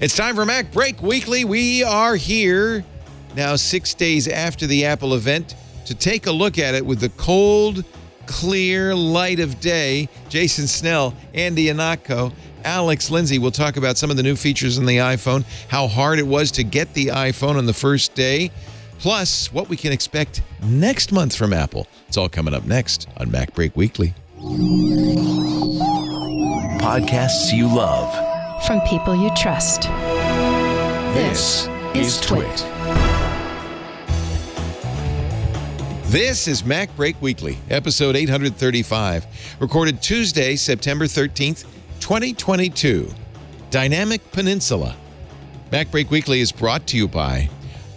It's time for MacBreak Weekly. We are here now 6 days after the Apple event to take a look at it with the cold, clear light of day. Jason Snell, Andy Ihnatko, Alex, Lindsay will talk about some of the new features on the iPhone, how hard it was to get the iPhone on the first day, plus what we can expect next month from Apple. It's all coming up next on MacBreak Weekly. Podcasts you love. From people you trust. This is Twit. This is MacBreak Weekly, episode 835, recorded Tuesday, September 13th, 2022. Dynamic Peninsula. MacBreak Weekly is brought to you by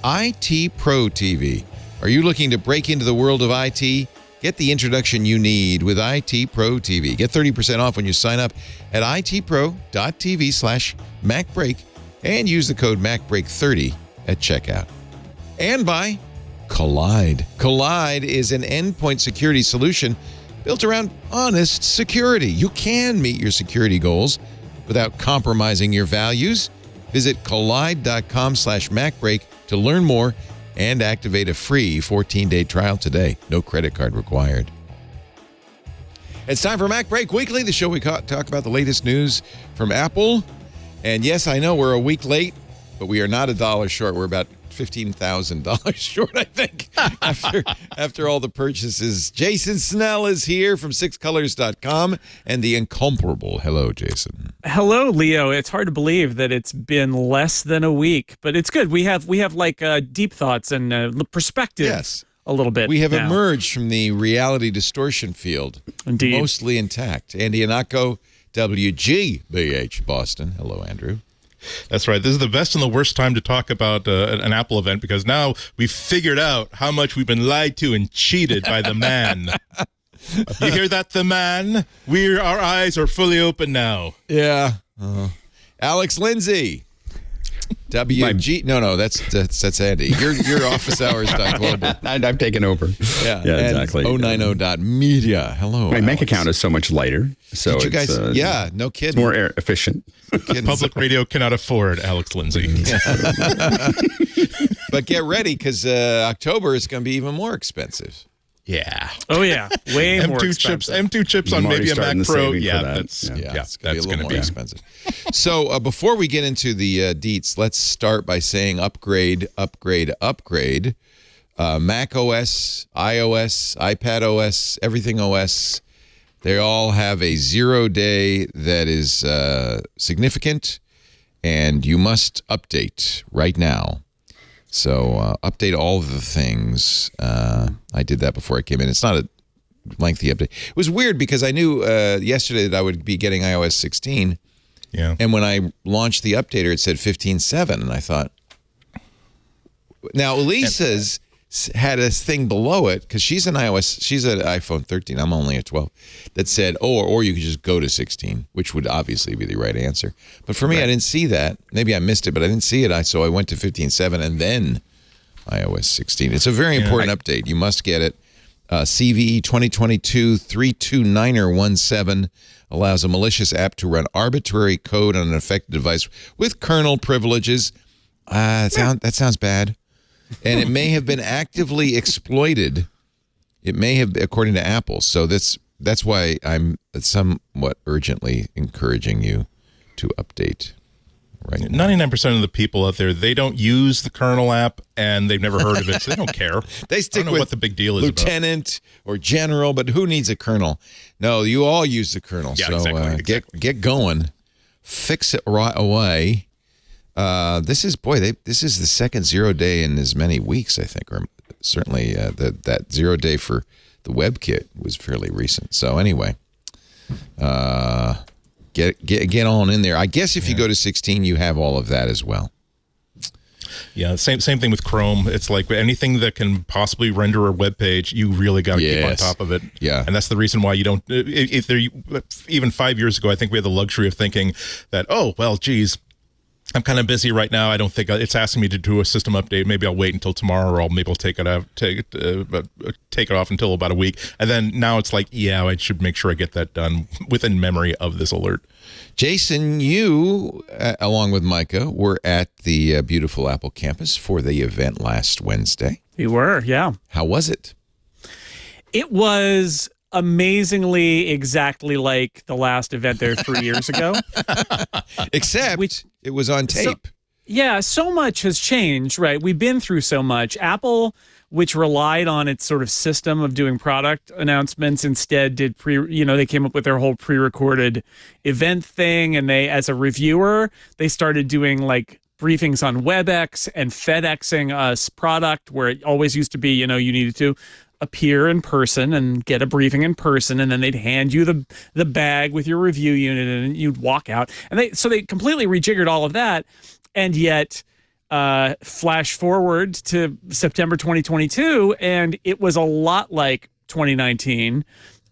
IT Pro TV. Are you looking to break into the world of IT? Get the introduction you need with IT Pro TV. Get 30% off when you sign up at itpro.tv/MacBreak and use the code MacBreak30 at checkout. And by Collide. Collide is an endpoint security solution built around honest security. You can meet your security goals without compromising your values. Visit collide.com/MacBreak to learn more and activate a free 14-day trial today. No credit card required. It's time for MacBreak Weekly, the show we talk about the latest news from Apple. And yes, I know we're a week late, but we are not $1 short. We're about $15,000 short, I think, after all the purchases. Jason Snell is here from sixcolors.com and the incomparable. Hello, Jason. Hello, Leo. It's hard to believe that it's been less than a week, but it's good. We have like deep thoughts and perspective. Yes. A little bit. We have now emerged from the reality distortion field. Indeed. Mostly intact. Andy Ihnatko, WGBH Boston. Hello, Andrew. That's right. This is the best and the worst time to talk about an Apple event because now we've figured out how much we've been lied to and cheated by the man. You hear that, the man? Our eyes are fully open now. Yeah. Alex Lindsay. WG. No, that's Andy. Your office hours global. I've taken over. Yeah, exactly. 090.media. Hello. My Alex. bank account is so much lighter. So Did you guys? it's, yeah, no kidding. It's more efficient. Public radio cannot afford Alex Lindsay. But get ready because October is going to be even more expensive. Yeah. Oh yeah, way more expensive. expensive. M2 chips on maybe a Mac Pro. Yeah, It's going to that's be a little going to more be expensive. So before we get into the deets, let's start by saying upgrade. Mac OS, iOS, iPad OS, everything OS, they all have a 0 day that is significant, and you must update right now. So update all of the things. I did that before I came in. It's not a lengthy update. It was weird because I knew yesterday that I would be getting iOS 16. Yeah. And when I launched the updater, it said 15.7. And I thought, now Elisa's had a thing below it because she's an iPhone 13. I'm only a 12. That said, or you could just go to 16, which would obviously be the right answer. But for me, I didn't see that. Maybe I missed it, but I didn't see it. So I went to 15.7 and then iOS 16. It's a very important update. You must get it. CVE 2022-329er17 allows a malicious app to run arbitrary code on an affected device with kernel privileges. That sounds bad. And it may have been actively exploited. It may have, according to Apple. So that's why I'm somewhat urgently encouraging you to update right now. 99% of the people out there, they don't use the kernel app and they've never heard of it, so they don't care. They stick with what the big deal is lieutenant or general, but who needs a kernel? No, you all use the kernel. Yeah, so exactly. Get going. Fix it right away. This is the second 0 day in as many weeks, I think, or certainly that 0 day for the WeatherKit was fairly recent. So anyway, get on in there. I guess if you go to 16, you have all of that as well. Yeah, same thing with Chrome. It's like anything that can possibly render a web page, you really got to keep on top of it. Yeah. And that's the reason why you don't, even 5 years ago, I think we had the luxury of thinking that, oh, well, geez, I'm kind of busy right now. I don't think it's asking me to do a system update. Maybe I'll wait until tomorrow, or maybe I'll take it off until about a week. And then now it's like, yeah, I should make sure I get that done within memory of this alert. Jason, you, along with Micah, were at the beautiful Apple campus for the event last Wednesday. You were, yeah. How was it? It was amazingly exactly like the last event there 3 years ago. Except it was on tape. So much has changed, right? We've been through so much. Apple, which relied on its sort of system of doing product announcements, instead did they came up with their whole pre-recorded event thing. And they, as a reviewer, they started doing like briefings on WebEx and FedExing us product, where it always used to be, you needed to appear in person and get a briefing in person, and then they'd hand you the bag with your review unit, and you'd walk out. And they completely rejiggered all of that. And yet, flash forward to September 2022, and it was a lot like 2019.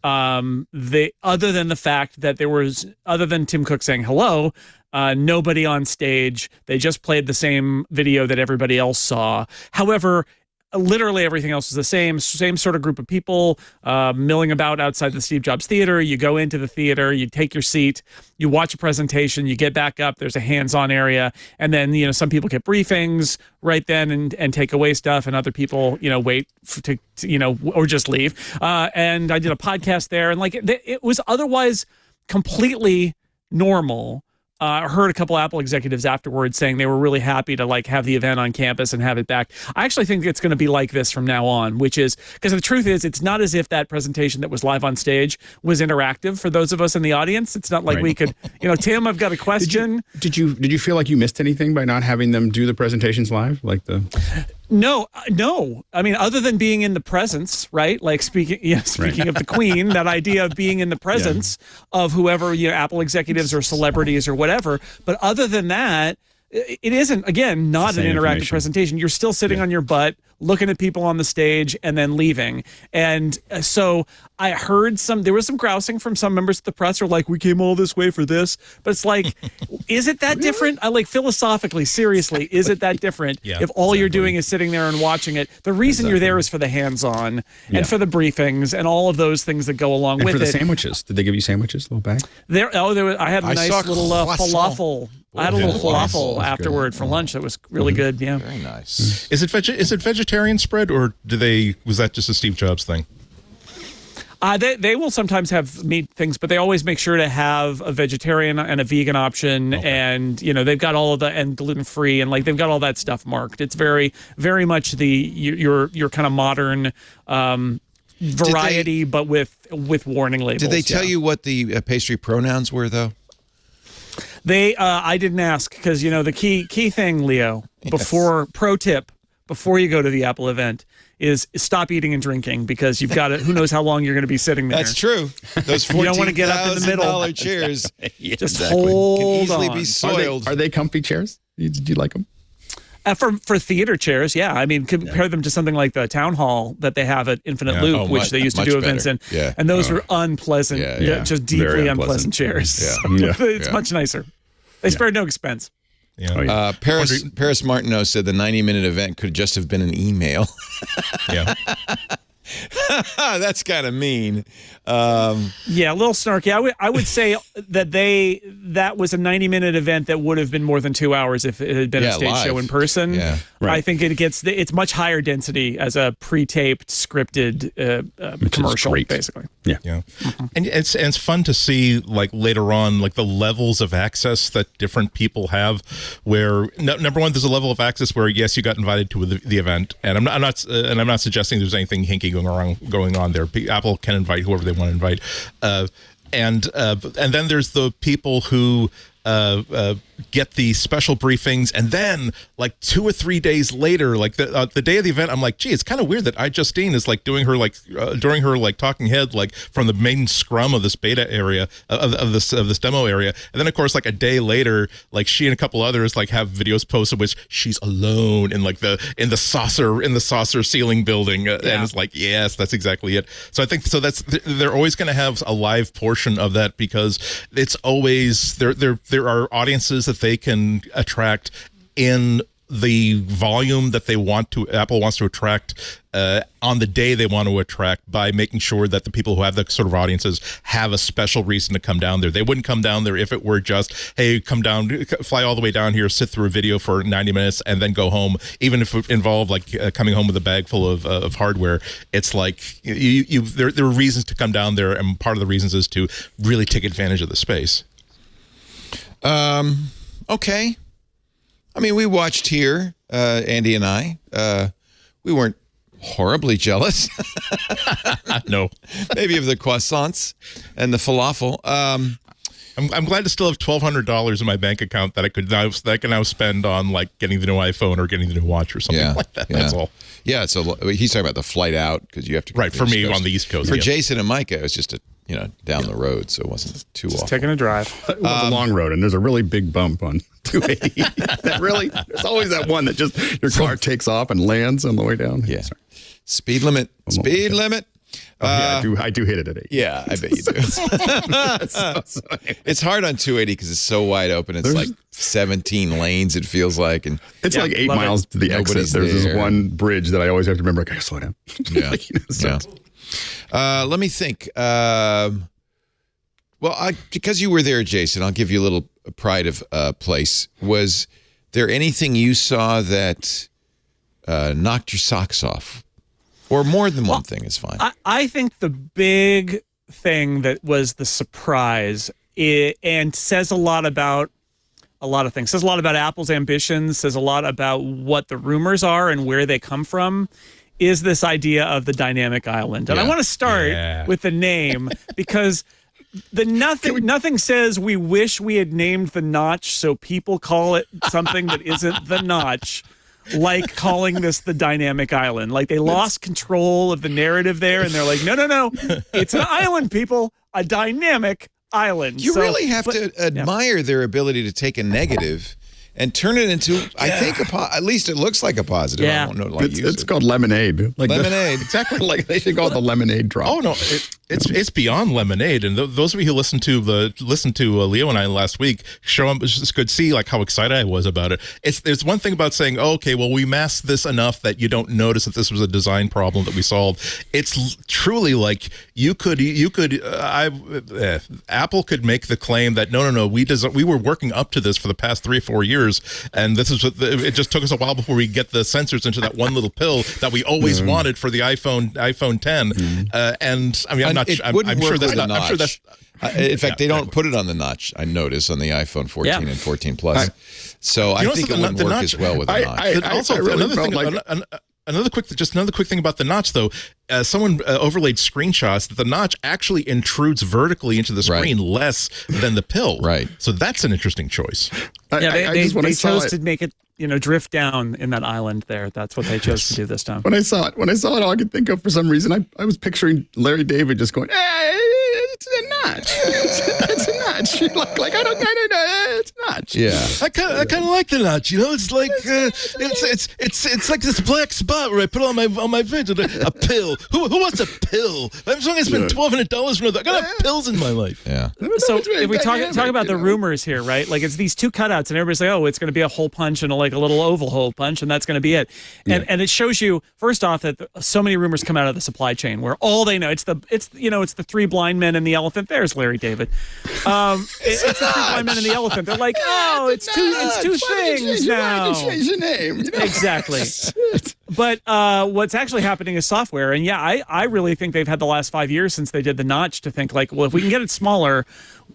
Other than the fact that other than Tim Cook saying hello, nobody on stage. They just played the same video that everybody else saw. However, literally everything else is the same sort of group of people milling about outside the Steve Jobs Theater. You go into the theater, you take your seat, you watch a presentation, you get back up, there's a hands-on area, and then, some people get briefings right then and take away stuff, and other people, wait to or just leave. And I did a podcast there, and it was otherwise completely normal. I heard a couple Apple executives afterwards saying they were really happy to have the event on campus and have it back. I actually think it's going to be like this from now on, which is because the truth is it's not as if that presentation that was live on stage was interactive for those of us in the audience. It's not like we could, Tim, I've got a question. Did you feel like you missed anything by not having them do the presentations live? No. I mean, other than being in the presence, right? Like speaking of the Queen, that idea of being in the presence of whoever, Apple executives or celebrities or whatever. But other than that, it isn't, again, not an interactive presentation. You're still sitting on your butt, looking at people on the stage, and then leaving. And so I heard there was some grousing from some members of the press are like, we came all this way for this. But it's like, is it that different? Philosophically, seriously, is it that different if all you're doing is sitting there and watching it? The reason you're there is for the hands-on and for the briefings and all of those things that go along with it. And for the sandwiches. Did they give you sandwiches, little bag? I had a nice little falafel. I had a little falafel afterward for lunch that was really good. Yeah, very nice. Is it vegetarian spread, or was that just a Steve Jobs thing? They will sometimes have meat things, but they always make sure to have a vegetarian and a vegan option, and they've got all of and gluten free, and they've got all that stuff marked. It's very, very much your kind of modern variety, but with warning labels. Did they tell you what the pastry pronouns were, though? I didn't ask because the key thing, Leo. Pro tip before you go to the Apple event is stop eating and drinking, because you've got who knows how long you're going to be sitting there. That's true. Those you don't want to get up in the middle. Chairs. Just hold can easily on. be soiled. Are they comfy chairs? Did you like them? For theater chairs, yeah. I mean, compare them to something like the town hall that they have at Infinite Loop, which they used to do events in. Yeah. And those are unpleasant, just deeply unpleasant chairs. Yeah. So it's much nicer. They spared no expense. Yeah. Paris Martineau said the 90-minute event could just have been an email. Yeah. That's kind of mean. Yeah, a little snarky. I would say that was a 90-minute event that would have been more than 2 hours if it had been a stage show in person. Yeah, right. I think it's much higher density as a pre-taped, scripted commercial, basically. Yeah. Mm-hmm. And it's fun to see later on the levels of access that different people have. Where number one, there's a level of access where yes, you got invited to the event, and I'm not suggesting there's anything hinky going on there. Apple can invite whoever they want to invite, and then there's the people who get the special briefings, and then 2 or 3 days later, the day of the event, I'm like, gee, it's kind of weird that iJustine is doing her during her talking head from the main scrum of this beta area of this demo area, and then of course a day later, she and a couple others have videos posted which she's alone in the saucer ceiling building, and it's yes, that's exactly it. So I think they're always going to have a live portion of that, because it's always they're there are audiences that they can attract in the volume that Apple wants to attract on the day they want to attract, by making sure that the people who have the sort of audiences have a special reason to come down there. They wouldn't come down there if it were just, hey, come down, fly all the way down here, sit through a video for 90 minutes and then go home. Even if it involved like coming home with a bag full of hardware, it's like there are reasons to come down there, and part of the reasons is to really take advantage of the space. Okay. I mean, we watched here, Andy and I. We weren't horribly jealous. No. Maybe of the croissants and the falafel. I'm glad to still have $1,200 in my bank account that I can now spend on like getting the new iPhone or getting the new watch or something like that. That's all. Yeah, so he's talking about the flight out because you have to. Right, for me on the East Coast. For Jason and Micah, it was just down the road, so it wasn't too awful. Taking a drive. It was a long road, and there's a really big bump on 280. There's always that one that just your car takes off and lands on the way down. Yeah. Sorry. Speed limit. Speed limit. Yeah, I do hit it at 8. Yeah, I bet you do. It's hard on 280 because it's so wide open. It's like 17 lanes, it feels like. And it's like 8 miles to the exit. There's this one bridge that I always have to remember. I gotta slow down. Yeah. Let me think. Because you were there, Jason, I'll give you a little pride of place. Was there anything you saw that knocked your socks off? Or more than one thing is fine. I think the big thing that was the surprise and says a lot about a lot of things. Says a lot about Apple's ambitions, says a lot about what the rumors are and where they come from, is this idea of the dynamic island. And I want to start with the name because nothing says we wish we had named the notch so people call it something that isn't the notch, like calling this the dynamic island. Like they lost control of the narrative there, and they're like, no, it's an island, people, a dynamic island. You really have to admire their ability to take a negative and turn it into, I think, at least it looks like a positive. Yeah. I don't know, It's called lemonade. Like lemonade. Exactly. Like they should call it the lemonade drop. Oh no, it's beyond lemonade. And those of you who listened to Leo and I last week, could see like how excited I was about it. There's one thing about saying, oh, okay, well, we masked this enough that you don't notice that this was a design problem that we solved. It's truly like Apple could make the claim that no, we were working up to this for the past 3 or 4 years. And this is it just took us a while before we get the sensors into that one little pill that we always wanted for the iPhone 10. And I mean, I'm sure that's not. I'm sure that's. In fact, they don't put it on the notch. I notice on the iPhone 14 and 14 Plus. So I think it wouldn't work as well with the notch. Also, another quick thing about the notch, though. Someone overlaid screenshots that the notch actually intrudes vertically into the screen less than the pill. Right. So that's an interesting choice. They chose to make it, drift down in that island there. That's what they chose to do this time. When I saw it, all I could think of for some reason, I was picturing Larry David just going, hey, it's a notch. It's a notch. Like I don't know, it's a notch. Yeah. I kind of like the notch. It's like it's like this black spot where I put on my face a pill. Who wants a pill? I'm going to spend $1,200 for that. I got enough pills in my life. Yeah. So if we talk about the rumors here, right? Like it's these two cutouts, and everybody's like, oh, it's going to be a hole punch and a little oval hole punch, and that's going to be it. And it shows you first off that so many rumors come out of the supply chain where all they know it's the 3 blind men and the elephant. There's Larry David. It's the 3 blind men and the elephant. They're like, oh, it's two things now. Change your name. Exactly. But what's actually happening is software. And I really think they've had the last 5 years since they did the notch to think like, well, if we can get it smaller,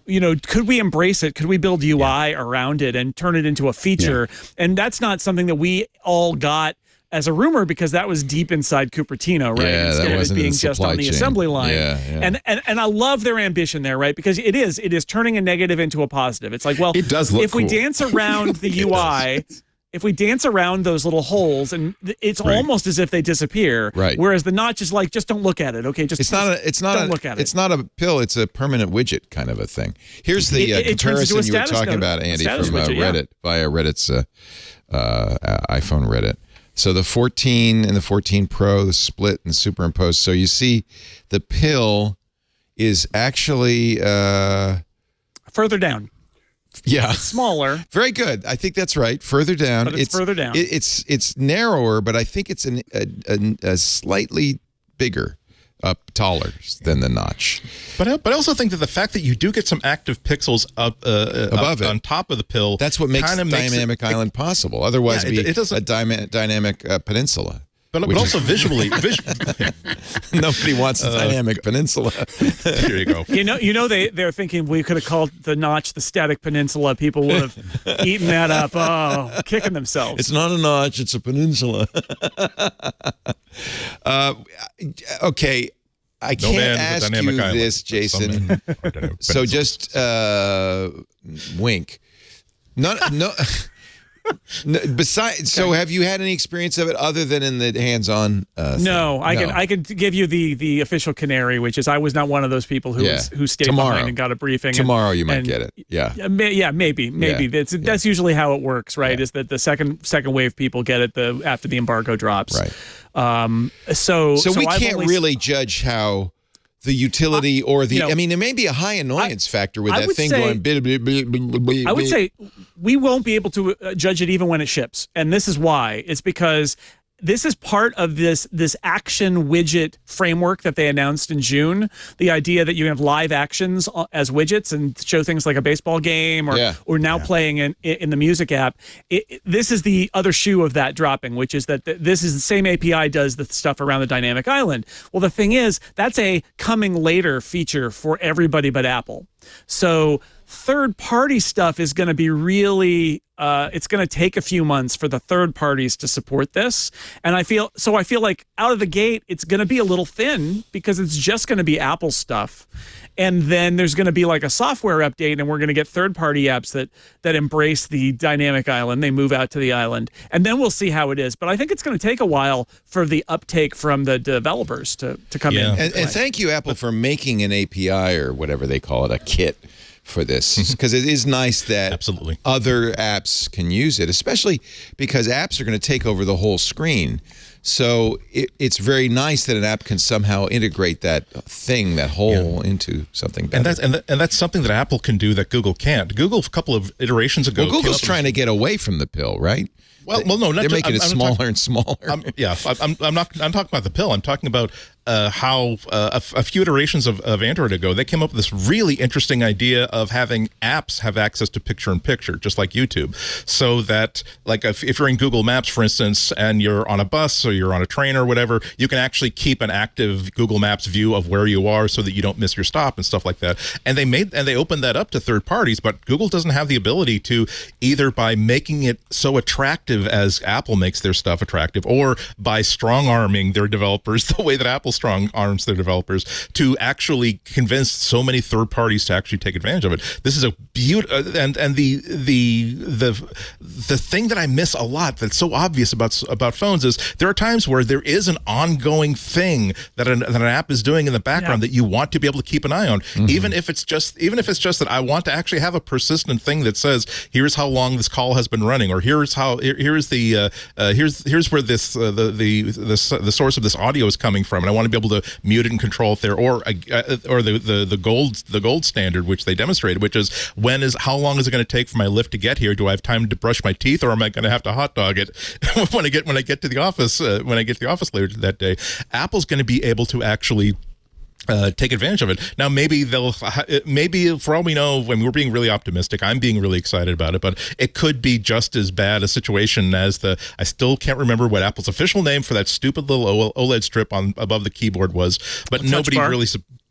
could we embrace it? Could we build UI around it and turn it into a feature? And that's not something that we all got as a rumor because that was deep inside Cupertino, right? Yeah, Instead that of wasn't it being in just on the assembly line. Yeah. And I love their ambition there, right? Because it is turning a negative into a positive. It's like, well, it does look if we dance around the UI, if we dance around those little holes, and it's almost as if they disappear. Right. Whereas the notch is like, just don't look at it. Okay, don't look at it. It's not a pill. It's a permanent widget kind of a thing. Here's the comparison you were talking about, Andy, from Reddit via Reddit's iPhone Reddit. So the 14 and the 14 Pro, the split and superimposed. So you see, the pill is actually further down. Yeah. Smaller. Very good. I think that's right. Further down. But it's further down. It's narrower, but I think it's a slightly bigger, taller than the notch. But I also think that the fact that you do get some active pixels above it, on top of the pill, that's what makes dynamic island possible. Otherwise, it doesn't a dynamic peninsula. But also visually, nobody wants a dynamic peninsula. Here you go. You know, they're thinking we could have called the notch the static peninsula. People would have eaten that up. Oh, kicking themselves. It's not a notch; it's a peninsula. Okay, I can't ask you this, Jason. So just wink. No. Besides, so have you had any experience of it other than in the hands-on? No, I can give you the official canary, which is I was not one of those people who stayed behind and got a briefing. Tomorrow you might get it. Yeah, maybe. That's usually how it works, right? Yeah. Is that the second wave people get it after the embargo drops, right? So we can't really judge how the utility or the, I mean, there may be a high annoyance factor with that thing going. I would say we won't be able to judge it even when it ships. And this is why. It's because this is part of this action widget framework that they announced in June. The idea that you have live actions as widgets and show things like a baseball game or now playing in the music app. This is the other shoe of that dropping, which is that this is the same API does the stuff around the dynamic island. Well, the thing is, that's a coming later feature for everybody but Apple. So third-party stuff is going to be really, it's going to take a few months for the third parties to support this. And I feel like out of the gate, it's going to be a little thin because it's just going to be Apple stuff. And then there's going to be like a software update and we're going to get third-party apps that embrace the dynamic island. They move out to the island. And then we'll see how it is. But I think it's going to take a while for the uptake from the developers to come in. And thank you, Apple, for making an API or whatever they call it, a kit for this, because it is nice that other apps can use it, especially because apps are going to take over the whole screen. So it's very nice that an app can somehow integrate that thing, that whole, into something better. And that's something that Apple can do that Google can't. Google, a couple of iterations ago, Google's trying to get away from the pill, right? Well, no, they're making it smaller and smaller. I'm talking about the pill. I'm talking about how a few iterations of Android ago, they came up with this really interesting idea of having apps have access to picture-in-picture, just like YouTube, so that, like, if you're in Google Maps, for instance, and you're on a bus or you're on a train or whatever, you can actually keep an active Google Maps view of where you are so that you don't miss your stop and stuff like that. And they opened that up to third parties, but Google doesn't have the ability to, either by making it so attractive as Apple makes their stuff attractive, or by strong-arming their developers the way that Apple strong arms their developers, to actually convince so many third parties to actually take advantage of it. This is a beautiful, and the thing that I miss a lot that's so obvious about phones is there are times where there is an ongoing thing that an app is doing in the background that you want to be able to keep an eye on, even if it's just that I want to actually have a persistent thing that says, here's how long this call has been running, or here's where this the source of this audio is coming from, and I want to be able to mute it and control it there, or the gold standard, which they demonstrated, which is how long is it going to take for my Lyft to get here? Do I have time to brush my teeth, or am I going to have to hot dog it when I get to the office later that day? Apple's going to be able to actually take advantage of it. Now, maybe for all we know, when we're being really optimistic, I'm being really excited about it, but it could be just as bad a situation as I still can't remember what Apple's official name for that stupid little OLED strip above the keyboard was, but nobody really.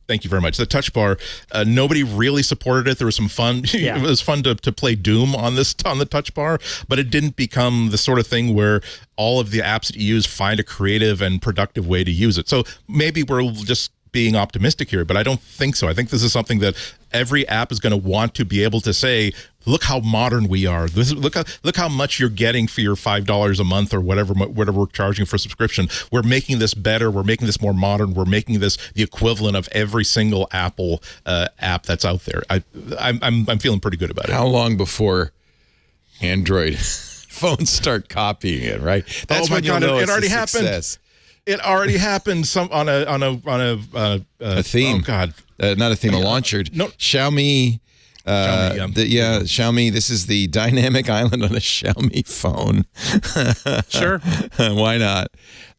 Thank you very much. The touch bar, nobody really supported it. There was some fun. Yeah. It was fun to play Doom on the touch bar, but it didn't become the sort of thing where all of the apps that you use find a creative and productive way to use it. So maybe we're just being optimistic here, but I don't think so. I think this is something that every app is going to want to be able to say, look how modern we are. Look how much you're getting for your $5 a month or whatever we're charging for subscription. We're making this better. We're making this more modern. We're making this the equivalent of every single Apple app that's out there. I'm feeling pretty good about it. How long before Android phones start copying it? Right. That's when you'll know it already happened. It already happened on a theme. Oh God, not a theme, a launcher. No. Xiaomi Xiaomi. This is the dynamic island on a Xiaomi phone. Sure. Why not?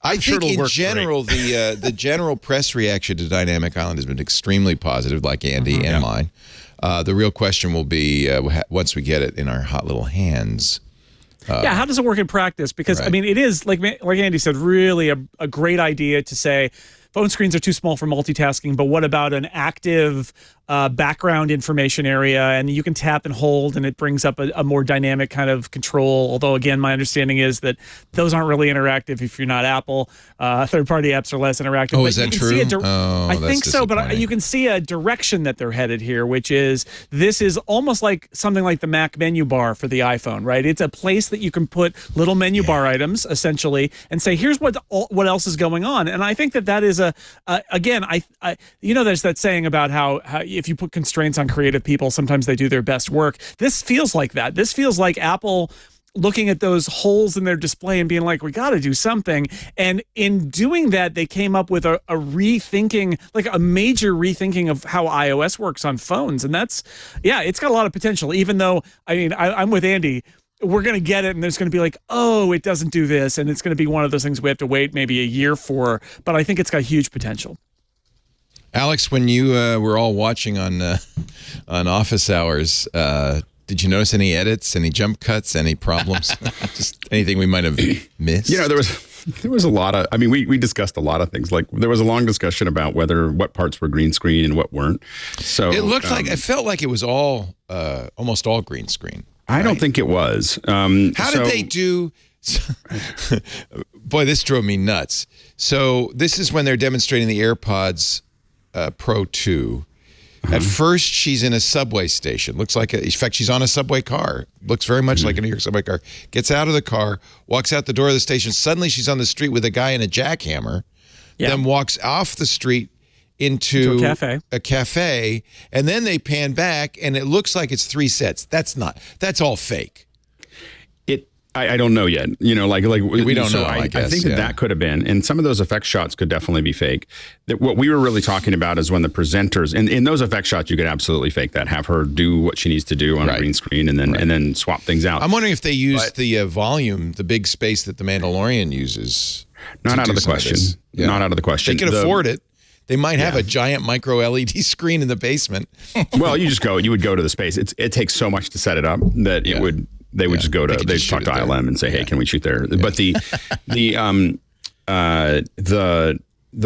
I think in work general, the general press reaction to Dynamic Island has been extremely positive, like Andy and mine. The real question will be once we get it in our hot little hands. How does it work in practice? Because, I mean, it is, like Andy said, really a great idea to say phone screens are too small for multitasking, but what about an active background information area, and you can tap and hold, and it brings up a more dynamic kind of control. Although, again, my understanding is that those aren't really interactive if you're not Apple. Third-party apps are less interactive. Oh, but is that true? I think so, but you can see a direction that they're headed here, which is this is almost like something like the Mac menu bar for the iPhone, right? It's a place that you can put little menu bar items, essentially, and say, here's what else is going on. And I think that is again, there's that saying about how if you put constraints on creative people, sometimes they do their best work. This feels like that. This feels like Apple looking at those holes in their display and being like, we got to do something. And in doing that, they came up with a rethinking, like a major rethinking of how iOS works on phones. And that's, it's got a lot of potential, even though, I mean, I'm with Andy. We're going to get it, and there's going to be like, oh, it doesn't do this, and it's going to be one of those things we have to wait maybe a year for. But I think it's got huge potential. Alex, when you were all watching on office hours, did you notice any edits, any jump cuts, any problems? Just anything we might have missed? There was a lot of, I mean, we discussed a lot of things. Like there was a long discussion about what parts were green screen and what weren't. So it felt like it was all, almost all green screen. I don't think it was. How did they do? Boy, this drove me nuts. So this is when they're demonstrating the AirPods Pro 2. At first, she's in a subway station. Looks like, in fact, she's on a subway car. Looks very much like a New York subway car. Gets out of the car, walks out the door of the station. Suddenly, she's on the street with a guy in a jackhammer. Then walks off the street into a cafe, and then they pan back, and it looks like it's 3 sets. That's all fake. I don't know yet. We don't know. I guess, I think that could have been, and some of those effect shots could definitely be fake. What we were really talking about is when the presenters, and in those effect shots, you could absolutely fake that, have her do what she needs to do on a green screen, and then swap things out. I'm wondering if they used the volume, the big space that the Mandalorian uses. Not out of the question. Not out of the question. They can afford it. They might have a giant micro LED screen in the basement. Well, you would go to the space. It takes so much to set it up that it would. They would just go to, they'd talk to ILM and say, hey, can we shoot there? But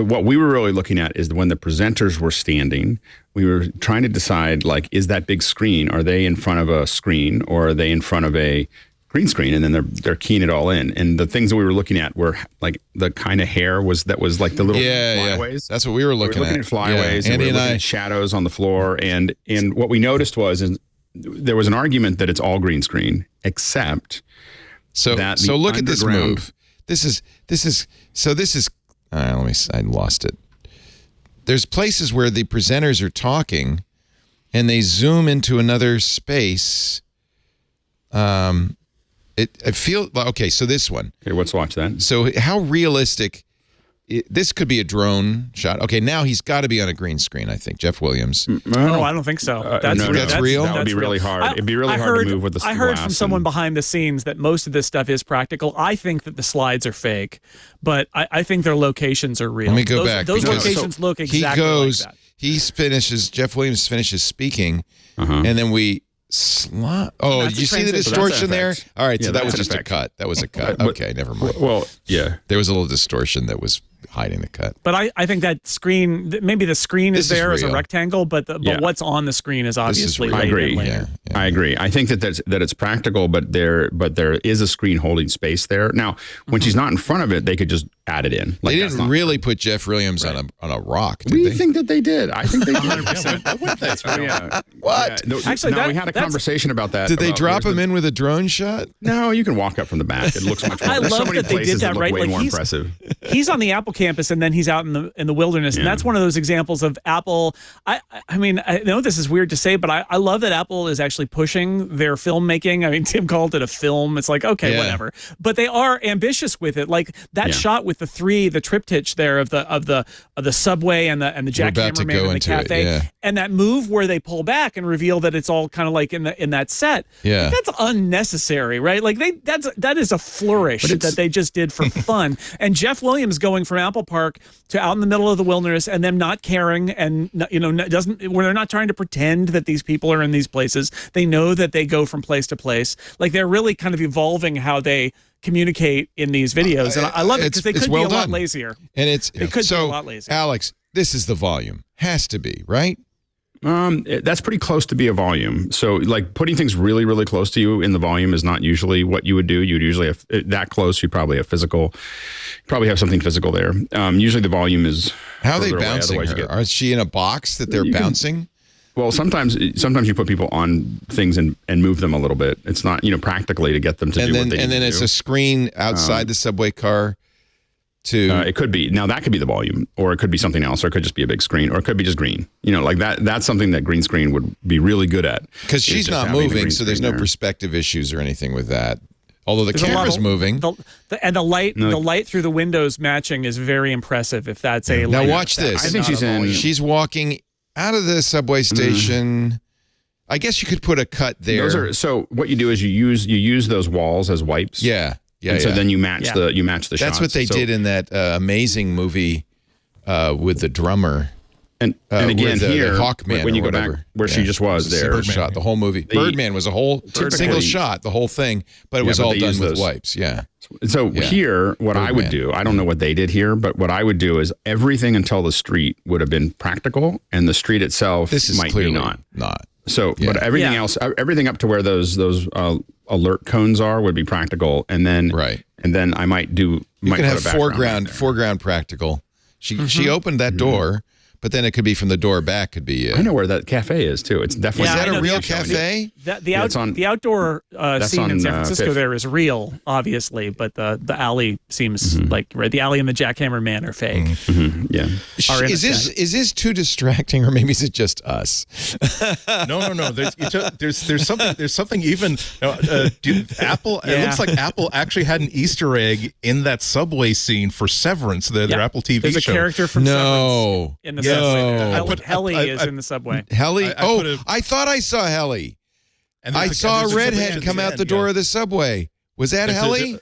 what we were really looking at is when the presenters were standing, we were trying to decide, like, is that big screen, are they in front of a screen or are they in front of a green screen? And then they're keying it all in. And the things that we were looking at were like the kind of hair that was like the little flyaways. That's what we were looking at. We were looking at flyaways, and we were looking at shadows on the floor. And what we noticed was, there was an argument that it's all green screen, except that so look at this move. This is I lost it. There's places where the presenters are talking and they zoom into another space. I feel okay, so this one. Okay, let's watch that. So how realistic this could be a drone shot. Okay, now he's got to be on a green screen, I think. Jeff Williams. No, I don't think so. That's real? That would be really hard. It'd be really hard to move with the I heard from someone behind the scenes that most of this stuff is practical. I think that the slides are fake, but I think their locations are real. Let me go back. Those locations look exactly like that. Jeff Williams finishes speaking, and then we Oh, did you see the distortion there? All right, so that was just a cut. That was a cut. Okay, never mind. Well, yeah. There was a little distortion that was hiding the cut. But I think that screen, maybe the screen is there as a rectangle, but what's on the the is obviously. I agree. I agree. I think that it's practical, but there is a screen holding space there. Now, when she's not in front of it, they could just add it in. Like, they didn't really put Jeff Williams on a rock, did we they? think that they did. I think they did. 100%. What? Actually, we had a conversation about that. Did they drop him in with a drone shot? No, you can walk up from the back. It looks much more. I love that they did that, right? Way more impressive. He's on the Apple campus, and then he's out in the wilderness. And that's one of those examples of Apple. I mean, I know this is weird to say, but I love that Apple is actually pushing their filmmaking. I mean, Tim called it a film. It's like, okay, whatever. But they are ambitious with it. Like that shot with the triptych there of the subway and the jackhammer man in the cafe, and that move where they pull back and reveal that it's all kind of like in that set. Yeah, like, that's unnecessary, right? Like that is a flourish that they just did for fun. And Jeff Williams going from Apple Park to out in the middle of the wilderness, and them not caring, and where they're not trying to pretend that these people are in these places. They know that they go from place to place. Like they're really kind of evolving how they communicate in these videos, and I love it because they could be a lot lazier. And they could be a lot lazier. Alex, this is the volume. Has to be, right? That's pretty close to be a volume. So like putting things really, really close to you in the volume is not usually what you would do. You'd usually have that close. You'd probably have something physical there. Usually the volume is. How are they bouncing her? Is she in a box that they're bouncing? Well, sometimes you put people on things and move them a little bit. It's not, practically to get them to do what they need to do. And then it's a screen outside the subway car. It could be. Now that could be the volume, or it could be something else, or it could just be a big screen, or it could be just green. Like that. That's something that green screen would be really good at. Because she's not moving, so there's no perspective issues or anything with that. Although the camera's moving. The light through the windows matching is very impressive. If that's a now watch this. I think she's walking out of the subway station. I guess you could put a cut there. So what you do is you use those walls as wipes. Yeah. So then you match the shots. That's what they did in that amazing movie with the drummer. And again, the Hawkman, when you go back where she just was there, Birdman. Shot the whole movie. Birdman was a whole single shot, the whole thing, but it was all done with wipes. Yeah. So here, what I would do, I don't know what they did here, but what I would do is everything until the street would have been practical, and the street itself might be not. So, but everything else, everything up to where those alert cones are would be practical, and then I might do. You can have foreground practical. She opened that door, but then it could be from the door back. Could be. I know where that cafe is too. It's definitely. Is that a real cafe? The outdoor scene in San Francisco there is real, obviously, but the alley seems like the alley and the jackhammer man are fake. Yeah. Is this too distracting, or maybe is it just us? No. There's something even. Apple. It looks like Apple actually had an Easter egg in that subway scene for Severance. Their Apple TV There's show. a character from Severance in the subway. Helly is in the subway. Helly? I thought I saw Helly. I saw a redhead come out the door of the subway. Was that Helly?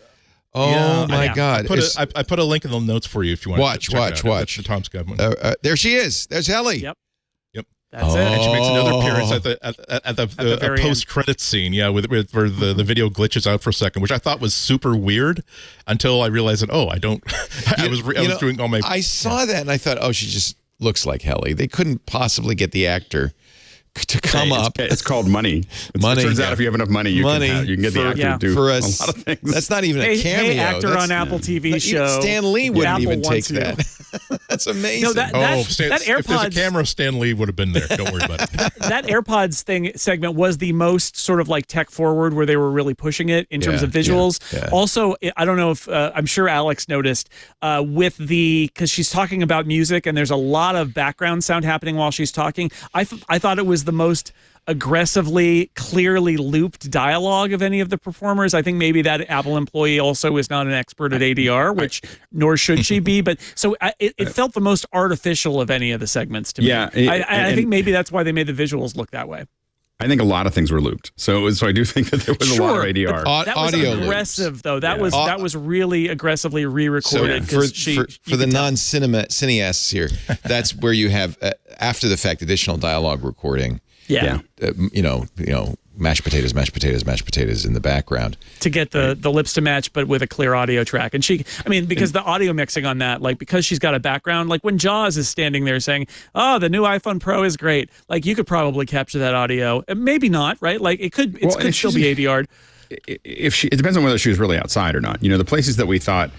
My God. I put a link in the notes for you if you want watch. to check it out. Watch. The Tom Scott one. There she is. There's Helly. Yep. That's it. And she makes another appearance at the post-credits scene, with where the video glitches out for a second, which I thought was super weird until I realized that, I don't. I was doing all my. I saw that and I thought, she just looks like Helly. They couldn't possibly get the actor to come up. It's called money. It turns out if you have enough money, you can get the actor to do a lot of things. That's not even a cameo. Hey, actor on Apple TV show. Stan Lee wouldn't even take that. That's amazing. No, that AirPods, if there's a camera, Stan Lee would have been there. Don't worry about it. That AirPods segment was the most sort of like tech forward, where they were really pushing it in terms of visuals. Yeah. Also, I don't know if I'm sure Alex noticed because she's talking about music and there's a lot of background sound happening while she's talking. I thought it was the most aggressively, clearly looped dialogue of any of the performers. I think maybe that Apple employee also is not an expert at ADR, which nor should she be. But so it felt the most artificial of any of the segments to me. I think maybe that's why they made the visuals look that way. I think a lot of things were looped, so I do think that there was a lot of ADR. That was aggressive, though. That was really aggressively re-recorded. So for the cineasts here, that's where you have after the fact additional dialogue recording. Mashed potatoes in the background to get the lips to match, but with a clear audio track. And because the audio mixing on that, because she's got a background, like when Jaws is standing there saying, "Oh, the new iPhone Pro is great," you could probably capture that audio. Maybe not, right? It could still be ADR'd. It depends on whether she was really outside or not. The places that we thought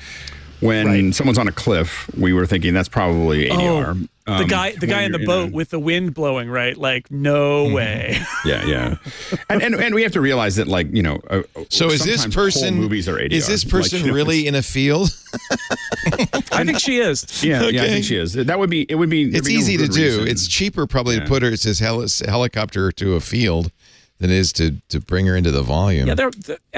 When someone's on a cliff, we were thinking that's probably ADR. The guy in the boat with the wind blowing, right? Like, no way. Yeah. And we have to realize that, like, so is this person, movies are ADR. Is this person really in a field? I think she is. Yeah, I think she is. That would be, It's easy to do. It's cheaper probably to put her, it's his helicopter to a field than it is to bring her into the volume. Yeah, there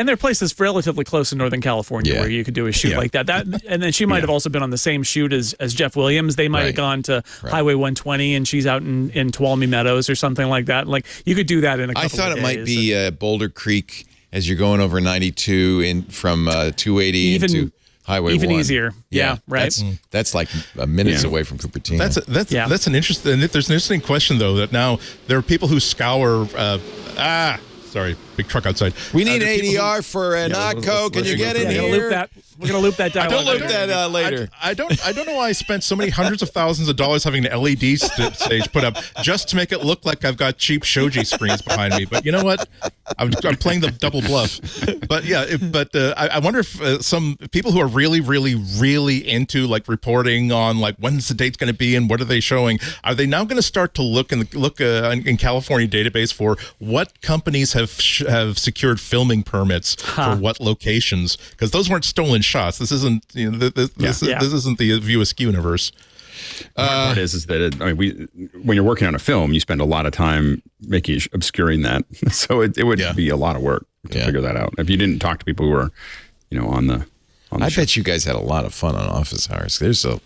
are places relatively close in Northern California where you could do a shoot like that. And then she might have also been on the same shoot as Jeff Williams. They might have gone to Highway 120 and she's out in Tuolumne Meadows or something like that. Like, you could do that in a couple of days. I thought it might be Boulder Creek as you're going over 92 from 280 into Highway 1. Even easier. Yeah, right. That's like minutes away from Cupertino. That's an interesting. There's an interesting question though, that now there are people who scour. Sorry, big truck outside. We need ADR for Ihnatko. Can you get in here? We're gonna loop that dialogue. Don't loop that later. I don't know why I spent so many hundreds of thousands of dollars having an LED stage put up just to make it look like I've got cheap shoji screens behind me. But you know what? I'm playing the double bluff. But I wonder if some people who are really, really, really into like reporting on like when's the date's going to be and what are they showing, are they now going to start to look in California database for what companies have secured filming permits for what locations? Because those weren't stolen shots. This isn't this isn't the View Askew universe. The part is that when you're working on a film, you spend a lot of time obscuring that. So it would be a lot of work to figure that out. If you didn't talk to people who were, on the I bet you guys had a lot of fun on Office Hours. There's a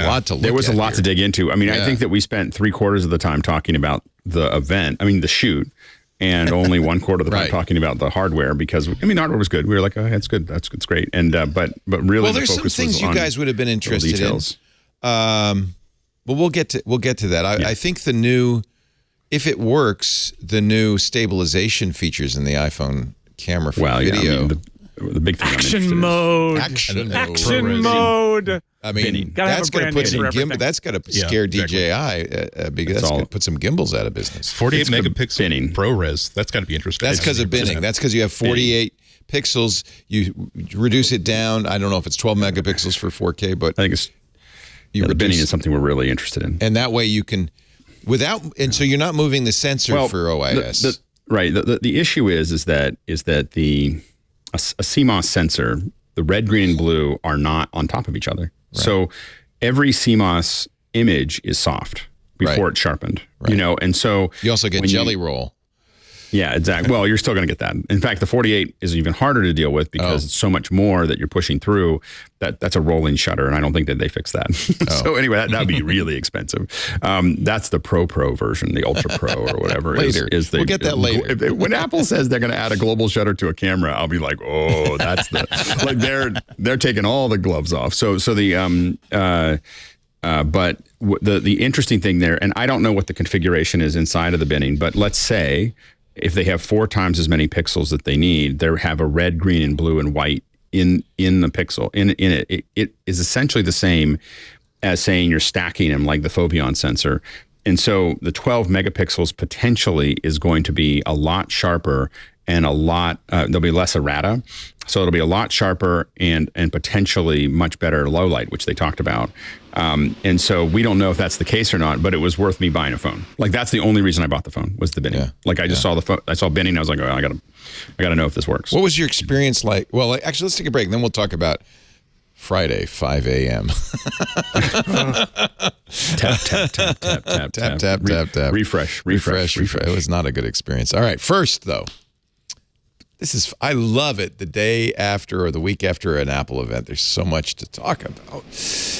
lot to look at. There was a lot here to dig into. I mean, I think that we spent 3/4 of the time talking about the event. I mean, the shoot. And only 1/4 of the time talking about the hardware because the hardware was good. We were like, oh, that's good, it's great. And but really, there's some things you guys would have been interested in. Well, we'll get to that. I think if it works, the new stabilization features in the iPhone camera for video. The big thing action mode. I mean, that's going to put some gimbal. That's got to scare DJI because that's going to put some gimbals out of business. 48 megapixel ProRes. That's got to be interesting. That's because of binning. That's because you have 48 pixels. You reduce it down. I don't know if it's 12 megapixels for 4K, but I think it's the binning is something we're really interested in. And that way you can so you're not moving the sensor for OIS. The issue is that a CMOS sensor, the red, green, and blue are not on top of each other. Right. So every CMOS image is soft before it's sharpened, and so you also get jelly roll. Yeah, exactly. Well, you're still going to get that. In fact, the 48 is even harder to deal with because it's so much more that you're pushing through. That's a rolling shutter, and I don't think that they fix that. So anyway, that'd be really expensive. That's the Pro version, the Ultra Pro or whatever. We'll get that later. When Apple says they're going to add a global shutter to a camera, I'll be like, oh, that's like they're taking all the gloves off. So the but the interesting thing there, and I don't know what the configuration is inside of the binning, but let's say if they have 4 times as many pixels that they need, they have a red, green, and blue and white in the pixel. In it. It is essentially the same as saying you're stacking them like the Foveon sensor. And so the 12 megapixels potentially is going to be a lot sharper and there'll be less errata. So it'll be a lot sharper and potentially much better low light, which they talked about. And so we don't know if that's the case or not, but it was worth me buying a phone. Like that's the only reason I bought the phone was the binning. Yeah. Like I just saw the phone, I saw binning. I was like, oh, I gotta know if this works. What was your experience like? Well, actually, let's take a break. And then we'll talk about Friday, 5 a.m. Tap. Refresh. It was not a good experience. All right. First, though, I love it the day after or the week after an Apple event. There's so much to talk about.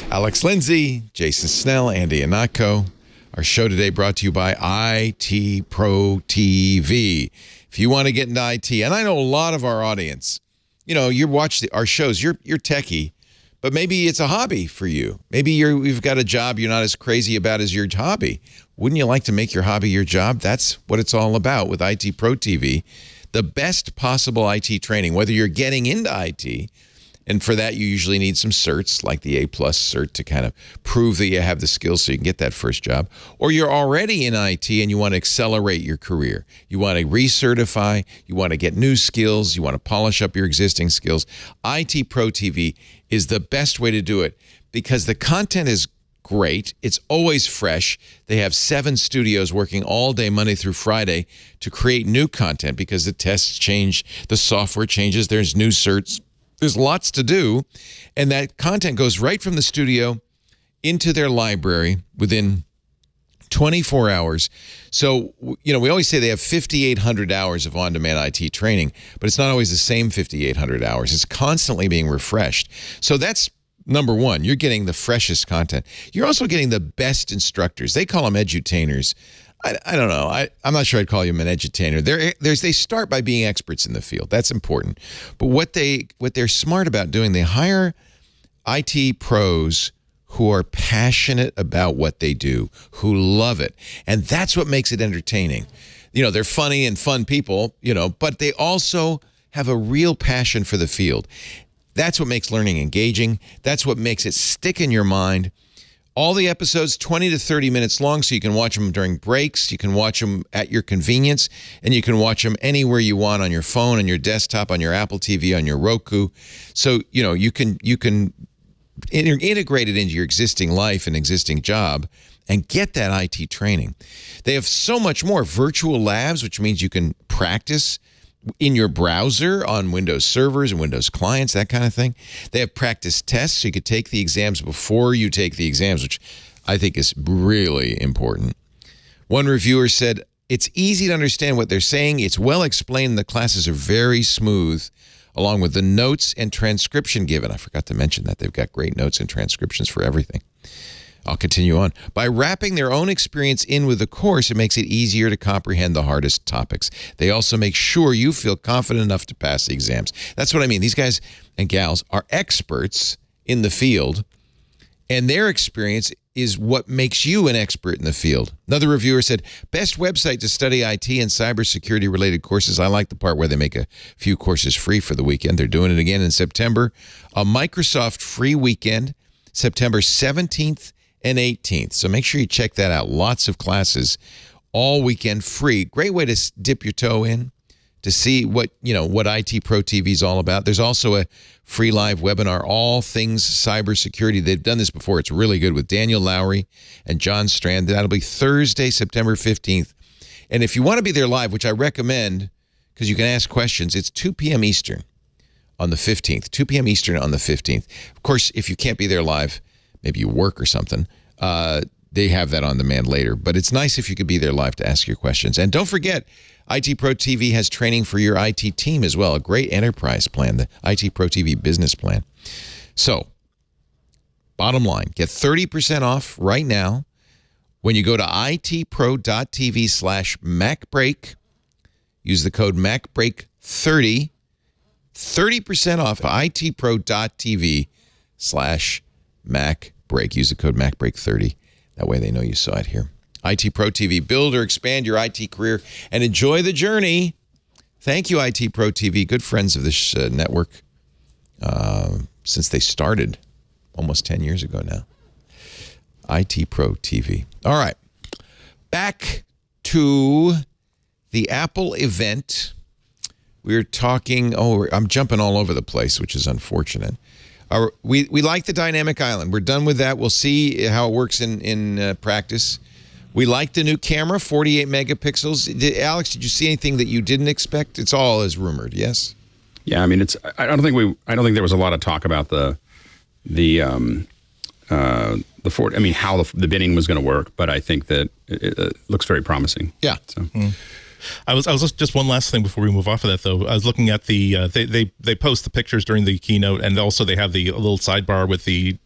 Alex Lindsay, Jason Snell, Andy Ihnatko. Our show today brought to you by IT Pro TV. If you want to get into IT, and I know a lot of our audience, you watch our shows, you're techie, but maybe it's a hobby for you. Maybe you've got a job you're not as crazy about as your hobby. Wouldn't you like to make your hobby your job? That's what it's all about with IT Pro TV. The best possible IT training, whether you're getting into IT And for that, you usually need some certs, like the A+ cert, to kind of prove that you have the skills so you can get that first job. Or you're already in IT and you want to accelerate your career. You want to recertify. You want to get new skills. You want to polish up your existing skills. IT Pro TV is the best way to do it because the content is great. It's always fresh. They have 7 studios working all day, Monday through Friday, to create new content because the tests change, the software changes, there's new certs. There's lots to do, and that content goes right from the studio into their library within 24 hours. So, we always say they have 5,800 hours of on-demand IT training, but it's not always the same 5,800 hours. It's constantly being refreshed. So that's number one. You're getting the freshest content. You're also getting the best instructors. They call them edutainers. I don't know. I'm not sure I'd call you an edutainer. They start by being experts in the field. That's important. But what they're smart about doing, they hire IT pros who are passionate about what they do, who love it. And that's what makes it entertaining. They're funny and fun people, but they also have a real passion for the field. That's what makes learning engaging. That's what makes it stick in your mind. All the episodes, 20 to 30 minutes long, so you can watch them during breaks. You can watch them at your convenience, and you can watch them anywhere you want on your phone, on your desktop, on your Apple TV, on your Roku. So, you can integrate it into your existing life and existing job and get that IT training. They have so much more. Virtual labs, which means you can practice in your browser on Windows servers and Windows clients, that kind of thing. They have practice tests, so you could take the exams before you take the exams, which I think is really important. One reviewer said, it's easy to understand what they're saying. It's well explained. The classes are very smooth, along with the notes and transcription given. I forgot to mention that. They've got great notes and transcriptions for everything. I'll continue on. By wrapping their own experience in with the course, it makes it easier to comprehend the hardest topics. They also make sure you feel confident enough to pass the exams. That's what I mean. These guys and gals are experts in the field, and their experience is what makes you an expert in the field. Another reviewer said, best website to study IT and cybersecurity related courses. I like the part where they make a few courses free for the weekend. They're doing it again in September. A Microsoft free weekend, September 17th and 18th. So make sure you check that out. Lots of classes all weekend free. Great way to dip your toe in to see what IT Pro TV is all about. There's also a free live webinar, all things cybersecurity. They've done this before. It's really good with Daniel Lowry and John Strand. That'll be Thursday, September 15th. And if you want to be there live, which I recommend because you can ask questions, it's 2 p.m. Eastern on the 15th. 2 p.m. Eastern on the 15th. Of course, if you can't be there live, maybe you work or something, they have that on demand later. But it's nice if you could be there live to ask your questions. And don't forget, IT Pro TV has training for your IT team as well, a great enterprise plan, the IT Pro TV business plan. So, bottom line, get 30% off right now when you go to itpro.tv/MacBreak. Use the code MacBreak30. 30% off itpro.tv/MacBreak. Use the code MacBreak30. That way they know you saw it here. IT Pro TV. Build or expand your IT career and enjoy the journey. Thank you, IT Pro TV. Good friends of this network since they started almost 10 years ago now. IT Pro TV. All right. Back to the Apple event. We're talking, I'm jumping all over the place, which is unfortunate. We like the dynamic island. We're done with that. We'll see how it works in practice. We like the new camera, 48 megapixels. Alex, did you see anything that you didn't expect? It's all as rumored, yes? Yeah, I mean, I don't think there was a lot of talk about the Ford. I mean, how the bidding was going to work, but I think that it looks very promising. Yeah. So. I was just one last thing before we move off of that, though. I was looking at the they post the pictures during the keynote, and also they have the little sidebar with the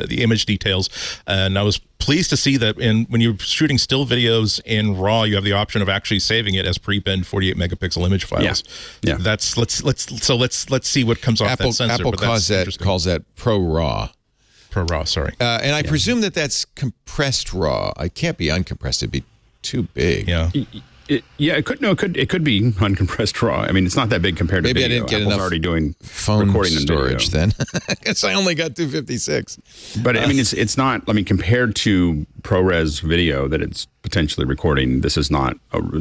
image details. And I was pleased to see that when you're shooting still videos in RAW, you have the option of actually saving it as pre-binned 48 megapixel image files. Yeah. That's let's see what comes off that sensor. Apple calls that Pro RAW. Pro RAW, sorry. And I presume that's compressed RAW. It can't be uncompressed. It'd be too big. Yeah. It could be uncompressed RAW. I mean, it's not that big compared to Maybe video. I didn't get Apple's enough already doing phone recording and storage video. then. Because I only got 256. But I mean, it's not. I mean, compared to ProRes video that it's potentially recording, this is not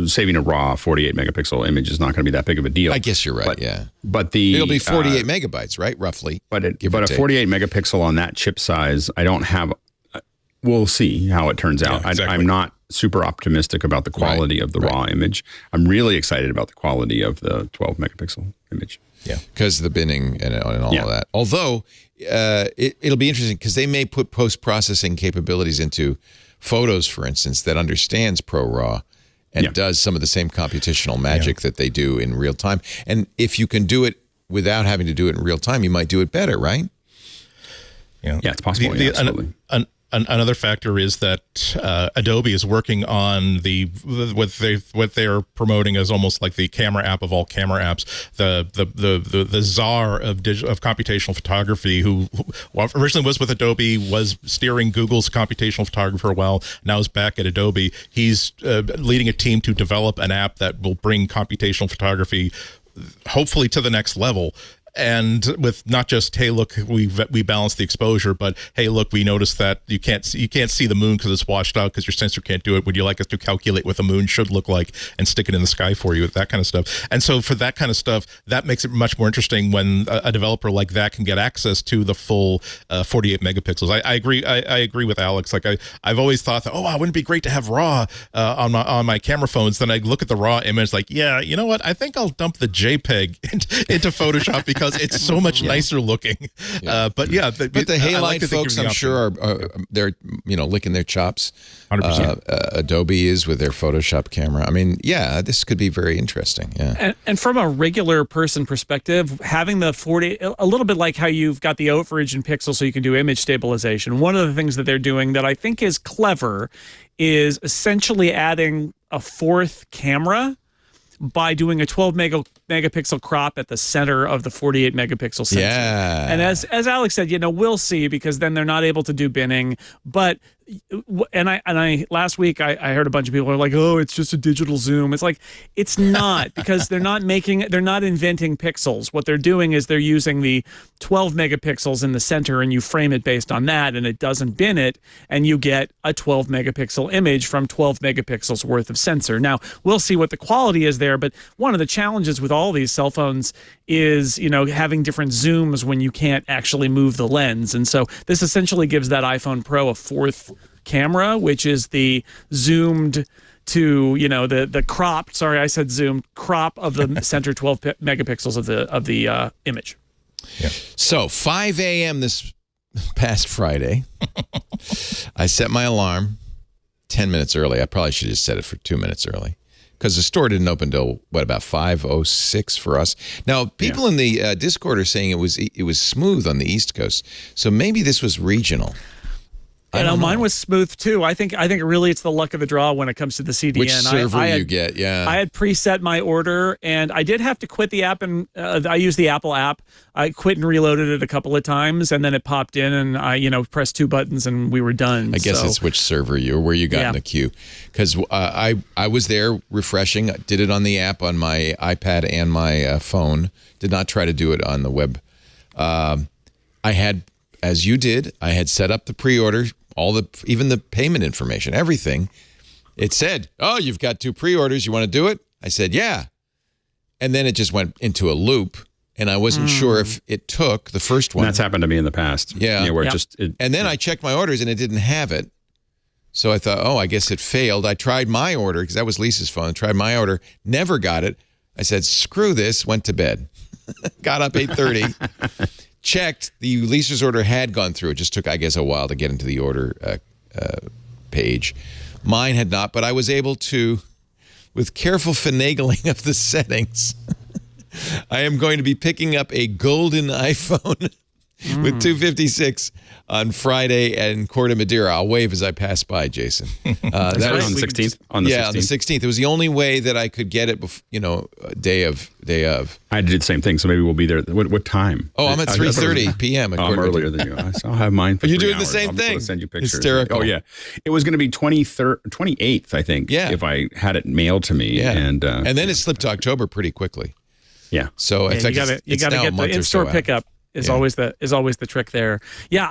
saving a raw 48 megapixel image is not going to be that big of a deal. I guess you're right. But it'll be 48 megabytes, right? Roughly. But a 48 megapixel on that chip size, I don't have. We'll see how it turns out. Exactly. I'm not super optimistic about the quality of the raw image. I'm really excited about the quality of the 12 megapixel image. Yeah, because of the binning and all of that. Although it'll be interesting because they may put post-processing capabilities into Photos, for instance, that understands ProRAW and does some of the same computational magic that they do in real time. And if you can do it without having to do it in real time, you might do it better, right? Yeah, it's possible. Absolutely. Another factor is that Adobe is working on what they are promoting as almost like the camera app of all camera apps, the czar of computational photography, who originally was with Adobe, was steering Google's computational photography for a while. Now is back at Adobe. He's leading a team to develop an app that will bring computational photography hopefully to the next level. And with not just, hey, look, we balance the exposure, but hey, look, we noticed that you can't see the moon because it's washed out because your sensor can't do it. Would you like us to calculate what the moon should look like and stick it in the sky for you? That kind of stuff. And so for that kind of stuff, that makes it much more interesting when a developer like that can get access to the full 48 megapixels. I agree. I agree with Alex. Like I've always thought that, wouldn't it be great to have RAW on my camera phones? Then I look at the RAW image, like, yeah, you know what? I think I'll dump the JPEG into Photoshop because it's so much nicer looking. But the Halide folks, I'm sure, are they're licking their chops. 100%. Adobe is with their Photoshop camera. I mean, this could be very interesting. Yeah. And from a regular person perspective, having the 40, a little bit like how you've got the overage in pixels so you can do image stabilization. One of the things that they're doing that I think is clever is essentially adding a fourth camera by doing a 12 megapixel crop at the center of the 48 megapixel sensor. Yeah. And as Alex said, we'll see, because then they're not able to do binning. But I last week I heard a bunch of people are like, oh, it's just a digital zoom. It's like, it's not, because they're not inventing pixels. What they're doing is they're using the 12 megapixels in the center, and you frame it based on that, and it doesn't bin it, and you get a 12 megapixel image from 12 megapixels worth of sensor. Now, we'll see what the quality is there, but one of the challenges with all these cell phones is, having different zooms when you can't actually move the lens. And so this essentially gives that iPhone Pro a fourth camera, which is the zoomed to, the cropped, sorry, I said zoomed, crop of the center 12 megapixels of the image. Yeah. So 5 a.m. this past Friday, I set my alarm 10 minutes early. I probably should have set it for 2 minutes early, because the store didn't open till about 5:06 for us. Now, people in the Discord are saying it was smooth on the East Coast, so maybe this was regional. I don't know. Mine was smooth too. I think really it's the luck of the draw when it comes to the CDN. Which server you get? Yeah, I had preset my order, and I did have to quit the app, and I used the Apple app. I quit and reloaded it a couple of times, and then it popped in, and I pressed two buttons, and we were done. I guess it's which server where you got in the queue, because I was there refreshing. I did it on the app on my iPad and my phone. Did not try to do it on the web. I had, as you did, I had set up the pre-order. Even the payment information, everything. It said, oh, you've got 2 pre-orders. You want to do it? I said, yeah. And then it just went into a loop, and I wasn't sure if it took the first one. And that's happened to me in the past. Yeah. Where and then I checked my orders, and it didn't have it. So I thought, I guess it failed. I tried my order, because that was Lisa's phone. I tried my order, never got it. I said, screw this, went to bed. Got up 8:30. Checked, the Lisa's order had gone through. It just took, I guess, a while to get into the order page. Mine had not, but I was able to, with careful finagling of the settings, I am going to be picking up a golden iPhone with 256 on Friday and Corte Madera. I'll wave as I pass by, Jason. That was on the 16th. On the 16th. On the 16th. It was the only way that I could get it. Day of. I did the same thing. So maybe we'll be there. What time? Oh, I'm at 3:30 p.m. I'm earlier than you. I'll have mine. For You're 3 doing the hours. same I'll be able thing. to send you pictures. Hysterical. Oh yeah, it was going to be 28th, I think. Yeah. If I had it mailed to me. Yeah. And then it slipped to October pretty quickly. Yeah. So in fact, you got to get the in-store pickup. Is always the trick there. Yeah,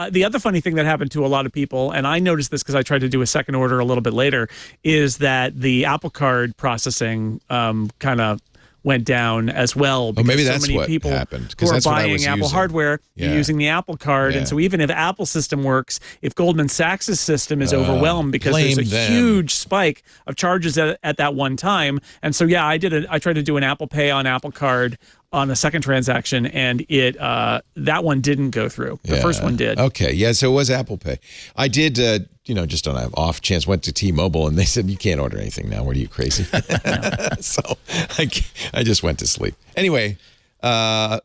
the other funny thing that happened to a lot of people, and I noticed this because I tried to do a second order a little bit later, is that the Apple Card processing kind of went down as well. Because maybe so that's many what people happened, who are that's what I buying was Apple using. hardware, Yeah. you're using the Apple Card, Yeah. and so even if Apple's system works, if Goldman Sachs' system is overwhelmed because there's a blame them. huge spike of charges at that one time, and so yeah, I tried to do an Apple Pay on Apple Card on a second transaction, and that one didn't go through. The first one did. Okay, yeah, so it was Apple Pay. I did, just on an off chance, went to T-Mobile, and they said, you can't order anything now. What are you, crazy? So I just went to sleep. Anyway, the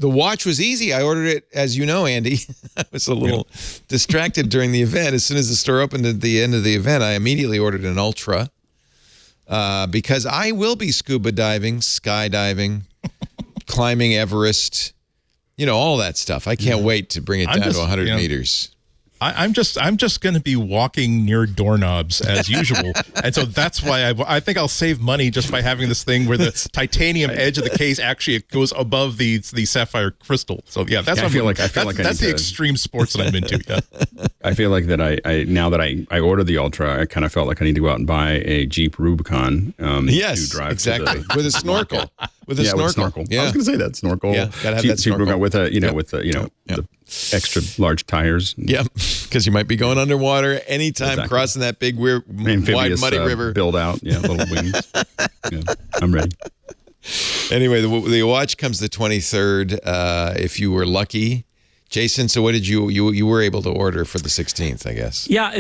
watch was easy. I ordered it, as you know, Andy. I was a little distracted during the event. As soon as the store opened at the end of the event, I immediately ordered an Ultra because I will be scuba diving, skydiving, climbing Everest, all that stuff. I can't wait to bring it down to 100 meters. I'm just going to be walking near doorknobs as usual, and so that's why I think I'll save money just by having this thing where the titanium edge of the case actually goes above the sapphire crystal. So yeah, that's what that's the extreme sports that I'm into. Yeah. I feel like that I now that I ordered the Ultra, I kind of felt like I need to go out and buy a Jeep Rubicon. Yes, to drive exactly. With a snorkel. With a snorkel. Yeah. I was going to say that snorkel. Yeah, gotta have that Jeep snorkel. Rubicon with the extra large tires. Yep, because you might be going underwater anytime, crossing that big, wide, muddy river. Build out, little wings. I'm ready. Anyway, the watch comes the 23rd. If you were lucky. Jason, so what did you were able to order for the 16th, I guess? Yeah,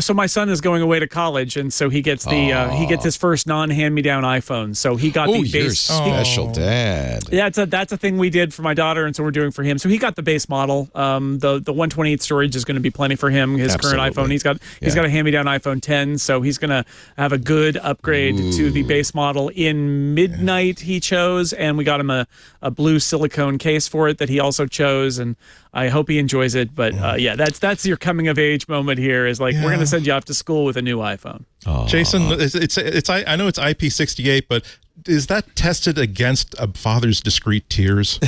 so my son is going away to college, and so he gets his first non-hand-me-down iPhone. So he got the base. You're special dad. Yeah, that's a thing we did for my daughter, and so we're doing for him. So he got the base model. The 128 storage is going to be plenty for him. His current iPhone, he's got a hand-me-down iPhone 10, so he's going to have a good upgrade to the base model. In midnight, he chose, and we got him a blue silicone case for it that he also chose, and I hope he enjoys it. But that's your coming of age moment here. Is like we're going to send you off to school with a new iPhone. Jason, it's I know it's IP68, but is that tested against a father's discreet tears?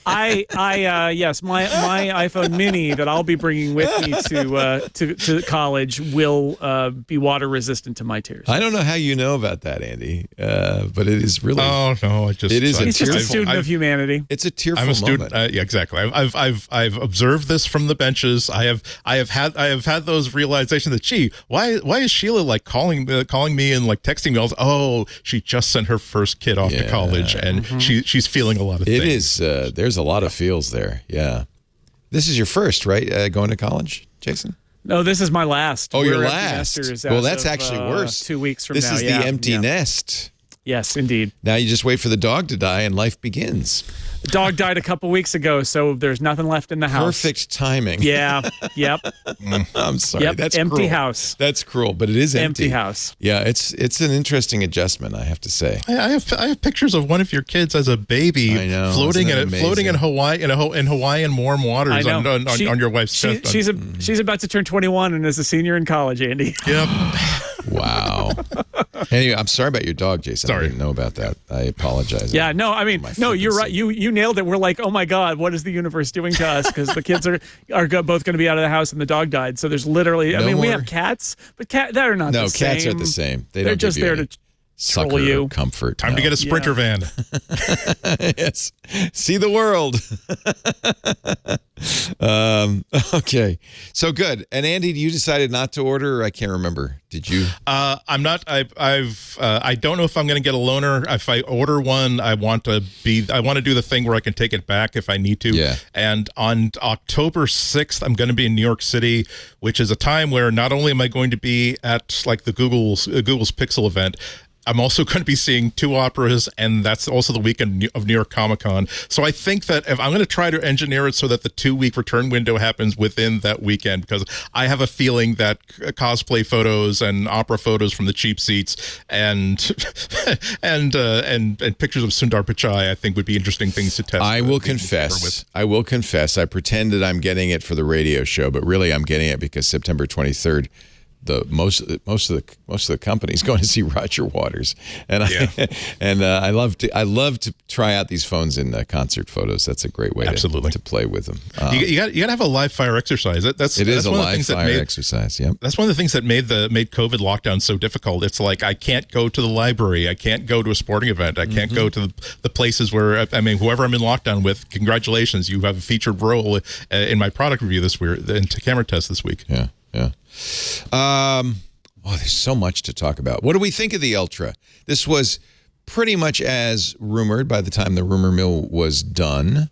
Yes, my iPhone Mini that I'll be bringing with me to college will be water resistant to my tears. I don't know how you know about that, Andy, but it is really. Oh no, He's just a student of humanity. It's a tearful I'm a student. moment. Yeah, exactly. I've observed this from the benches. I have had those realizations that why is Sheila like calling me and like texting me all? Oh, she just sent her first kid off to college, and she's feeling a lot of things. It is. There's a lot of feels there. Yeah. This is your first, right? Going to college, Jason? No, this is my last. Oh, your We're last. empty nesters Well, as that's of, actually worse. 2 weeks from this now. This is the empty nest. Yes, indeed. Now you just wait for the dog to die and life begins. The dog died a couple weeks ago, so there's nothing left in the house. Perfect timing. Yeah. Yep. I'm sorry. Yep. That's empty cruel. house. That's cruel, but it is empty. Empty house. Yeah, it's an interesting adjustment, I have to say. I have pictures of one of your kids as a baby floating in Hawaii in Hawaiian warm waters on your wife's chest. She's about to turn 21 and is a senior in college, Andy. Yep. Wow. Anyway, I'm sorry about your dog, Jason. Sorry. I didn't know about that. I apologize. Yeah, no, I mean, no, you're right. You nailed it. We're like, oh my God, what is the universe doing to us? Because the kids are both going to be out of the house and the dog died. So there's literally, we have cats, but they're not the same. No, cats aren't the same. They're just there to succor you. Comfort. Time to get a Sprinter van. Yes. See the world. Okay. So good. And Andy, you decided not to order, or I can't remember. Did you? I'm not. I don't know if I'm going to get a loaner. If I order one, I want to do the thing where I can take it back if I need to. Yeah. And on October 6th, I'm going to be in New York City, which is a time where not only am I going to be at like the Google's Pixel event, I'm also going to be seeing 2 operas, and that's also the weekend of New York Comic Con. So I think that if I'm going to try to engineer it so that the 2-week return window happens within that weekend, because I have a feeling that cosplay photos and opera photos from the cheap seats and and pictures of Sundar Pichai, I think would be interesting things to test. I will confess. I pretend that I'm getting it for the radio show, but really I'm getting it because September 23rd. Most of the companies going to see Roger Waters, and I love to try out these phones in concert photos. That's a great way to play with them. You got to have a live fire exercise. That's a one live fire exercise. Yeah, that's one of the things that made COVID lockdown so difficult. It's like I can't go to the library, I can't go to a sporting event, I can't go to the places where whoever I'm in lockdown with. Congratulations, you have a featured role in my product review this week and camera test this week. Yeah. There's so much to talk about. What do we think of the Ultra? This was pretty much as rumored by the time the rumor mill was done.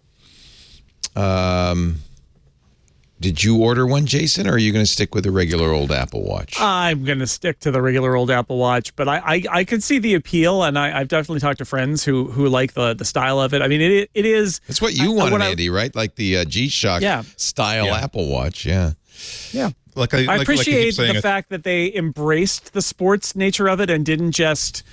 Did you order one, Jason, or are you going to stick with the regular old Apple Watch? I'm going to stick to the regular old Apple Watch, but I could see the appeal, and I've definitely talked to friends who like the style of it. I mean, it is. That's what you wanted, Andy, right? Like the G-Shock style Apple Watch, Yeah. I appreciate the fact that they embraced the sports nature of it and didn't just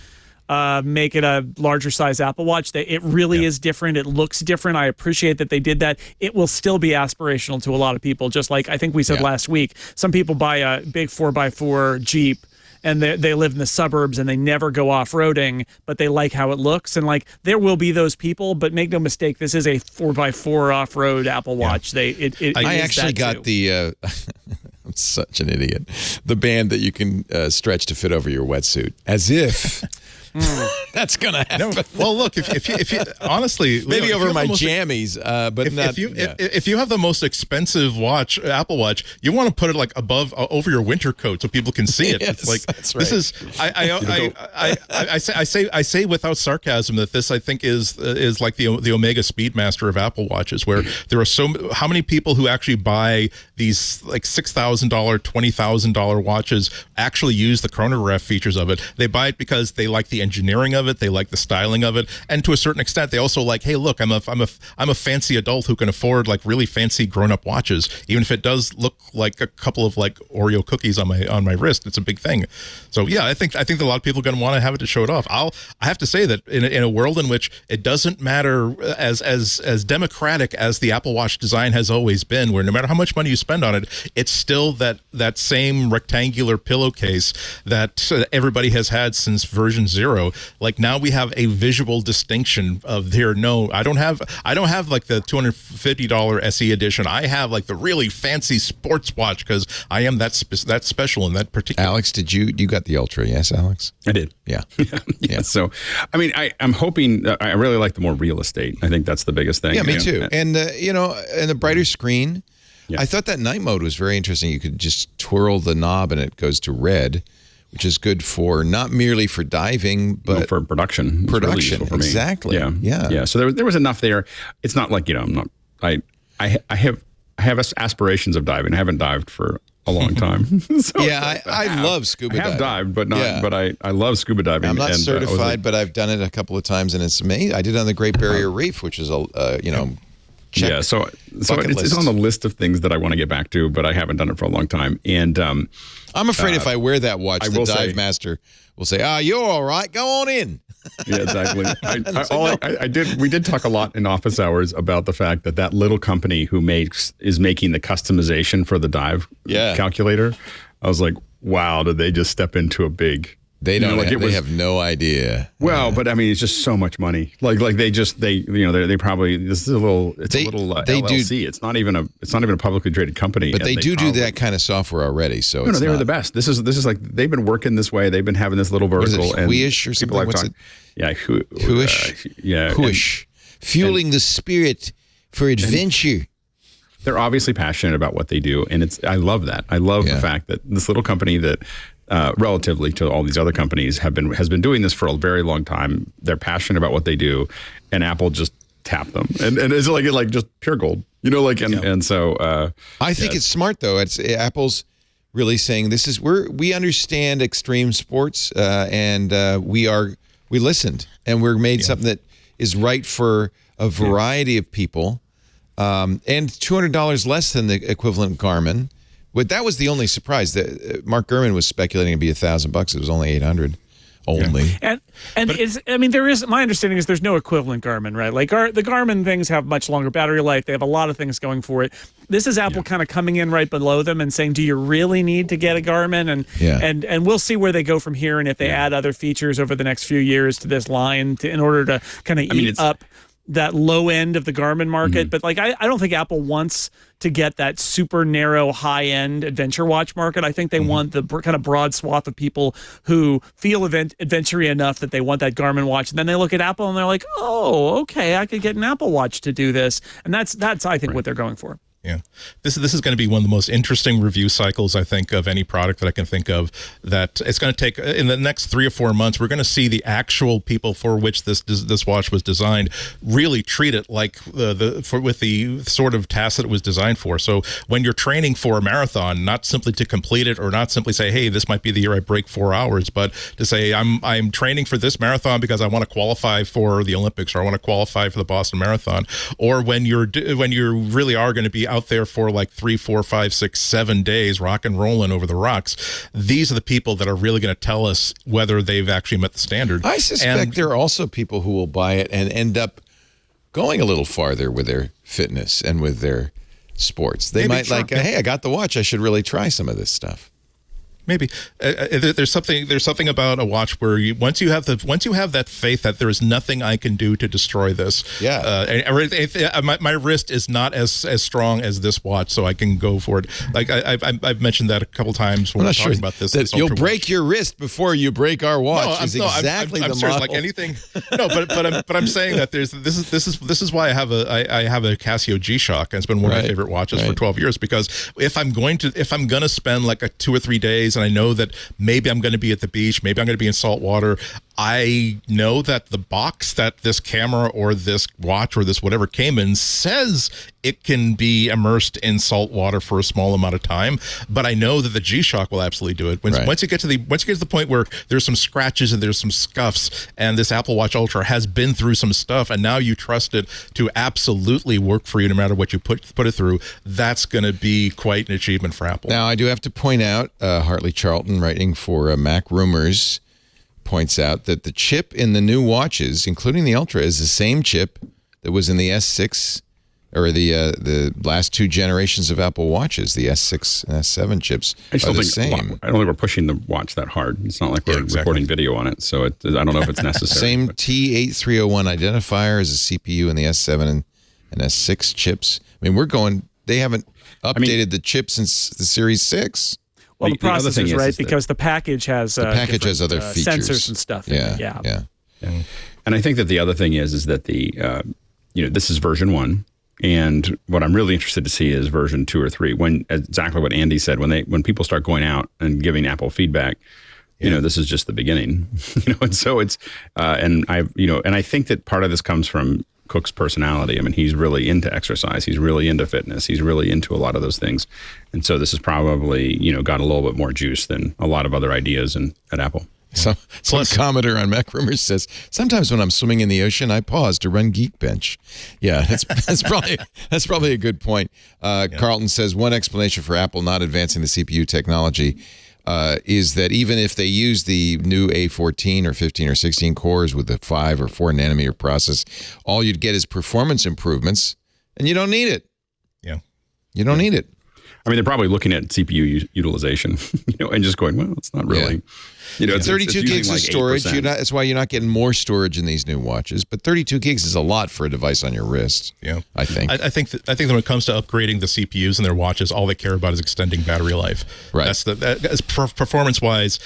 make it a larger size Apple Watch. It really is different. It looks different. I appreciate that they did that. It will still be aspirational to a lot of people. Just like I think we said last week, some people buy a big 4x4 Jeep and they live in the suburbs and they never go off-roading, but they like how it looks. And like there will be those people, but make no mistake, this is a 4x4 off-road Apple Watch. I actually got the I'm such an idiot. The band that you can stretch to fit over your wetsuit, as if that's gonna happen. No, well, look, if you honestly, maybe over my jammies, but if you have the most expensive watch, Apple Watch, you want to put it like above over your winter coat so people can see it. Yes, it's like that's right. This is I say without sarcasm that this I think is like the Omega Speedmaster of Apple Watches, where there are how many people who actually buy these like $6,000, $20,000 watches actually use the chronograph features of it. They buy it because they like the engineering of it, they like the styling of it, and to a certain extent, they also like, hey, look, I'm a fancy adult who can afford like really fancy grown-up watches, even if it does look like a couple of like Oreo cookies on my wrist. It's a big thing. So yeah, I think a lot of people are going to want to have it to show it off. I have to say that in a world in which it doesn't matter as democratic as the Apple Watch design has always been, where no matter how much money you spend on it, it's still that same rectangular pillowcase that everybody has had since version 0. Like now we have a visual distinction of here. No, I don't have like the $250 SE edition. I have like the really fancy sports watch because I am that special in that particular. Alex, did you got the Ultra? Yes, Alex? I did. Yeah. Yeah. So, I mean, I'm hoping, I really like the more real estate. I think that's the biggest thing. Yeah, me too. And, and the brighter screen. Yeah. I thought that night mode was very interesting. You could just twirl the knob and it goes to red, which is good for not merely for diving, but for production. Production, really exactly. Yeah. So there was enough there. It's not like I have aspirations of diving. I haven't dived for a long time. So I love scuba diving. I have dived, but not. But I love scuba diving. I'm not certified, but I've done it a couple of times, and it's amazing. I did it on the Great Barrier Reef, which is check. Yeah, so it's on the list of things that I want to get back to, but I haven't done it for a long time. And I'm afraid if I wear that watch, the dive master will say, you're all right, go on in. Yeah, exactly. We did talk a lot in office hours about the fact that little company who is making the customization for the dive calculator. I was like, wow, did they just step into a big... They don't. They have no idea. Well, but I mean, it's just so much money. Like they probably this is a little. It's a little LLC. It's not even a publicly traded company. But they do that kind of software already. So no, they were the best. This is like they've been working this way. They've been having this little vertical. Whoish or something. What's it? Yeah, Whoish. Whoish. Fueling the spirit for adventure. They're obviously passionate about what they do, and I love that. I love the fact that this little company that. Relatively to all these other companies has been doing this for a very long time. They're passionate about what they do, and Apple just tapped them, and it's like just pure gold, and so I think it's smart though. Apple's really saying we understand extreme sports, and we listened, and we're made something that is right for a variety of people, and $200 less than the equivalent Garmin. But that was the only surprise. That Mark Gurman was speculating it'd be $1,000. It was only $800. Only. And there is, my understanding is there's no equivalent Garmin, right? Like the Garmin things have much longer battery life. They have a lot of things going for it. This is Apple kind of coming in right below them and saying, do you really need to get a Garmin? And we'll see where they go from here, and if they add other features over the next few years to this line in order to kind of eat up that low end of the Garmin market. But like, I don't think Apple wants to get that super narrow high end adventure watch market. I think they want the kind of broad swath of people who feel adventure-y enough that they want that Garmin watch. And then they look at Apple and they're like, oh, okay, I could get an Apple Watch to do this. And that's I think what they're going for. Yeah, this is going to be one of the most interesting review cycles, I think, of any product that I can think of. That it's going to take in the next 3 or 4 months. We're going to see the actual people for which this watch was designed really treat it like with the sort of task that it was designed for. So when you're training for a marathon, not simply to complete it or not simply say, hey, this might be the year I break 4 hours, but to say I'm training for this marathon because I want to qualify for the Olympics, or I want to qualify for the Boston Marathon, or when you really are going to be out there for like 3, 4, 5, 6, 7 days rock and rolling over the rocks. These are the people that are really going to tell us whether they've actually met the standard. I suspect there are also people who will buy it and end up going a little farther with their fitness and with their sports. They might hey, I got the watch, I should really try some of this stuff. Maybe there's something about a watch where once you have that faith that there is nothing I can do to destroy this. My wrist is not as strong as this watch, so I can go for it. Like I've mentioned that a couple times when we're talking about this. That you'll break your wrist before you break our watch. I'm serious, like anything. No, but I'm saying that this is why I have a Casio G-Shock, and it's been one of my favorite watches for 12 years, because if I'm gonna spend like 2 or 3 days, and I know that maybe I'm going to be at the beach, maybe I'm going to be in salt water, I know that the box that this camera or this watch or this whatever came in says it can be immersed in salt water for a small amount of time, but I know that the G-Shock will absolutely do it. Once you get to the point where there's some scratches and there's some scuffs, and this Apple Watch Ultra has been through some stuff, and now you trust it to absolutely work for you no matter what you put it through, that's going to be quite an achievement for Apple. Now, I do have to point out, Hartley Charlton, writing for Mac Rumors, points out that the chip in the new watches, including the Ultra, is the same chip that was in the S6 or the last 2 generations of Apple Watches. The S6 and S7 chips are the same. I don't think we're pushing the watch that hard. It's not like we're recording video on it, so I don't know if it's necessary. Same T8301 identifier as the CPU in the S7 and S6 chips. I mean, they haven't updated the chip since the Series 6. Well, the processors, right? Because the package has other features, sensors and stuff. Yeah. And I think that the other thing is that this is version 1, and what I'm really interested to see is version 2 or 3. When exactly what Andy said, when people start going out and giving Apple feedback, this is just the beginning. And so it's and I think that part of this comes from Cook's personality. I mean, he's really into exercise. He's really into fitness. He's really into a lot of those things. And so this has probably, got a little bit more juice than a lot of other ideas at Apple. Some commenter on Mac Rumors says, sometimes when I'm swimming in the ocean, I pause to run Geekbench. Yeah, that's probably a good point. Carlton says, one explanation for Apple not advancing the CPU technology is that even if they use the new A14 or 15 or 16 cores with the 5 or 4 nanometer process, all you'd get is performance improvements, and you don't need it. Yeah. You don't need it. I mean, they're probably looking at CPU utilization, and just going, well, it's not really. It's 32 gigs like of storage. 8%. That's why you're not getting more storage in these new watches. But 32 gigs is a lot for a device on your wrist. Yeah, I think. I think that when it comes to upgrading the CPUs in their watches, all they care about is extending battery life. Right. That's performance wise.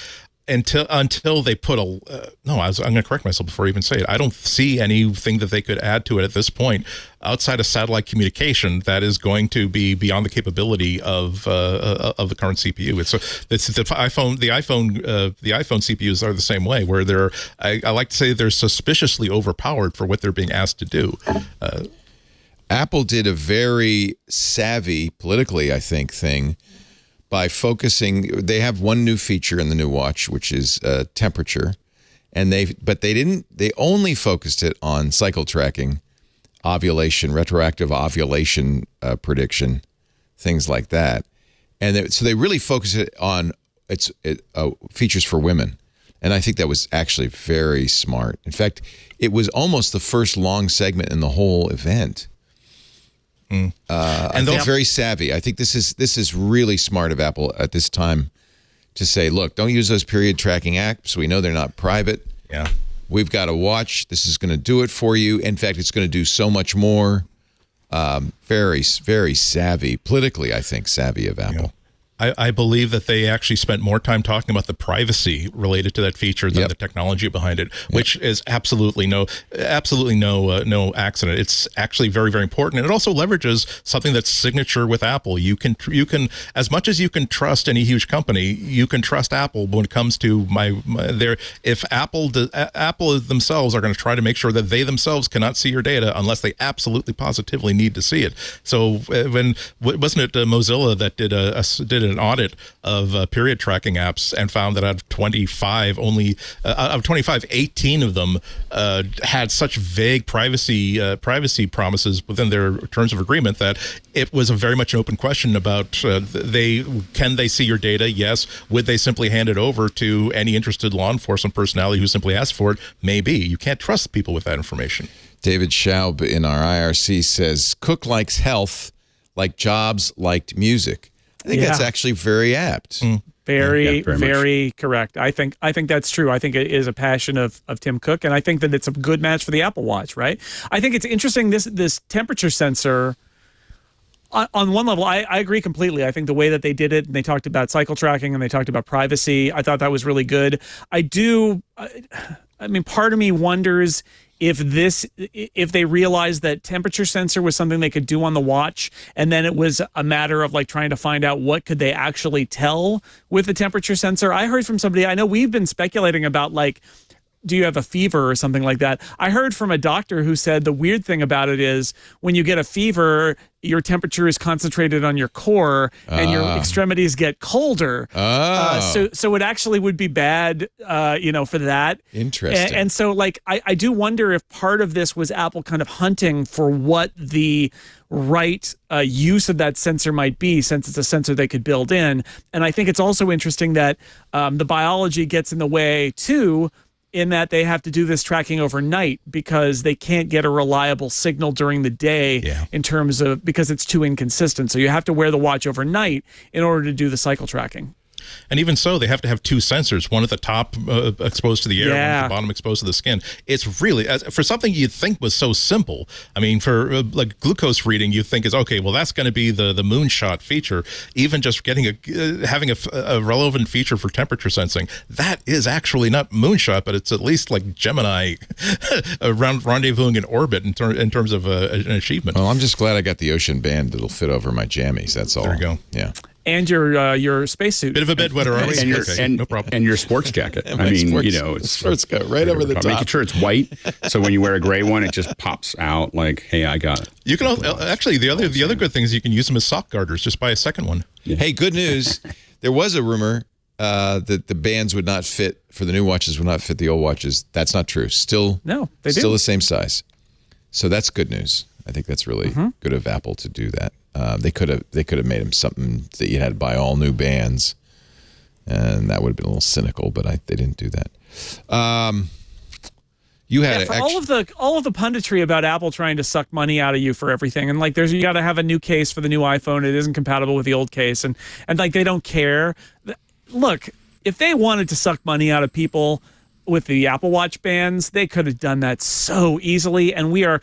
Until they put I'm going to correct myself before I even say it. I don't see anything that they could add to it at this point outside of satellite communication that is going to be beyond the capability of the current CPU. It's the iPhone CPUs are the same way, where I like to say they're suspiciously overpowered for what they're being asked to do. Apple did a very savvy, politically, I think, thing by focusing. They have one new feature in the new watch, which is temperature, and they only focused it on cycle tracking, ovulation, retroactive ovulation prediction, things like that. And so they really focused it on features for women. And I think that was actually very smart. In fact, it was almost the first long segment in the whole event. I think very savvy. I think this is really smart of Apple at this time to say, look, don't use those period tracking apps. We know they're not private. Yeah. We've got a watch. This is going to do it for you. In fact, it's going to do so much more. Very, very savvy, politically, I think, savvy of Apple. Yeah. I believe that they actually spent more time talking about the privacy related to that feature than the technology behind it, which is absolutely no accident. It's actually very, very important, and it also leverages something that's signature with Apple. You can as much as you can trust any huge company, you can trust Apple when it comes to if Apple themselves are going to try to make sure that they themselves cannot see your data unless they absolutely positively need to see it. So wasn't it Mozilla that did an audit of period tracking apps and found that out of 25, 18 of them had such vague privacy promises within their terms of agreement that it was a very much an open question about can they see your data? Yes. Would they simply hand it over to any interested law enforcement personality who simply asked for it? Maybe. You can't trust people with that information. David Schaub in our IRC says, Cook likes health like Jobs liked music. I think that's actually very apt. Very correct. I think that's true. I think it is a passion of Tim Cook, and I think that it's a good match for the Apple Watch, right? I think it's interesting, this temperature sensor, on one level, I agree completely. I think the way that they did it, and they talked about cycle tracking and they talked about privacy, I thought that was really good. I mean, part of me wonders if they realized that temperature sensor was something they could do on the watch, and then it was a matter of like trying to find out what could they actually tell with the temperature sensor. I heard from somebody, I know we've been speculating about, like, do you have a fever or something like that? I heard from a doctor who said the weird thing about it is when you get a fever, your temperature is concentrated on your core and your extremities get colder. So it actually would be bad, for that. Interesting. And so, like, I do wonder if part of this was Apple kind of hunting for what the right use of that sensor might be, since it's a sensor they could build in. And I think it's also interesting that the biology gets in the way too, in that they have to do this tracking overnight because they can't get a reliable signal during the day in terms of, because it's too inconsistent. So you have to wear the watch overnight in order to do the cycle tracking. And even so, they have to have two sensors, one at the top exposed to the air, one at the bottom exposed to the skin. It's really, for something you'd think was so simple, I mean, for like glucose reading, you think is, okay, well, that's going to be the moonshot feature. Even just getting having a relevant feature for temperature sensing, that is actually not moonshot, but it's at least like Gemini rendezvousing in orbit in terms of an achievement. Well, I'm just glad I got the Ocean Band that'll fit over my jammies. That's all. There you go. Yeah. And your spacesuit. Bit of a bedwetter, are we? No problem. And your sports jacket. I mean, it's sports coat right over the top. Making sure it's white, so when you wear a gray one, it just pops out like, hey, I got it. You can actually the other good thing is you can use them as sock garters. Just buy a second one. Yeah. Hey, good news. There was a rumor that the bands would not fit for the new watches, would not fit the old watches. That's not true. Still the same size. So that's good news. I think that's really good of Apple to do that. They could have made them something that you had to buy all new bands, and that would have been a little cynical. But they didn't do that. All of the punditry about Apple trying to suck money out of you for everything, and like you got to have a new case for the new iPhone. It isn't compatible with the old case, and like they don't care. Look, if they wanted to suck money out of people with the Apple Watch bands, they could have done that so easily. And we are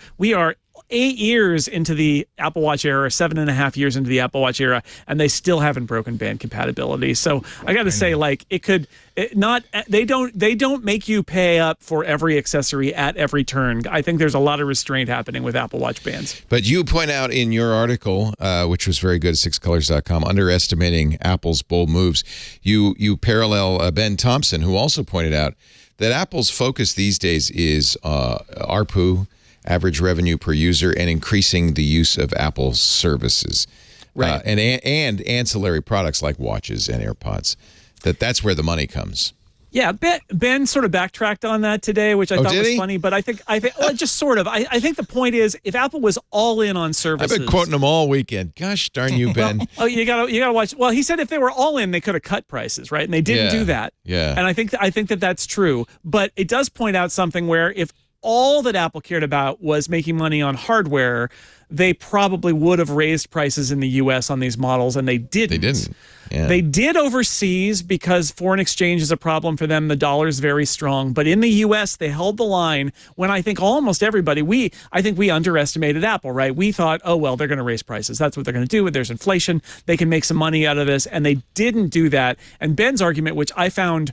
8 years into the Apple Watch era, 7.5 years into the Apple Watch era, and they still haven't broken band compatibility. So I got to say, like, they don't make you pay up for every accessory at every turn. I think there's a lot of restraint happening with Apple Watch bands. But you point out in your article, which was very good at sixcolors.com, underestimating Apple's bold moves. You parallel Ben Thompson, who also pointed out that Apple's focus these days is ARPU, average revenue per user, and increasing the use of Apple's services. Right. And ancillary products like watches and AirPods. That's where the money comes. Yeah, Ben sort of backtracked on that today, which I thought was funny. But I think well, just sort of. I think the point is, if Apple was all in on services, I've been quoting them all weekend. Gosh darn you, Ben. You gotta watch. Well, he said if they were all in, they could have cut prices, right? And they didn't do that. Yeah. And I think that that's true. But it does point out something where if all that Apple cared about was making money on hardware, they probably would have raised prices in the U.S. on these models, and they didn't. They didn't. Yeah. They did overseas because foreign exchange is a problem for them. The dollar is very strong. But in the U.S., they held the line when I think almost everybody, I think we underestimated Apple, right? We thought, oh, well, they're going to raise prices. That's what they're going to do. There's inflation. They can make some money out of this. And they didn't do that. And Ben's argument, which I found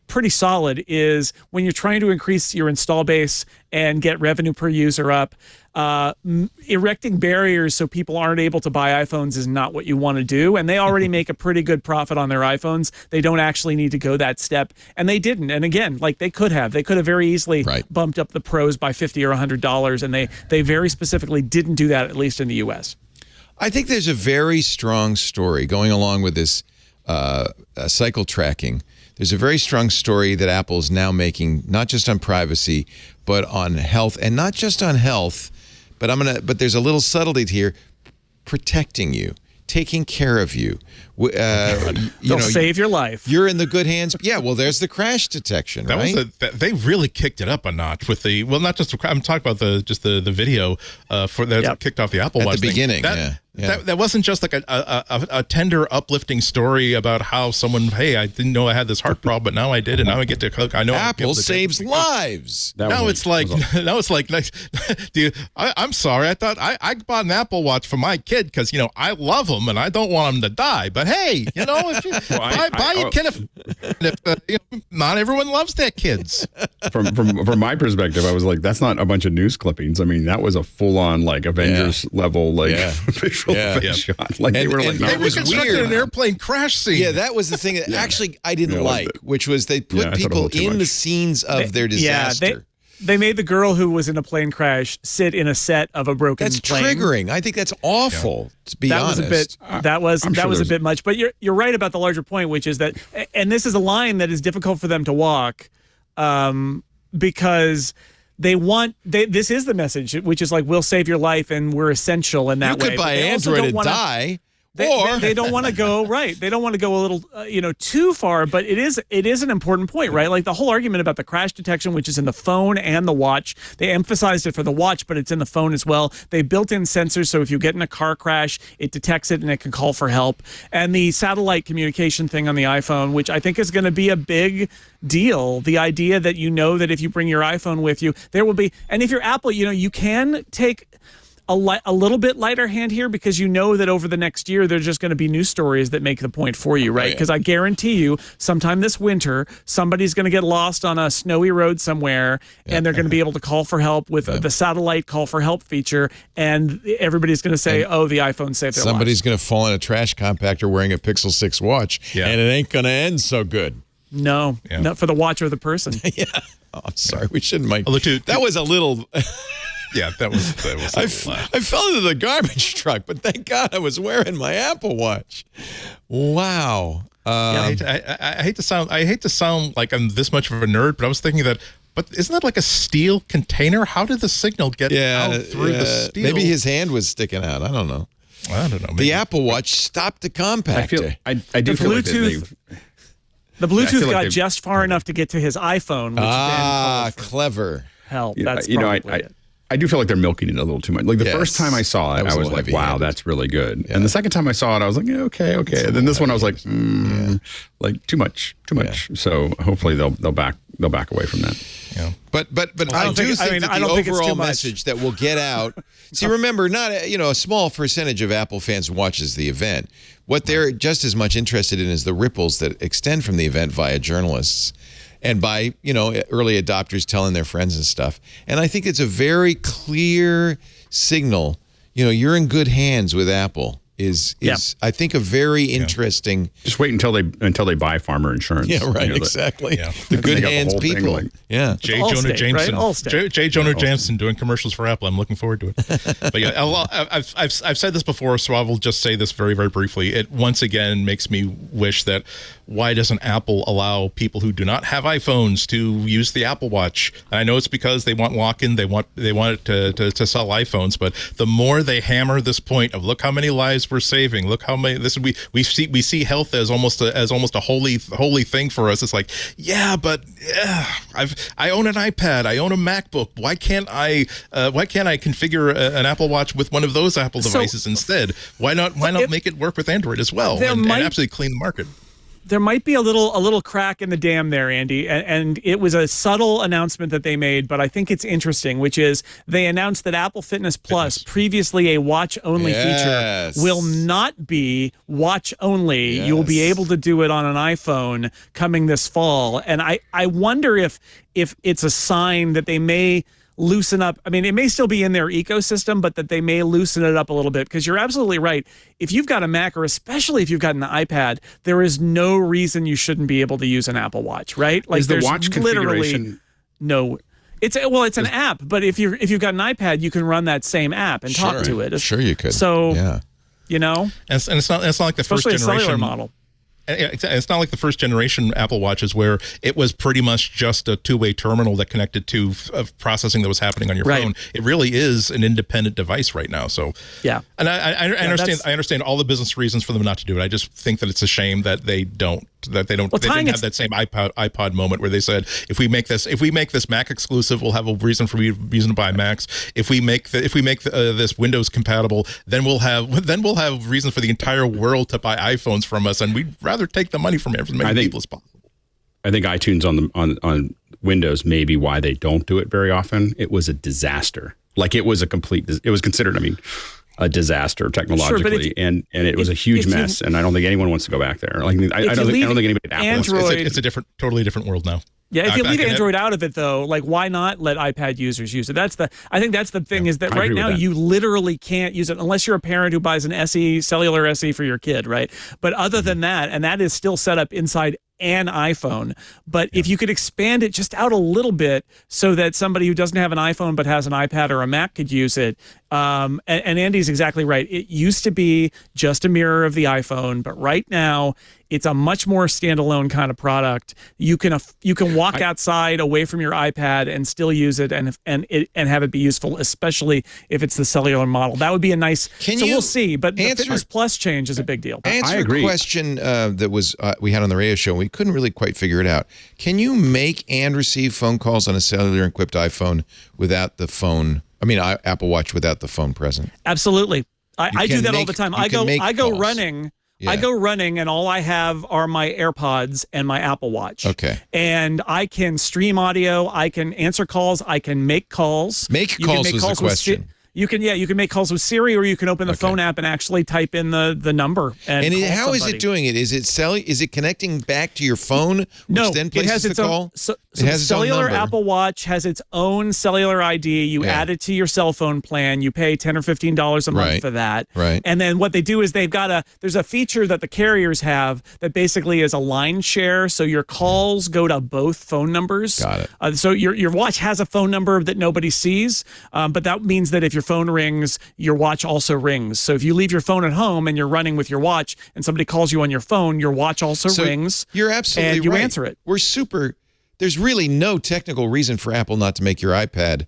pretty solid, is when you're trying to increase your install base and get revenue per user up, erecting barriers so people aren't able to buy iPhones is not what you want to do. And they already make a pretty good profit on their iPhones. They don't actually need to go that step. And they didn't. And again, like they could have very easily bumped up the pros by $50 or $100. And they very specifically didn't do that, at least in the US. I think there's a very strong story going along with this cycle tracking. There's a very strong story that Apple is now making, not just on privacy, but on health, and not just on health. But there's a little subtlety here, protecting you, taking care of you. They'll save your life. You're in the good hands. Yeah, well, there's the crash detection, right? They really kicked it up a notch with not just I'm talking about the video for that kicked off the Apple Watch at the beginning. That wasn't just like a tender, uplifting story about how someone, hey, I didn't know I had this heart problem, but now I did, and now I get to cook. I know Apple saves lives. Now it's like, dude, I'm sorry. I thought I bought an Apple Watch for my kid because I love him and I don't want him to die. But hey, if you buy your kid, not everyone loves their kids. From my perspective, I was like, that's not a bunch of news clippings. I mean, that was a full on like Avengers level visual effect shot. Like they were like, they reconstructed an airplane crash scene. Yeah, that was the thing that actually I didn't like, which was they put people in the scenes of their disaster. They made the girl who was in a plane crash sit in a set of a broken plane. That's triggering. I think that's awful, to be honest. That was a bit much. But you're right about the larger point, which is that, and this is a line that is difficult for them to walk, because this is the message, which is like, we'll save your life and we're essential in that way. You could buy Android and die. They don't want to go right. They don't want to go a little, too far. But it is an important point, right? Like the whole argument about the crash detection, which is in the phone and the watch. They emphasized it for the watch, but it's in the phone as well. They built in sensors, so if you get in a car crash, it detects it and it can call for help. And the satellite communication thing on the iPhone, which I think is going to be a big deal. The idea that that if you bring your iPhone with you, there will be. And if you're Apple, you can take a little bit lighter hand here, because that over the next year there's just going to be news stories that make the point for you, right? Because I guarantee you sometime this winter somebody's going to get lost on a snowy road somewhere, and they're going to be able to call for help with the satellite call for help feature, and everybody's going to say, the iPhone saved their lives. Somebody's going to fall in a trash compactor wearing a Pixel 6 watch, and it ain't going to end so good. No, not for the watch or the person. Oh, I'm sorry, we shouldn't make that was a little. Yeah, that was. I fell into the garbage truck, but thank God I was wearing my Apple Watch. Wow. I hate to sound like I'm this much of a nerd, but I was thinking that. But isn't that like a steel container? How did the signal get out through the steel? Maybe his hand was sticking out. I don't know. Maybe. The Apple Watch stopped the compactor. I do feel like the Bluetooth got just far enough to get to his iPhone. Which clever. Help. That's probably it. I do feel like they're milking it a little too much. Like the first time I saw it, I was like, wow, that's really good. Yeah. And the second time I saw it, I was like, okay. And then this one, I was like, like too much. So hopefully they'll back away from that. Yeah. But I do think that the overall message that will get out. See, remember, not a small percentage of Apple fans watches the event. What they're just as much interested in is the ripples that extend from the event via journalists and by, early adopters telling their friends and stuff. And I think it's a very clear signal. You're in good hands with Apple. is I think a very interesting. Just wait until they buy farmer insurance. Yeah, right. Exactly. The good hands people. J. Jonah Jameson. Right? J. Jonah Jameson doing commercials for Apple. I'm looking forward to it. But yeah, I've said this before, so I will just say this very, very briefly. It once again makes me wish that why doesn't Apple allow people who do not have iPhones to use the Apple Watch? And I know it's because they want lock-in. They want it to sell iPhones. But the more they hammer this point of look how many lives we're saving, look how many we see health as almost a holy thing for us. It's like, but I own an iPad, I own a MacBook. Why can't I configure an Apple Watch with one of those Apple devices instead? Why not make it work with Android as well and absolutely clean the market? There might be a little crack in the dam there, Andy, and it was a subtle announcement that they made, but I think it's interesting, which is they announced that Apple Fitness Plus, previously a watch-only feature, will not be watch-only. You will be able to do it on an iPhone coming this fall, and I wonder if it's a sign that they may loosen up. I mean, it may still be in their ecosystem, but that they may loosen it up a little bit, because you're absolutely right. If you've got a Mac, or especially if you've got an iPad, there is no reason you shouldn't be able to use an Apple Watch, right? Like, is the there's watch configuration no. It's an app, but if you've got an iPad, you can run that same app and talk to it. Sure, you could. So, you know, and it's not like the first especially generation a cellular model. It's not like the first generation Apple Watches where it was pretty much just a two-way terminal that connected to processing that was happening on your phone. It really is an independent device right now. So and I understand all the business reasons for them not to do it. I just think that it's a shame that they don't. They didn't have that same iPod moment where they said, if we make this Mac exclusive, we'll have a reason to buy Macs. If we make this Windows compatible, then we'll have reason for the entire world to buy iPhones from us, and we'd rather take the money from as many people as possible. I think iTunes on Windows may be why they don't do it very often. It was a disaster. Like, it was considered, a disaster technologically, and it was a huge mess, and I don't think anyone wants to go back there. Like, I don't think anybody at Apple wants to. It's a totally different world now. Yeah, if you leave Android out of it, though, like, why not let iPad users use it? I think that's the thing, is that right now you literally can't use it unless you're a parent who buys an SE, cellular SE for your kid, right? But other than that, and that is still set up inside an iPhone, but if you could expand it just out a little bit so that somebody who doesn't have an iPhone but has an iPad or a Mac could use it. And Andy's exactly right. It used to be just a mirror of the iPhone, but right now it's a much more standalone kind of product. You can walk outside away from your iPad and still use it and have it be useful, especially if it's the cellular model. That would be a nice. We'll see. But the Fitness Plus change is a big deal. Answer a question that was we had on the radio show. We couldn't really quite figure it out. Can you make and receive phone calls on a cellular equipped iPhone without the phone? Apple Watch without the phone present? Absolutely. I do that all the time. I go running. Yeah. I go running, and all I have are my AirPods and my Apple Watch. Okay. And I can stream audio. I can answer calls. I can make calls. Make calls was the question. You can make calls with Siri, or you can open the phone app and actually type in the number. And how is it doing it? Is it connecting back to your phone, which then places it has its the own, call? So it has the cellular its own Apple Watch has its own cellular ID. You add it to your cell phone plan. You pay $10 or $15 a month for that. Right. And then what they do is there's a feature that the carriers have that basically is a line share. So your calls go to both phone numbers. Got it. So your watch has a phone number that nobody sees, but that means that if your phone rings, your watch also rings. So if you leave your phone at home and you're running with your watch and somebody calls you on your phone, your watch also rings. You're absolutely and you right. answer it. There's really no technical reason for Apple not to make your iPad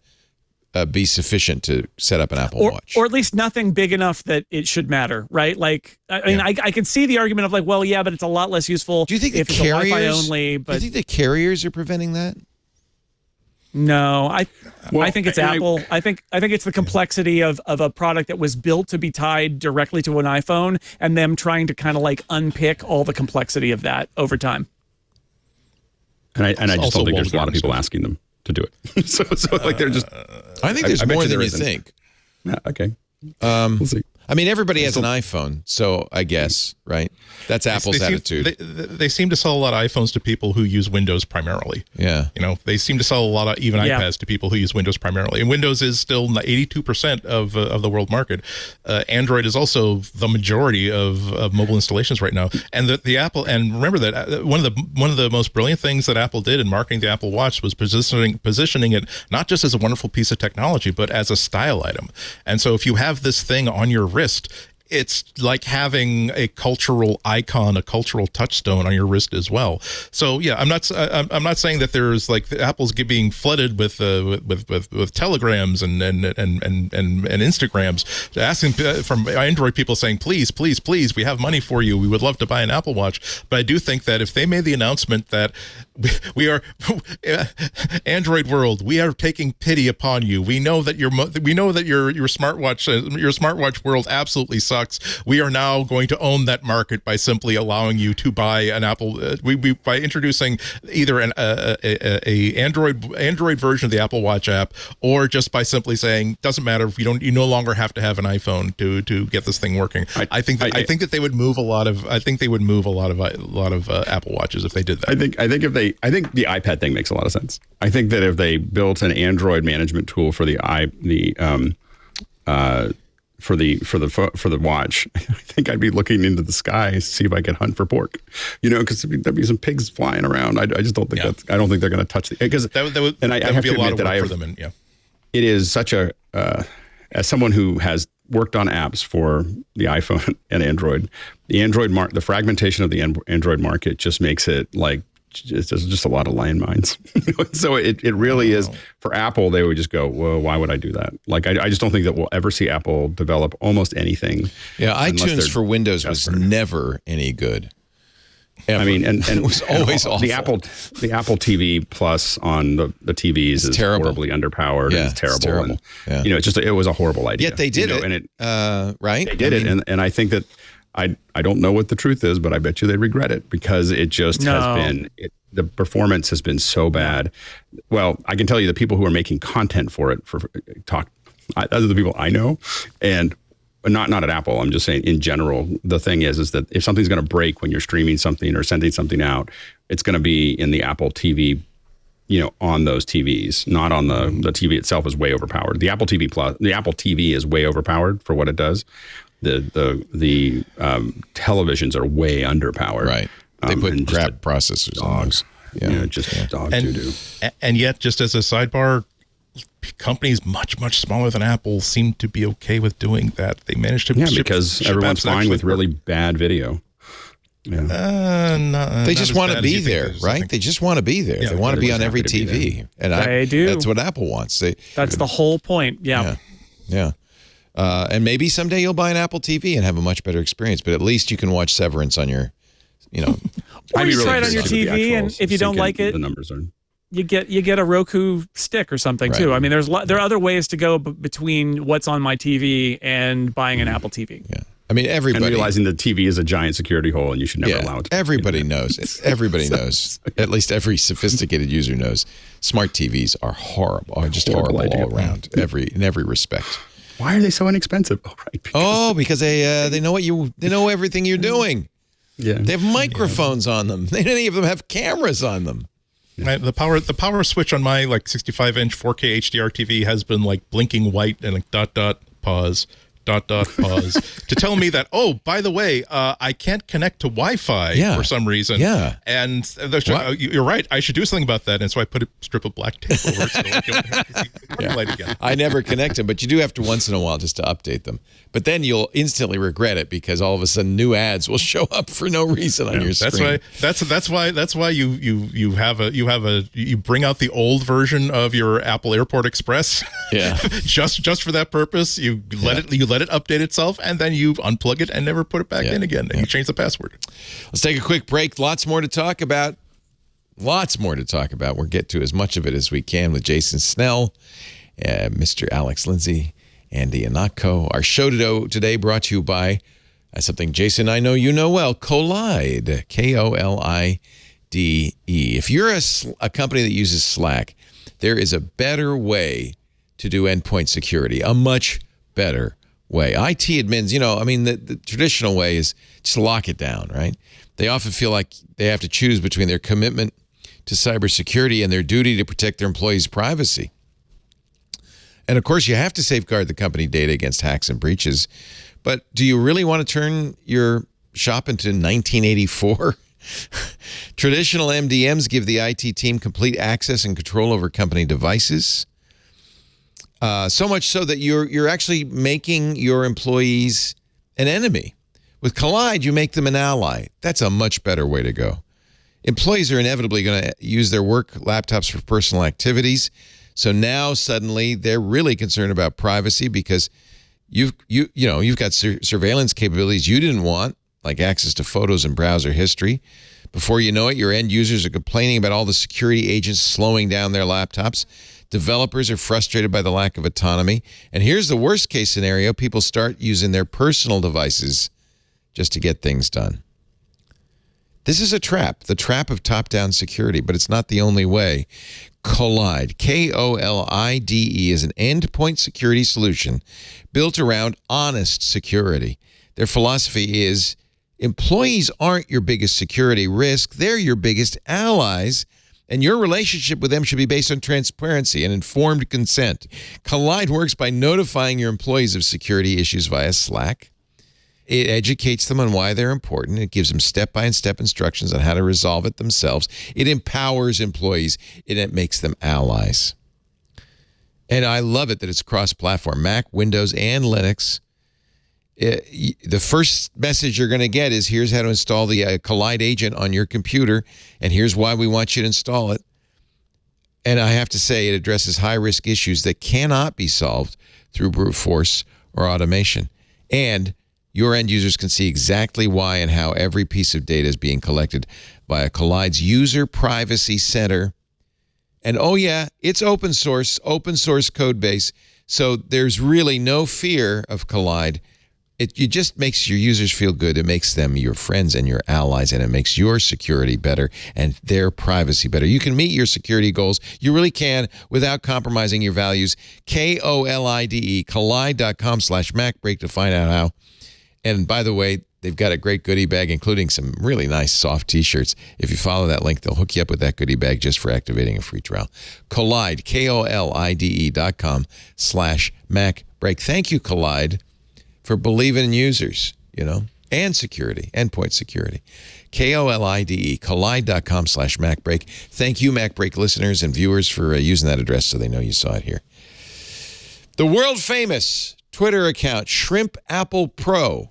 be sufficient to set up an Apple Watch. Or at least nothing big enough that it should matter, right? Like, I can see the argument of like, well, yeah, but it's a lot less useful. Do you think if it's a Wi-Fi only? But do you think the carriers are preventing that? No, I think it's Apple. I think it's the complexity of a product that was built to be tied directly to an iPhone, and them trying to kind of like unpick all the complexity of that over time. And I just don't think there's a lot of people asking them to do it. so like they're just. I think there's more than you think. Yeah, okay. We'll see. I mean, everybody has an iPhone, so I guess, right? That's Apple's attitude. They seem to sell a lot of iPhones to people who use Windows primarily. Yeah. They seem to sell a lot of even iPads to people who use Windows primarily. And Windows is still 82% of the world market. Android is also the majority of mobile installations right now. And the Apple, and remember that one of the most brilliant things that Apple did in marketing the Apple Watch was positioning it not just as a wonderful piece of technology, but as a style item. And so if you have this thing on your wrist, it's like having a cultural icon, a cultural touchstone on your wrist as well. So yeah, I'm not saying that there's like Apple's being flooded with telegrams and Instagrams asking from Android people saying, please, we have money for you. We would love to buy an Apple Watch. But I do think that if they made the announcement that we are Android world, we are taking pity upon you. We know that your smartwatch world absolutely sucks. We are now going to own that market by simply allowing you to buy an Apple. By introducing either an Android version of the Apple Watch app, or just by simply saying doesn't matter if you no longer have to have an iPhone to get this thing working. I think that they would move a lot of Apple Watches if they did that. I think the iPad thing makes a lot of sense. I think that if they built an Android management tool for the watch, I think I'd be looking into the sky to see if I could hunt for pork, because there'd be some pigs flying around. I just don't think I don't think they're going to touch because that would be a lot of work for them. And it is such a as someone who has worked on apps for the iPhone and Android, the fragmentation of the Android market just makes it like there's just a lot of landmines. So it really is for Apple. They would just go, well, why would I do that? Like, I just don't think that we'll ever see Apple develop almost anything. Yeah. iTunes for Windows was never any good. Ever. I mean, and it was always awful. The Apple TV Plus on the TVs is terrible. Horribly underpowered. Yeah, and it's terrible. It's terrible. And, it was a horrible idea. Yet they did it. And it right? They did it. And I think that I don't know what the truth is, but I bet you they regret it because it just has been, the performance has been so bad. Well, I can tell you the people who are making content for it, those are the people I know. And not at Apple, I'm just saying in general, the thing is that if something's going to break when you're streaming something or sending something out, it's going to be in the Apple TV, on those TVs, not on the TV itself is way overpowered. The Apple TV is way overpowered for what it does. The televisions are way underpowered. Right. They put crap processors on those. Yeah, dog doo-doo. And yet, just as a sidebar, companies much smaller than Apple seem to be okay with doing that. They managed to because everyone's fine with really bad video. Yeah. They just want to be there, right? They just want to be there. Yeah, they want to be on every TV, and they do. That's what Apple wants. That's the whole point. Yeah. And maybe someday you'll buy an Apple TV and have a much better experience. But at least you can watch Severance on your, or you try it on your TV, and if you don't like it, the numbers are. You get a Roku stick or something too. I mean, there are other ways to go between what's on my TV and buying an Apple TV. Yeah. I mean, everybody. And realizing the TV is a giant security hole and you should never allow it to. Everybody knows it. Everybody knows. At least every sophisticated user knows. Smart TVs are horrible. Just horrible all around. In every respect. Why are they so inexpensive? Because they know they know everything you're doing. Yeah. They have microphones on them. Any of them have cameras on them. The power switch on my 65-inch 4K HDR TV has been blinking white and pause to tell me that, oh, by the way, I can't connect to Wi-Fi for some reason. Yeah. And you're right. I should do something about that. And so I put a strip of black tape over it so I don't light again. I never connect them, but you do have to once in a while just to update them. But then you'll instantly regret it because all of a sudden new ads will show up for no reason on your screen. That's why you bring out the old version of your Apple Airport Express. Yeah. just for that purpose. You let it update itself, and then you unplug it and never put it back in again. And you change the password. Let's take a quick break. Lots more to talk about. We'll get to as much of it as we can with Jason Snell, Mr. Alex Lindsay, and Ihnatko. Our show today brought to you by something Jason I know you know well, Kolide, Kolide. If you're a company that uses Slack, there is a better way to do endpoint security, a much better way. IT admins, the traditional way is just lock it down, right? They often feel like they have to choose between their commitment to cybersecurity and their duty to protect their employees' privacy. And of course, you have to safeguard the company data against hacks and breaches. But do you really want to turn your shop into 1984? Traditional MDMs give the IT team complete access and control over company devices. So much so that you're actually making your employees an enemy. With Collide, you make them an ally. That's a much better way to go. Employees are inevitably going to use their work laptops for personal activities. So now suddenly they're really concerned about privacy because you've got surveillance capabilities you didn't want, like access to photos and browser history. Before you know it, your end users are complaining about all the security agents slowing down their laptops. Developers are frustrated by the lack of autonomy. And here's the worst case scenario. People start using their personal devices just to get things done. This is a trap, the trap of top-down security, but it's not the only way. Collide, Kolide, is an endpoint security solution built around honest security. Their philosophy is employees aren't your biggest security risk. They're your biggest allies, and your relationship with them should be based on transparency and informed consent. Collide works by notifying your employees of security issues via Slack. It educates them on why they're important. It gives them step-by-step instructions on how to resolve it themselves. It empowers employees, and it makes them allies. And I love it that it's cross-platform, Mac, Windows, and Linux. The first message you're going to get is, here's how to install the Collide agent on your computer, and here's why we want you to install it. And I have to say, it addresses high-risk issues that cannot be solved through brute force or automation. And your end users can see exactly why and how every piece of data is being collected via Collide's User Privacy Center. And oh yeah, it's open source code base. So there's really no fear of Collide. It just makes your users feel good. It makes them your friends and your allies, and it makes your security better and their privacy better. You can meet your security goals. You really can without compromising your values. Kolide, collide.com/MacBreak to find out how. And by the way, they've got a great goodie bag, including some really nice soft T-shirts. If you follow that link, they'll hook you up with that goodie bag just for activating a free trial. Collide, KOLIDE.com/MacBreak. Thank you, Collide, for believing in users, and security, endpoint security. KOLIDE, collide.com/MacBreak. Thank you, MacBreak listeners and viewers, for using that address so they know you saw it here. The world famous Twitter account, Shrimp Apple Pro,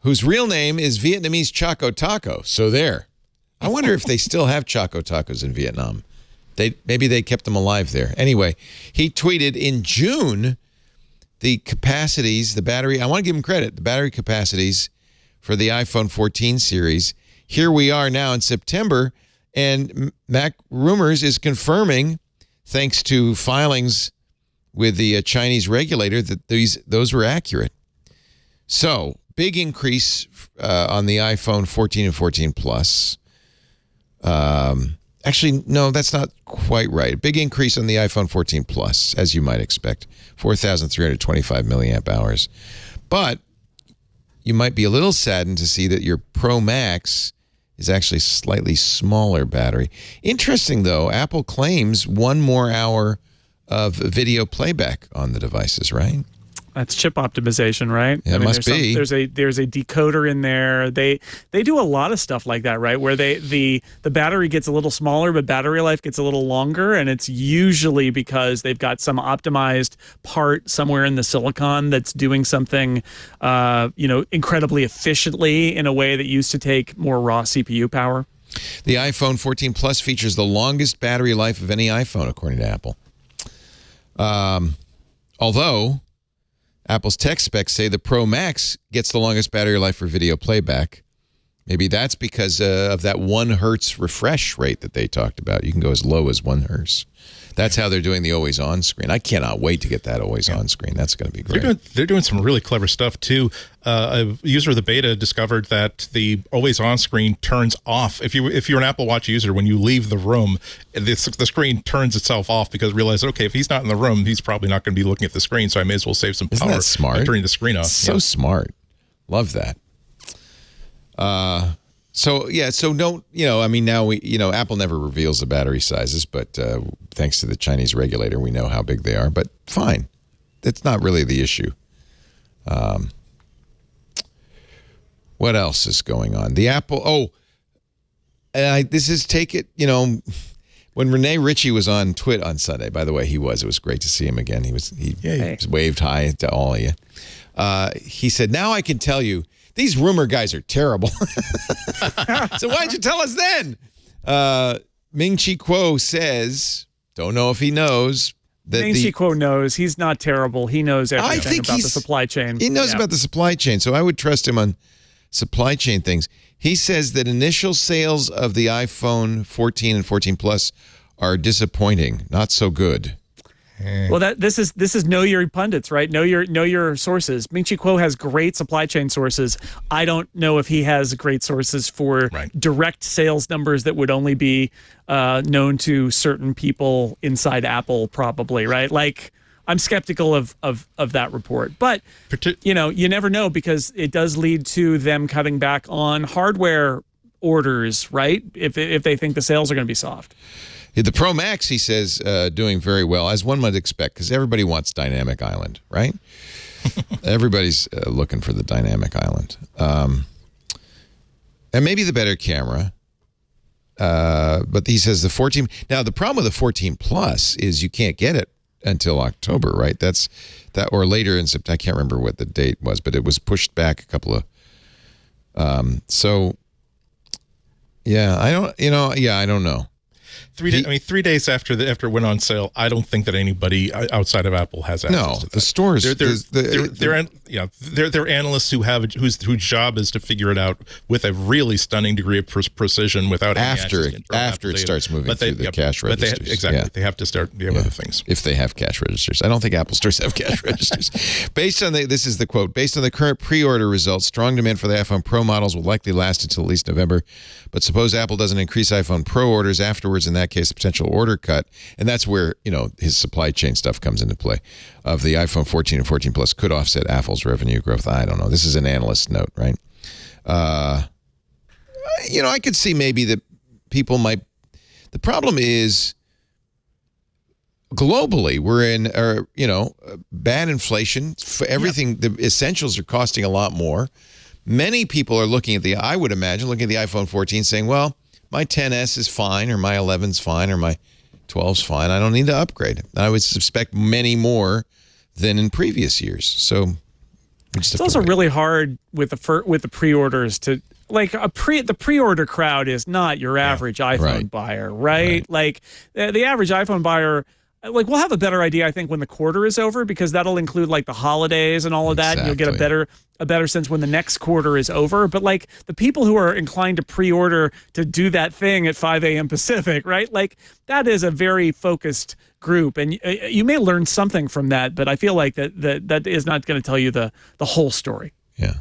whose real name is Vietnamese Choco Taco. So there. I wonder if they still have Choco Tacos in Vietnam. Maybe they kept them alive there. Anyway, he tweeted in June the capacities, the battery, I want to give him credit, the battery capacities for the iPhone 14 series. Here we are now in September, and Mac Rumors is confirming, thanks to filings with the Chinese regulator, that those were accurate. So, big increase on the iPhone 14 and 14 Plus. Actually, no, that's not quite right. Big increase on the iPhone 14 Plus, as you might expect, 4,325 milliamp hours. But you might be a little saddened to see that your Pro Max is actually slightly smaller battery. Interesting, though, Apple claims 1 more hour of video playback on the devices, right? That's chip optimization, right? Yeah, it must be. There's a decoder in there. They do a lot of stuff like that, right? Where the battery gets a little smaller, but battery life gets a little longer, and it's usually because they've got some optimized part somewhere in the silicon that's doing something, incredibly efficiently in a way that used to take more raw CPU power. The iPhone 14 Plus features the longest battery life of any iPhone, according to Apple. Although Apple's tech specs say the Pro Max gets the longest battery life for video playback. Maybe that's because of that 1 hertz refresh rate that they talked about. You can go as low as 1 hertz. That's how they're doing the always-on screen. I cannot wait to get that always-on screen. That's going to be great. They're doing some really clever stuff, too. A user of the beta discovered that the always-on screen turns off. If you're an Apple Watch user, when you leave the room, the screen turns itself off because it realizes, okay, if he's not in the room, he's probably not going to be looking at the screen, so I may as well save some power. Isn't that smart? By turning the screen off. So smart. Love that. So don't, I mean, now Apple never reveals the battery sizes, but thanks to the Chinese regulator, we know how big they are, but fine. That's not really the issue. What else is going on? The Apple, this is take it, when Rene Ritchie was on Twit on Sunday, by the way, it was great to see him again. He waved hi to all of you. He said, now I can tell you, these rumor guys are terrible. So why'd you tell us then? Ming-Chi Kuo says, don't know if he knows. Ming-Chi Kuo knows. He's not terrible. He knows everything about the supply chain. He knows about the supply chain, so I would trust him on supply chain things. He says that initial sales of the iPhone 14 and 14 Plus are disappointing, not so good. Well, this is know your pundits, right? Know your sources. Ming-Chi Kuo has great supply chain sources. I don't know if he has great sources for direct sales numbers that would only be known to certain people inside Apple, probably, right? Like, I'm skeptical of that report, but you never know, because it does lead to them cutting back on hardware orders, right? If they think the sales are going to be soft. The Pro Max, he says, doing very well, as one might expect, because everybody wants Dynamic Island, right? Everybody's looking for the Dynamic Island. And maybe the better camera. But he says the 14... Now, the problem with the 14 Plus is you can't get it until October, right? Or later in September. I can't remember what the date was, but it was pushed back a couple of... I don't know. 3 days after it went on sale, I don't think that anybody outside of Apple has access to that. The stores. They're analysts whose job is to figure it out with a really stunning degree of precision without after it starts moving through the cash registers. They have to start the other things if they have cash registers. I don't think Apple stores have cash registers. This is the quote. Based on the current pre-order results, strong demand for the iPhone Pro models will likely last until at least November. But suppose Apple doesn't increase iPhone Pro orders afterwards. In that case, the potential order cut, and that's where his supply chain stuff comes into play, of the iPhone 14 and 14 Plus could offset Apple's revenue growth. I don't know. This is an analyst note, right? I could see maybe that people might. The problem is globally we're in bad inflation. For everything, the essentials are costing a lot more. Many people are looking at I would imagine, looking at the iPhone 14 saying, well, my 10S is fine, or my 11's fine, or my 12's fine. I don't need to upgrade. I would suspect many more than in previous years. So it's also really hard with the pre-orders to the pre-order crowd is not your average iPhone buyer, right? Like the average iPhone buyer. Like, we'll have a better idea, I think, when the quarter is over, because that'll include like the holidays and all of that. And you'll get a better sense when the next quarter is over. But like the people who are inclined to pre-order to do that thing at 5 a.m. Pacific, right? Like that is a very focused group, and you may learn something from that. But I feel like that is not going to tell you the whole story. Yeah.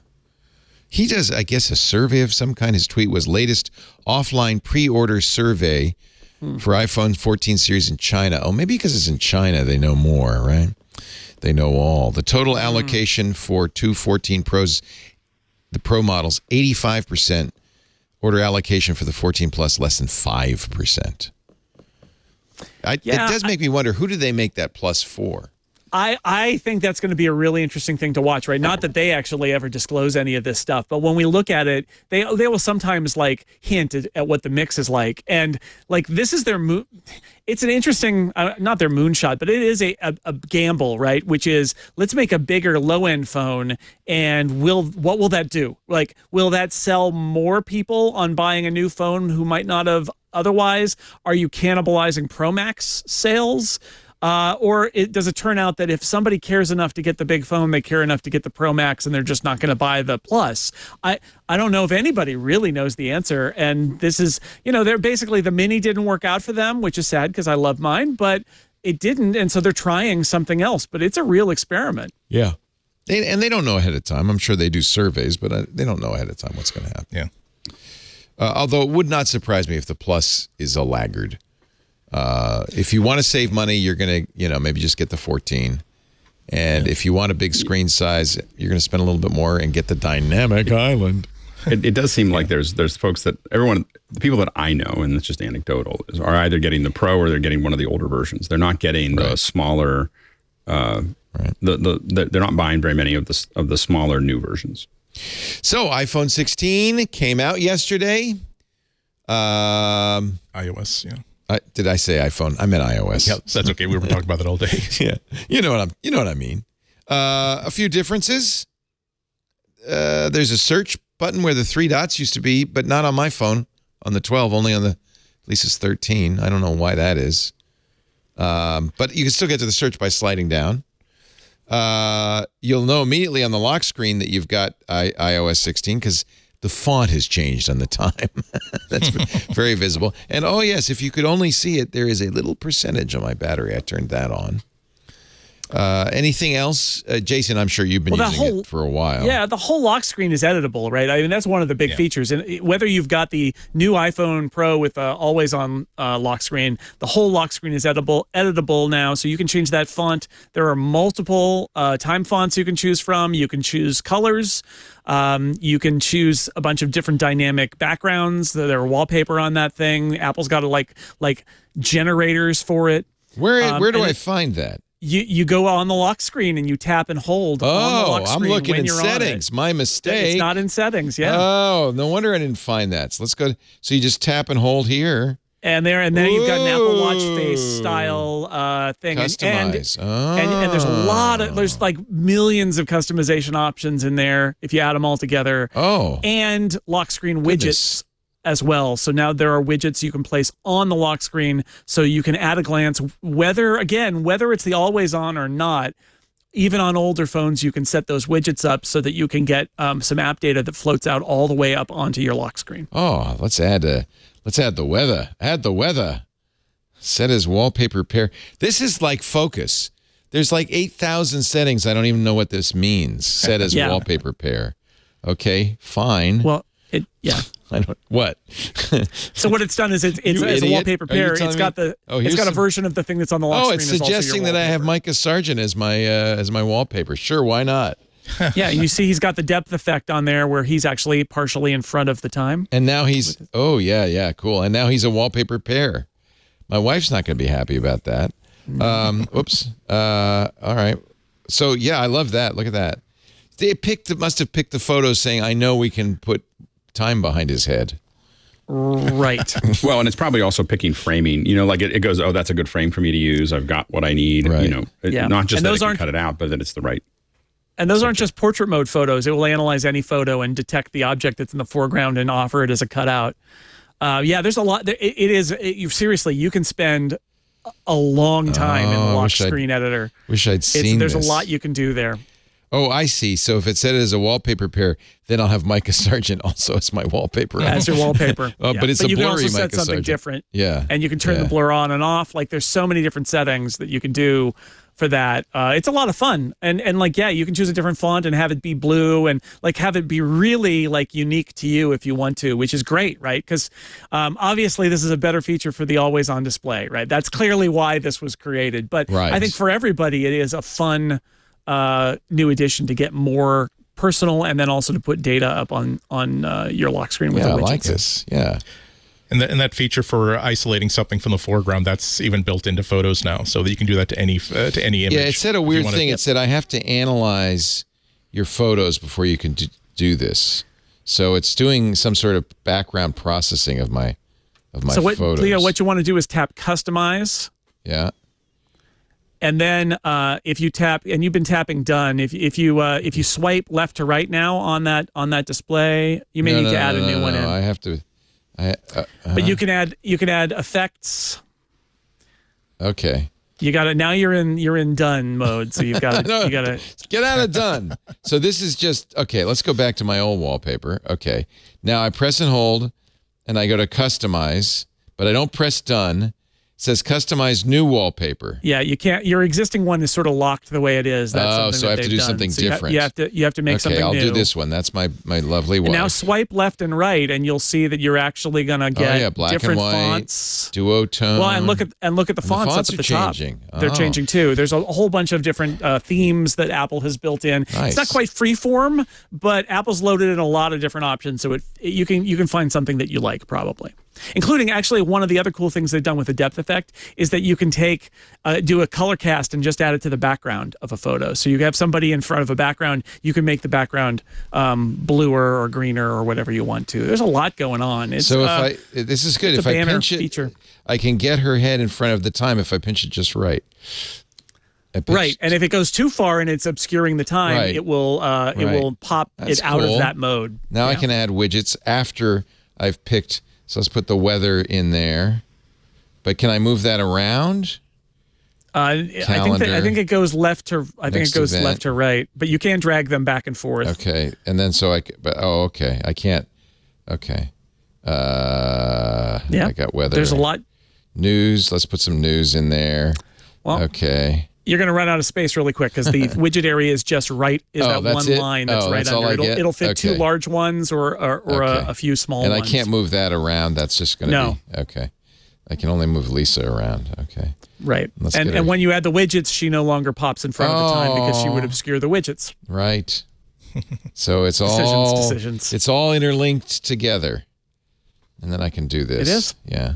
He does, I guess, a survey of some kind. His tweet was latest offline pre-order survey for iPhone 14 series in China. Oh, maybe because it's in China, they know more, right? They know all. The total allocation for 214 Pros, the Pro models, 85%. Order allocation for the 14 Plus, less than 5%. It does make me wonder, who do they make that Plus for? I think that's going to be a really interesting thing to watch, right? Not that they actually ever disclose any of this stuff, but when we look at it, they will sometimes like hint at what the mix is like, and like this is their it's an interesting, not their moonshot, but it is a gamble, right? Which is, let's make a bigger low-end phone, and what will that do? Like, will that sell more people on buying a new phone who might not have otherwise? Are you cannibalizing Pro Max sales? Or does it turn out that if somebody cares enough to get the big phone, they care enough to get the Pro Max, and they're just not going to buy the Plus? I don't know if anybody really knows the answer. And this is, they're basically, the Mini didn't work out for them, which is sad because I love mine. But it didn't, and so they're trying something else. But it's a real experiment. Yeah. They don't know ahead of time. I'm sure they do surveys, but they don't know ahead of time what's going to happen. Yeah. Although it would not surprise me if the Plus is a laggard. If you want to save money, you're going to, maybe just get the 14. And if you want a big screen size, you're going to spend a little bit more and get the dynamic island. It does seem like there's folks that the people that I know, and it's just anecdotal, are either getting the Pro or they're getting one of the older versions. They're not getting the smaller. They're not buying very many of the smaller new versions. So iPhone 16 came out yesterday. iOS, yeah. Did I say iPhone? I meant iOS. Yeah, that's okay. We were talking about that all day. Yeah, you know what I mean. A few differences. There's a search button where the 3 dots used to be, but not on my phone. On the 12, only on at least it's 13. I don't know why that is. But you can still get to the search by sliding down. You'll know immediately on the lock screen that you've got iOS 16 because the font has changed on the time. That's very visible. And oh yes, if you could only see it, there is a little percentage on my battery. I turned that on. Anything else? Jason, I'm sure you've been using it for a while. Yeah, the whole lock screen is editable, right? I mean, that's one of the big features. And whether you've got the new iPhone Pro with always-on lock screen, the whole lock screen is editable now, so you can change that font. There are multiple time fonts you can choose from. You can choose colors. You can choose a bunch of different dynamic backgrounds. There are wallpaper on that thing. Apple's got like generators for it. Where do I find that? You go on the lock screen and you tap and hold on the lock screen. I'm looking when in you're settings. My mistake. It's not in settings, yeah. Oh, no wonder I didn't find that. So let's go. So you just tap and hold here. And then you've got an Apple Watch face style thing. Customize. And there's like millions of customization options in there if you add them all together. Oh. And lock screen widgets as well. So now there are widgets you can place on the lock screen so you can at a glance, whether it's the always on or not, even on older phones, you can set those widgets up so that you can get some app data that floats out all the way up onto your lock screen. Oh, let's add the weather. Add the weather. Set as wallpaper pair. This is like focus. There's like 8,000 settings. I don't even know what this means. Set as wallpaper pair. Okay, fine. Well, I don't. What? So what it's done is it's a wallpaper pair. It's got a version of the thing that's on the lock screen. Oh, it's suggesting that I have Micah Sargent as my wallpaper. Sure, why not? Yeah, you see he's got the depth effect on there where he's actually partially in front of the time. And now he's cool. And now he's a wallpaper pair. My wife's not going to be happy about that. Oops. All right. So yeah, I love that. Look at that. They must have picked the photos saying, I know we can put time behind his head. Right. Well, and it's probably also picking framing. Like it goes, oh, that's a good frame for me to use. I've got what I need. Right. Not just that it can cut it out, but that it's the right. And those aren't just portrait mode photos. It will analyze any photo and detect the object that's in the foreground and offer it as a cutout. There's a lot. Seriously, you can spend a long time in the lock screen editor. Wish I'd seen There's this. a lot you can do there. Oh, I see. So if it's set as a wallpaper pair, then I'll have Micah Sargent also as my wallpaper. As your wallpaper. But it's a blurry Micah Sargent. You can also set something different. Yeah. And you can turn the blur on and off. Like there's so many different settings that you can do for that. It's a lot of fun. And you can choose a different font and have it be blue and have it be really unique to you if you want to, which is great, right? Because obviously this is a better feature for the always on display, right? That's clearly why this was created. But I think for everybody, it is a fun new addition to get more personal and then also to put data up on your lock screen with the widgets. I like this. Yeah. And that feature for isolating something from the foreground, that's even built into photos now, so that you can do that to any image. Yeah, it said a weird thing. It said I have to analyze your photos before you can do this. So it's doing some sort of background processing of my photos. Leo, what you want to do is tap Customize. Yeah. And then if you tap, and you've been tapping done, if you swipe left to right now on that display, you may need to add a new one in. I have to. But you can add effects. Okay. You got it. Now you're in done mode, so you've got to get out of done. So this is just okay. Let's go back to my old wallpaper. Okay. Now I press and hold, and I go to customize, but I don't press done. says customize new wallpaper. Yeah, you can't. Your existing one is sort of locked the way it is. That's so I have to do something different. You have to make something new. Okay, I'll do this one. That's my lovely wife. And now swipe left and right, and you'll see that you're actually going to get black different and white, fonts. duotone. Well, and look at the fonts up at the top. Changing. They're changing too. There's a whole bunch of different themes that Apple has built in. Nice. It's not quite freeform, but Apple's loaded in a lot of different options, so you can find something that you like probably. Including actually one of the other cool things they've done with the depth effect is that you can do a color cast and just add it to the background of a photo. So you have somebody in front of a background, you can make the background bluer or greener or whatever you want to. There's a lot going on. This is good. If I pinch it, feature. I can get her head in front of the time if I pinch it just right. Right, and if it goes too far and it's obscuring the time, it will pop it out of that mode. Now I can add widgets after I've picked. So let's put the weather in there. But can I move that around? I think it goes left to left to right, but you can drag them back and forth. Okay, and then okay, I can't. Okay, I got weather. There's a lot. News. Let's put some news in there. Well, okay. You're going to run out of space really quick because the widget area is just right. That one line that's right under. It'll fit two large ones or a few small ones. And I can't move that around. That's just going to be okay. I can only move Lisa around. Okay. Right. And when you add the widgets, she no longer pops in front of the time because she would obscure the widgets. Right. So it's decisions. It's all interlinked together, and then I can do this. It is. Yeah.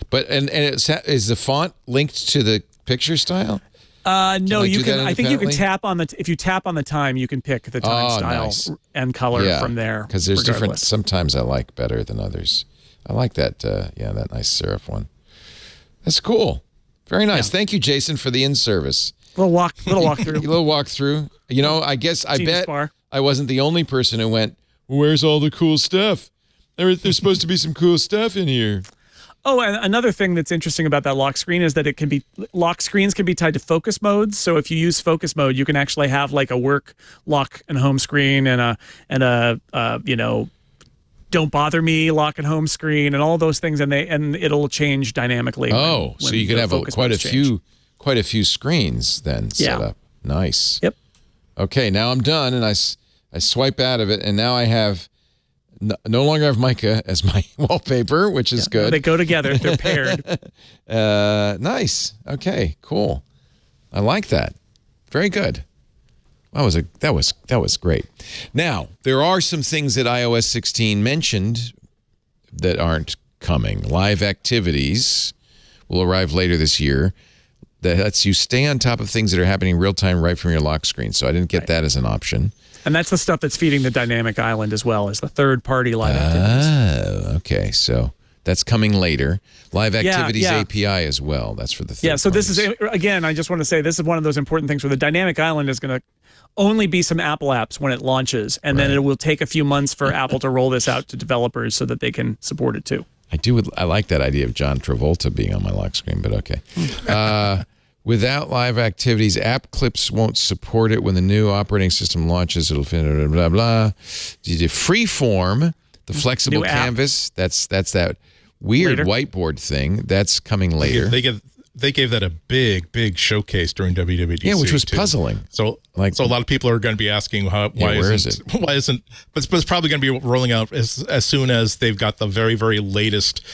But is the font linked to the picture style? No, you can. I think you can tap on if you tap on the time, you can pick the time style and color from there. Because there's different. Sometimes I like better than others. I like that. That nice serif one. That's cool. Very nice. Yeah. Thank you, Jason, for the in-service. Little walkthrough. Little walkthrough. I guess I bet I wasn't the only person who went, "Where's all the cool stuff? There's supposed to be some cool stuff in here." Oh, and another thing that's interesting about that lock screen is that lock screens can be tied to focus modes. So if you use focus mode, you can actually have like a work lock and home screen and a don't bother me lock and home screen and all those things, and it'll change dynamically. Oh, so you could have quite a few screens then set up. Nice. Yep. Okay, now I'm done, and I swipe out of it, and now I have. No longer have Micah as my wallpaper, which is good. They go together. They're paired. Nice. Okay, cool. I like that. Very good. That was great. Now, there are some things that iOS 16 mentioned that aren't coming. Live activities will arrive later this year. That lets you stay on top of things that are happening real time right from your lock screen. So I didn't get that as an option. And that's the stuff that's feeding the dynamic island as well as the third-party live activities. Oh, okay. So that's coming later. Live activities API as well. That's for the third so parties. This is, again, I just want to say this is one of those important things where the dynamic island is going to only be some Apple apps when it launches, and then it will take a few months for Apple to roll this out to developers so that they can support it too. I like that idea of John Travolta being on my lock screen, but okay. Without live activities, app clips won't support it when the new operating system launches. It'll finish blah blah. Freeform, the flexible canvas. That's that weird whiteboard thing. That's coming later. They gave that a big showcase during WWDC. Yeah, which was puzzling. So a lot of people are going to be asking why isn't but it's probably going to be rolling out as soon as they've got the very latest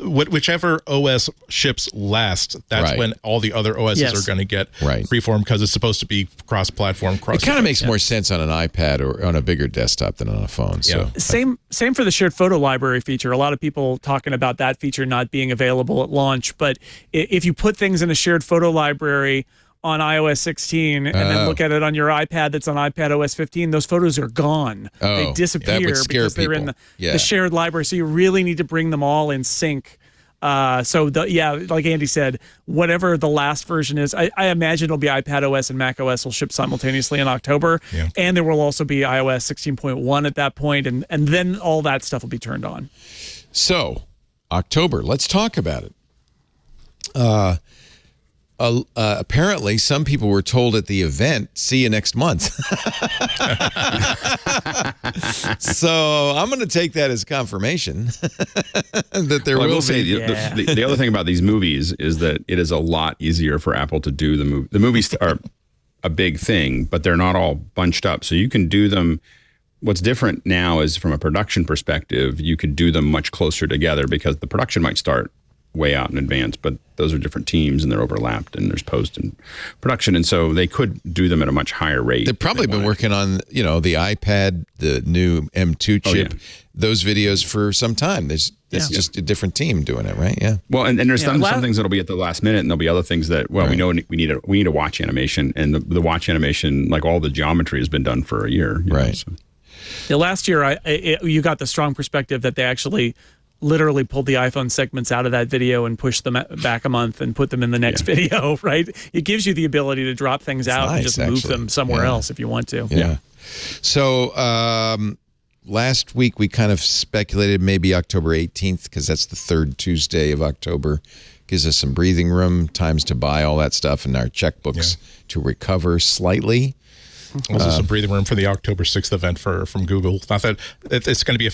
whichever OS ships last. That's when all the other OSs are going to get freeform because it's supposed to be cross-platform. It kind of makes more sense on an iPad or on a bigger desktop than on a phone. So same for the shared photo library feature. A lot of people talking about that feature not being available at launch. But if you put things in a shared photo library on iOS 16 and then look at it on your iPad that's on iPad OS 15, those photos are gone. They disappear because they're in the shared library. So you really need to bring them all in sync. Like Andy said, whatever the last version is, I imagine it'll be iPad OS and Mac OS will ship simultaneously in October. Yeah. And there will also be iOS 16.1 at that point, and then all that stuff will be turned on. So, October, let's talk about it. apparently some people were told at the event, see you next month. So I'm going to take that as confirmation that there will say be. the other thing about these movies is that it is a lot easier for Apple to do the movie. The movies are a big thing, but they're not all bunched up. So you can do them. What's different now is from a production perspective, you could do them much closer together because the production might start way out in advance, but those are different teams and they're overlapped and there's post and production. And so they could do them at a much higher rate. They've probably been working on, the iPad, the new M2 chip, those videos for some time. It's just a different team doing it, right? Yeah. Well, and there's some things that'll be at the last minute and there'll be other things that, we know we need a watch animation, and the watch animation, like all the geometry has been done for a year. Right. So. Yeah, last year, you got the strong perspective that they actually literally pulled the iPhone segments out of that video and pushed them back a month and put them in the next video, right? It gives you the ability to drop things out and just move them somewhere else if you want to. Yeah. So last week we kind of speculated maybe October 18th because that's the third Tuesday of October. Gives us some breathing room, times to buy all that stuff, and our checkbooks to recover slightly. Also some breathing room for the October 6th event from Google. Not that it's going to be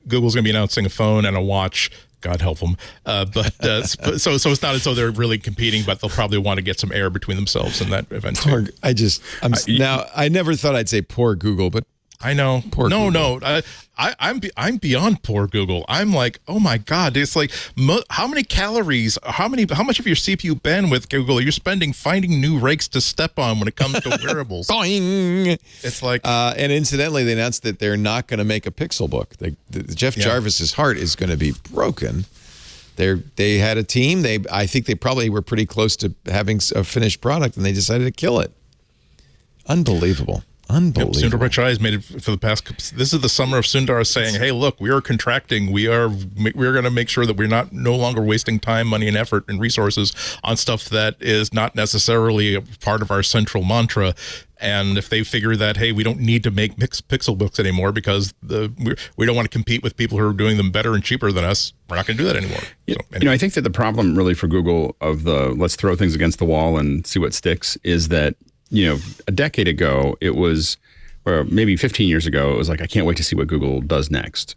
Google's going to be announcing a phone and a watch. God help them. So it's not as though they're really competing, but they'll probably want to get some air between themselves in that event too. I never thought I'd say poor Google, but I know. Poor Google. I'm beyond poor Google. I'm like, oh my God, it's like how many calories, how much of your CPU bandwidth, Google, are you spending finding new rakes to step on when it comes to wearables? Boing. It's like, and incidentally, they announced that they're not going to make a Pixel book. Jeff Jarvis's heart is going to be broken. They had a team. I think they probably were pretty close to having a finished product, and they decided to kill it. Unbelievable. Sundar Pichai has made it for the past. This is the summer of Sundar saying, "Hey, look, we are contracting. We're going to make sure that we're no longer wasting time, money, and effort and resources on stuff that is not necessarily a part of our central mantra." And if they figure that, hey, we don't need to make Pixel books anymore because we don't want to compete with people who are doing them better and cheaper than us, we're not going to do that anymore. I think that the problem really for Google of let's throw things against the wall and see what sticks is that. A decade ago, it was, or maybe 15 years ago, it was like, I can't wait to see what Google does next.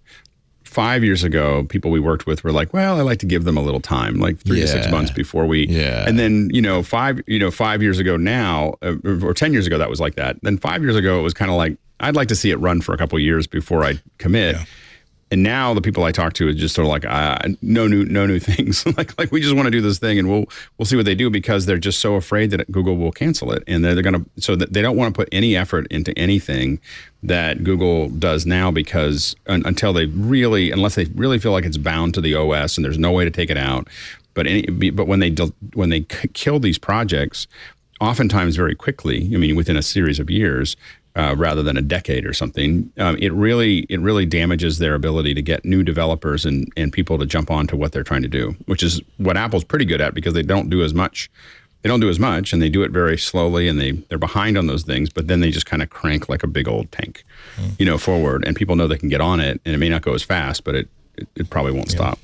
5 years ago, people we worked with were like, well, I like to give them a little time, like 3 to 6 months before we. Yeah. And then, 5 years ago now, or 10 years ago, that was like that. Then 5 years ago, it was kind of like, I'd like to see it run for a couple of years before I commit. Yeah. And now the people I talk to is just sort of like, no new things. like we just want to do this thing, and we'll see what they do because they're just so afraid that Google will cancel it, and they're going to. So that they don't want to put any effort into anything that Google does now because unless they really feel like it's bound to the OS and there's no way to take it out. But when they kill these projects, oftentimes very quickly, within a series of years. Rather than a decade or something, it really damages their ability to get new developers and people to jump on to what they're trying to do, which is what Apple's pretty good at because they don't do as much. They don't do as much, and they do it very slowly, and they're behind on those things. But then they just kind of crank like a big old tank, forward, and people know they can get on it, and it may not go as fast, but it probably won't stop.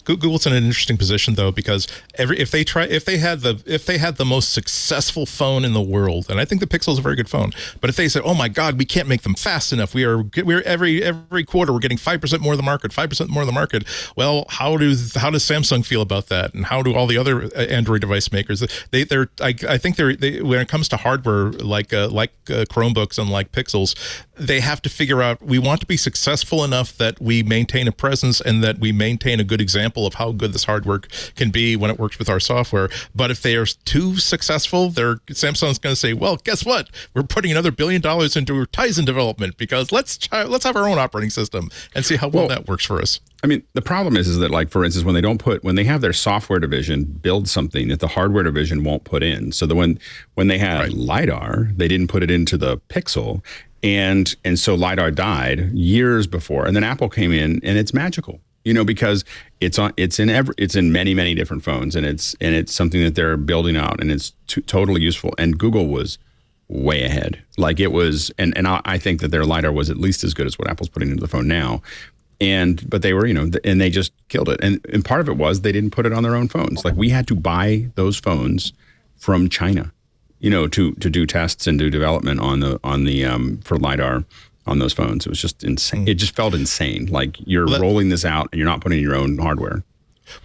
Google's in an interesting position though because if they had the most successful phone in the world, and I think the Pixel is a very good phone, but if they said, oh my God, we can't make them fast enough, we're every quarter we're getting 5% more of the market, 5% more of the market. Well, how does Samsung feel about that, and how do all the other Android device makers? I think when it comes to hardware like Chromebooks and like Pixels, they have to figure out we want to be successful enough that we maintain a presence and that we maintain a good example of how good this hardware can be when it works with our software. But if they are too successful, Samsung's going to say, well, guess what? We're putting another $1 billion into Tizen development because let's have our own operating system and see how well that works for us. The problem is that, like, for instance, when they have their software division build something that the hardware division won't put in. So when they had LiDAR, they didn't put it into the Pixel. And so LiDAR died years before. And then Apple came in, and it's magical. Because it's in many, many different phones, and it's something that they're building out, and it's totally useful. And Google was way ahead. Like it was, and I think that their LiDAR was at least as good as what Apple's putting into the phone now. But they were, and they just killed it. And part of it was they didn't put it on their own phones. Like we had to buy those phones from China, to do tests and do development on the for LiDAR on those phones. It was just insane. It just felt insane. Like you're rolling this out and you're not putting in your own hardware.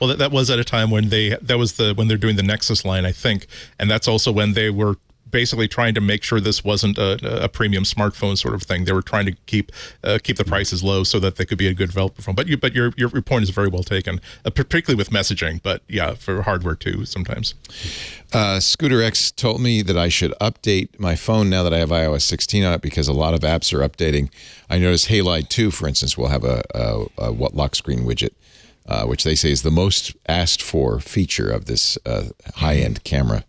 Well, that was at a time when when they're doing the Nexus line, I think, and that's also when they were basically trying to make sure this wasn't a premium smartphone sort of thing. They were trying to keep the prices low so that they could be a good developer phone. But your point is very well taken, particularly with messaging. But yeah, for hardware too sometimes. Scooter X told me that I should update my phone now that I have iOS 16 on it because a lot of apps are updating. I noticed Halide 2, for instance, will have a lock screen widget, which they say is the most asked for feature of this high-end camera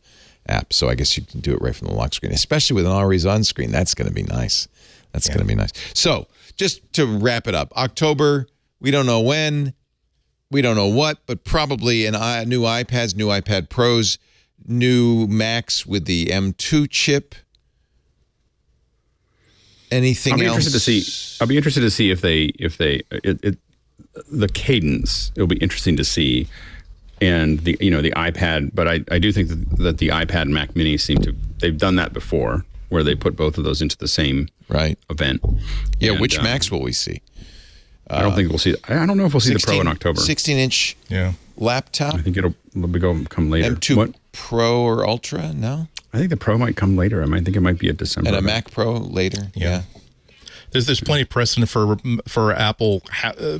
app. So I guess you can do it right from the lock screen, especially with an always on screen. That's going to be nice. Going to be nice. So just to wrap it up, October, we don't know when, we don't know what, but probably new iPads, new iPad Pros, new Macs with the M2 chip. Anything else? I'll be interested to see if the cadence. It'll be interesting to see. And the iPad, but I do think that the iPad and Mac Mini they've done that before, where they put both of those into the same event. Yeah, and which Macs will we see? I don't think we'll see. I don't know if we'll see the Pro in October. 16-inch laptop. I think it'll come later. M2 Pro or Ultra? No, I think the Pro might come later. I think it might be a December. And a Mac Pro later. Yeah. There's plenty of precedent for Apple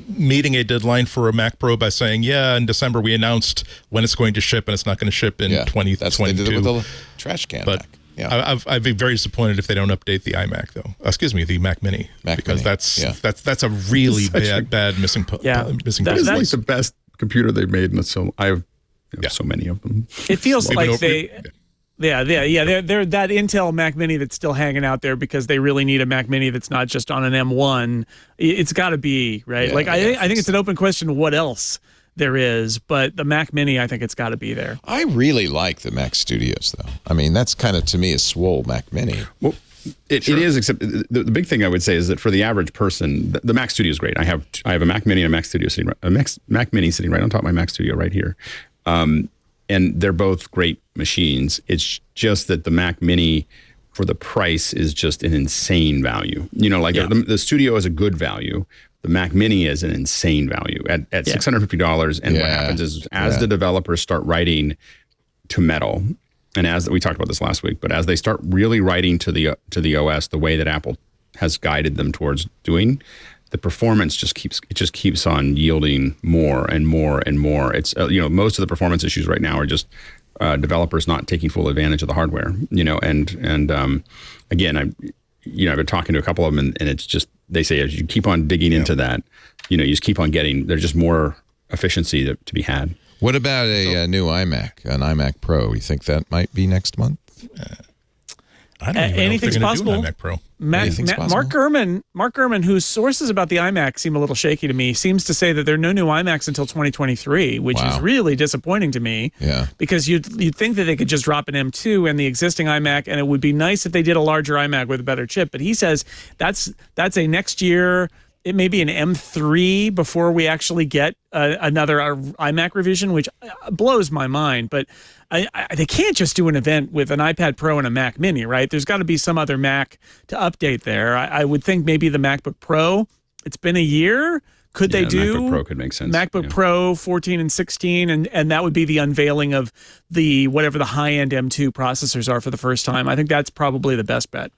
meeting a deadline for a Mac Pro by saying, in December we announced when it's going to ship and it's not going to ship in 2022. That's what they did it with the trash can Mac. Yeah. I'd be very disappointed if they don't update the iMac though. Excuse me, the Mac Mini, because that's a really bad missing piece. It's like the best computer they've made, and I have so many of them. It feels like they're that Intel Mac Mini that's still hanging out there because they really need a Mac Mini that's not just on an M1. It's got to be, right? I think it's an open question what else there is, but the Mac Mini, I think it's got to be there. I really like the Mac Studios, though. I mean, that's kind of, to me, a swole Mac Mini. Well, it is, except the big thing I would say is that for the average person, the Mac Studio is great. I have a Mac Mini and a Mac Studio Mac Mini sitting right on top of my Mac Studio right here. And they're both great machines. It's just that the Mac Mini, for the price, is just an insane value. The Studio is a good value. The Mac Mini is an insane value at $650. And what happens is, as the developers start writing to Metal, and as we talked about this last week, but as they start really writing to the OS the way that Apple has guided them towards doing, the performance just keeps on yielding more and more and more. It's most of the performance issues right now are just developers not taking full advantage of the hardware. Again, I've been talking to a couple of them, and it's just they say as you keep on digging into that, you just keep on getting there's just more efficiency to be had. What about a new iMac, an iMac Pro? You think that might be next month? I don't even anything's know if possible. Do an iMac Pro. Mark Gurman, whose sources about the iMac seem a little shaky to me, seems to say that there are no new iMacs until 2023, which is really disappointing to me. Yeah, because you'd think that they could just drop an M2 and the existing iMac, and it would be nice if they did a larger iMac with a better chip. But he says that's a next year. It may be an M3 before we actually get another iMac revision, which blows my mind. But they can't just do an event with an iPad Pro and a Mac Mini, right? There's got to be some other Mac to update there. I would think maybe the MacBook Pro. It's been a year. Could they do MacBook Pro? Could make sense. MacBook Pro 14 and 16, and that would be the unveiling of whatever the high-end M2 processors are for the first time. I think that's probably the best bet.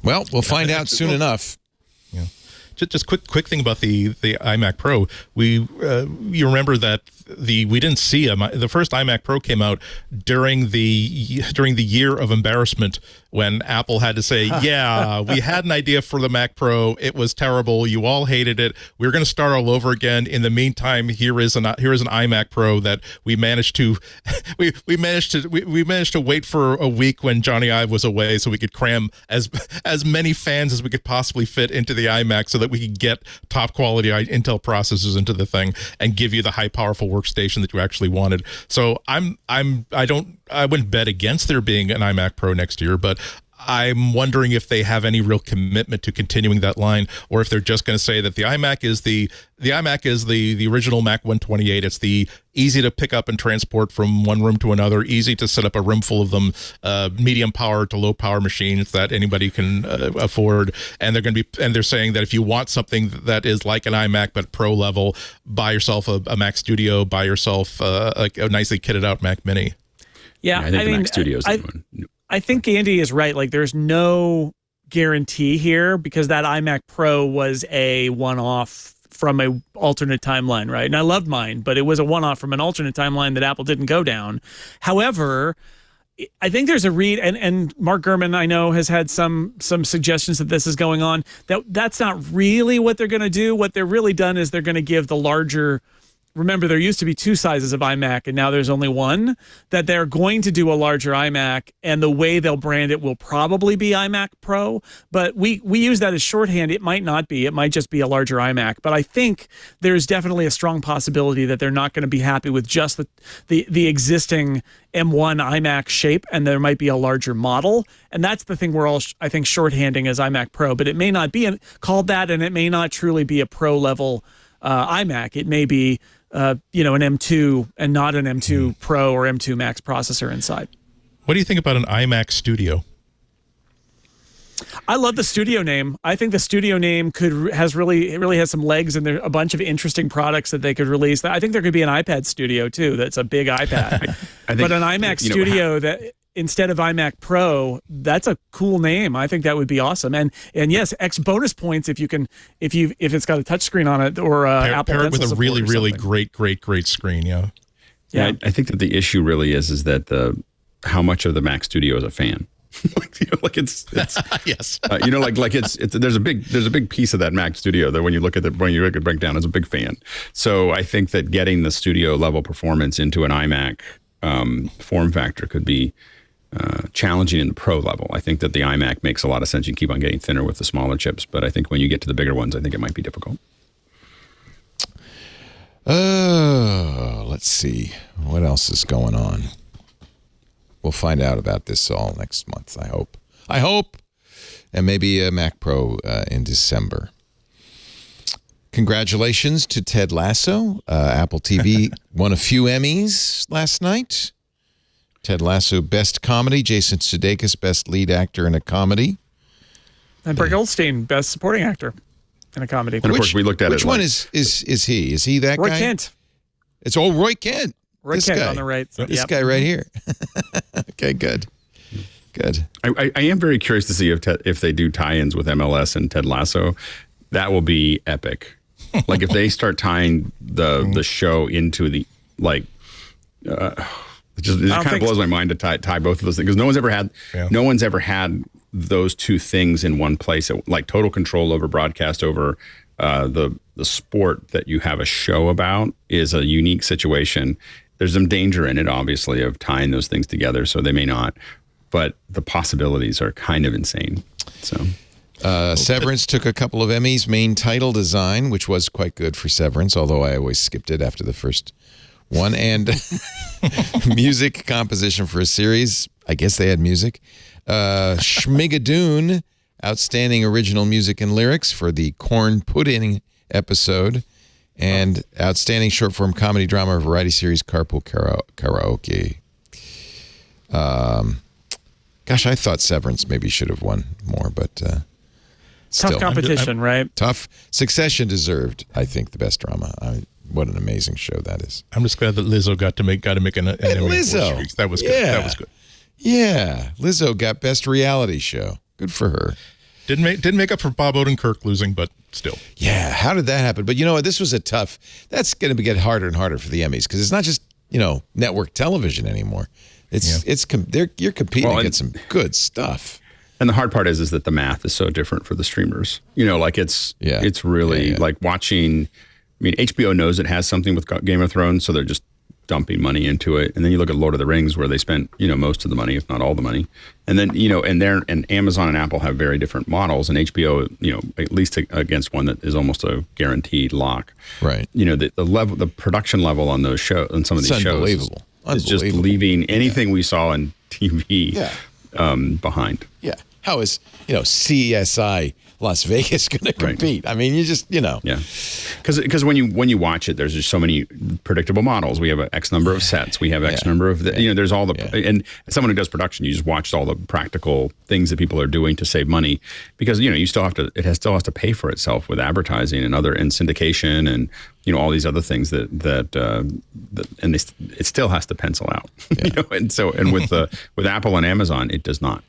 Well, we'll find out soon enough. Yeah. Just quick thing about the iMac Pro. You remember that we didn't see the first iMac Pro came out during the year of embarrassment when Apple had to say, we had an idea for the Mac Pro. It was terrible. You all hated it. We're going to start all over again. In the meantime, here is an iMac Pro that we managed to we managed to wait for a week when Johnny Ive was away so we could cram as many fans as we could possibly fit into the iMac so that we could get top quality Intel processors into the thing and give you the high powerful workstation that you actually wanted. So I wouldn't bet against there being an iMac Pro next year, but I'm wondering if they have any real commitment to continuing that line, or if they're just going to say that the iMac is the original Mac 128. It's the easy to pick up and transport from one room to another, easy to set up a room full of them, medium power to low power machines that anybody can afford. And they're saying that if you want something that is like an iMac but pro level, buy yourself a Mac Studio, buy yourself a nicely kitted out Mac Mini. Yeah, I think the Mac Studio is the one. I think Andy is right. Like, there's no guarantee here because that iMac Pro was a one-off from a alternate timeline, right? And I loved mine, but it was a one-off from an alternate timeline that Apple didn't go down. However, I think there's a read, and Mark Gurman, I know, has had some suggestions that this is going on. That's not really what they're going to do. What they're really done is they're going to give the larger. Remember, there used to be two sizes of iMac, and now there's only one, that they're going to do a larger iMac, and the way they'll brand it will probably be iMac Pro, but we use that as shorthand. It might not be. It might just be a larger iMac, but I think there's definitely a strong possibility that they're not going to be happy with just the existing M1 iMac shape, and there might be a larger model, and that's the thing we're all, I think, shorthanding as iMac Pro, but it may not be called that, and it may not truly be a Pro-level iMac. It may be an M2 and not an M2 Pro or M2 Max processor inside. What do you think about an iMac Studio? I love the Studio name. I think the Studio name really has some legs, and there's a bunch of interesting products that they could release. I think there could be an iPad Studio too. That's a big iPad, but an iMac Studio that instead of iMac Pro, that's a cool name. I think that would be awesome. And yes, X bonus points if it's got a touchscreen on it or Apple pair it Pencil with a really, really something. great screen. Yeah. I think that the issue really is that how much of the Mac Studio is a fan. It's yes. There's a big piece of that Mac Studio that when you look at it breakdown, is a big fan. So I think that getting the studio level performance into an iMac form factor could be challenging in the pro level. I think that the iMac makes a lot of sense. You keep on getting thinner with the smaller chips, but I think when you get to the bigger ones, I think it might be difficult. Let's see. What else is going on? We'll find out about this all next month, I hope. And maybe a Mac Pro in December. Congratulations to Ted Lasso. Apple TV won a few Emmys last night. Ted Lasso, Best Comedy. Jason Sudeikis, Best Lead Actor in a Comedy. And Brett Goldstein, Best Supporting Actor in a Comedy. And of course, we looked at which one is he? Is he that Roy guy? Kent. It's Roy Kent. Roy this Kent guy on the right. So, this guy right here. Okay, good. I am very curious to see if they do tie-ins with MLS and Ted Lasso. That will be epic. Like if they start tying the show into the it kind of blows my mind to tie both of those things, because no one's ever had those two things in one place, like total control over broadcast over the sport that you have a show about is a unique situation. There's some danger in it, obviously, of tying those things together, so they may not, but the possibilities are kind of insane. So Severance took a couple of Emmys. Main title design, which was quite good for Severance, although I always skipped it after the first one, and music composition for a series. I guess they had music. Schmigadoon, outstanding original music and lyrics for the Corn Pudding episode, and outstanding short-form comedy drama variety series Carpool Karaoke. Gosh, I thought Severance maybe should have won more, but still. Tough competition, right? Tough. Succession deserved, I think, the best drama. What an amazing show that is. I'm just glad that Lizzo got to make an Emmy. Lizzo. That was good. Yeah. That was good. Yeah. Lizzo got best reality show. Good for her. Didn't make up for Bob Odenkirk losing, but still. Yeah. How did that happen? But this was that's going to get harder and harder for the Emmys, because it's not just, network television anymore. You're competing against some good stuff. And the hard part is that the math is so different for the streamers. It's really like watching. I mean, HBO knows it has something with Game of Thrones, so they're just dumping money into it. And then you look at Lord of the Rings, where they spent, most of the money, if not all the money. And then, and Amazon and Apple have very different models, and HBO, at least against one that is almost a guaranteed lock. Right. The production level on those shows, on some of these shows, is just leaving anything we saw on TV. Yeah. behind. Yeah. How is, CSI Las Vegas going to compete? I mean, you just, Yeah, because when you watch it, there's just so many predictable models. We have X number of sets. We have X number of there's all the and as someone who does production, you just watch all the practical things that people are doing to save money, because you still have to still has to pay for itself with advertising and syndication and all these other things that it still has to pencil out. And with Apple and Amazon, it does not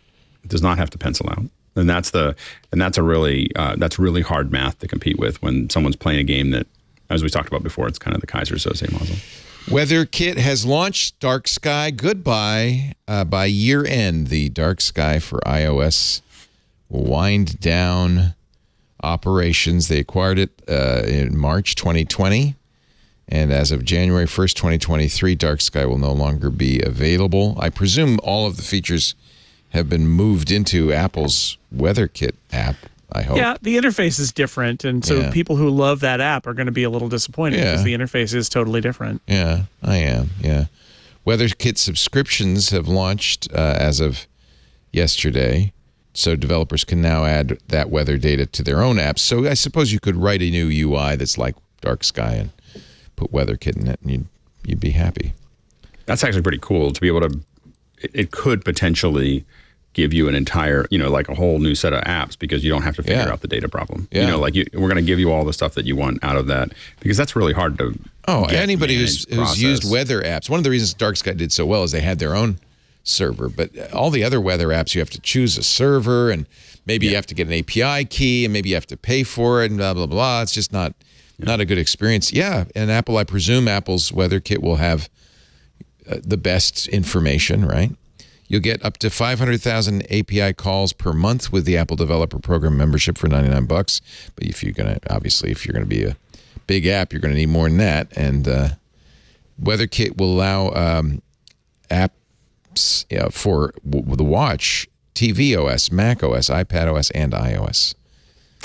have to pencil out. And that's really hard math to compete with when someone's playing a game that, as we talked about before, it's kind of the Kaiser Soze model. WeatherKit has launched Dark Sky Goodbye by year end. The Dark Sky for iOS will wind down operations. They acquired it in March 2020. And as of January 1st, 2023, Dark Sky will no longer be available. I presume all of the features have been moved into Apple's WeatherKit app, I hope. Yeah, the interface is different, and so people who love that app are going to be a little disappointed because the interface is totally different. Yeah, I am, WeatherKit subscriptions have launched as of yesterday, so developers can now add that weather data to their own apps. So I suppose you could write a new UI that's like Dark Sky and put WeatherKit in it, and you'd be happy. That's actually pretty cool to be able to. It could potentially give you an entire, like a whole new set of apps, because you don't have to figure out the data problem. Yeah. We're going to give you all the stuff that you want out of that, because that's really hard to. Anybody who's used weather apps. One of the reasons Dark Sky did so well is they had their own server, but all the other weather apps, you have to choose a server, and maybe you have to get an API key, and maybe you have to pay for it, and blah blah blah. It's just not a good experience. Yeah, and I presume Apple's WeatherKit will have the best information, right? You'll get up to 500,000 API calls per month with the Apple Developer Program membership for $99. But if you're going to be a big app, you're going to need more than that. And WeatherKit will allow apps for the watch, tvOS, macOS, iPadOS, and iOS.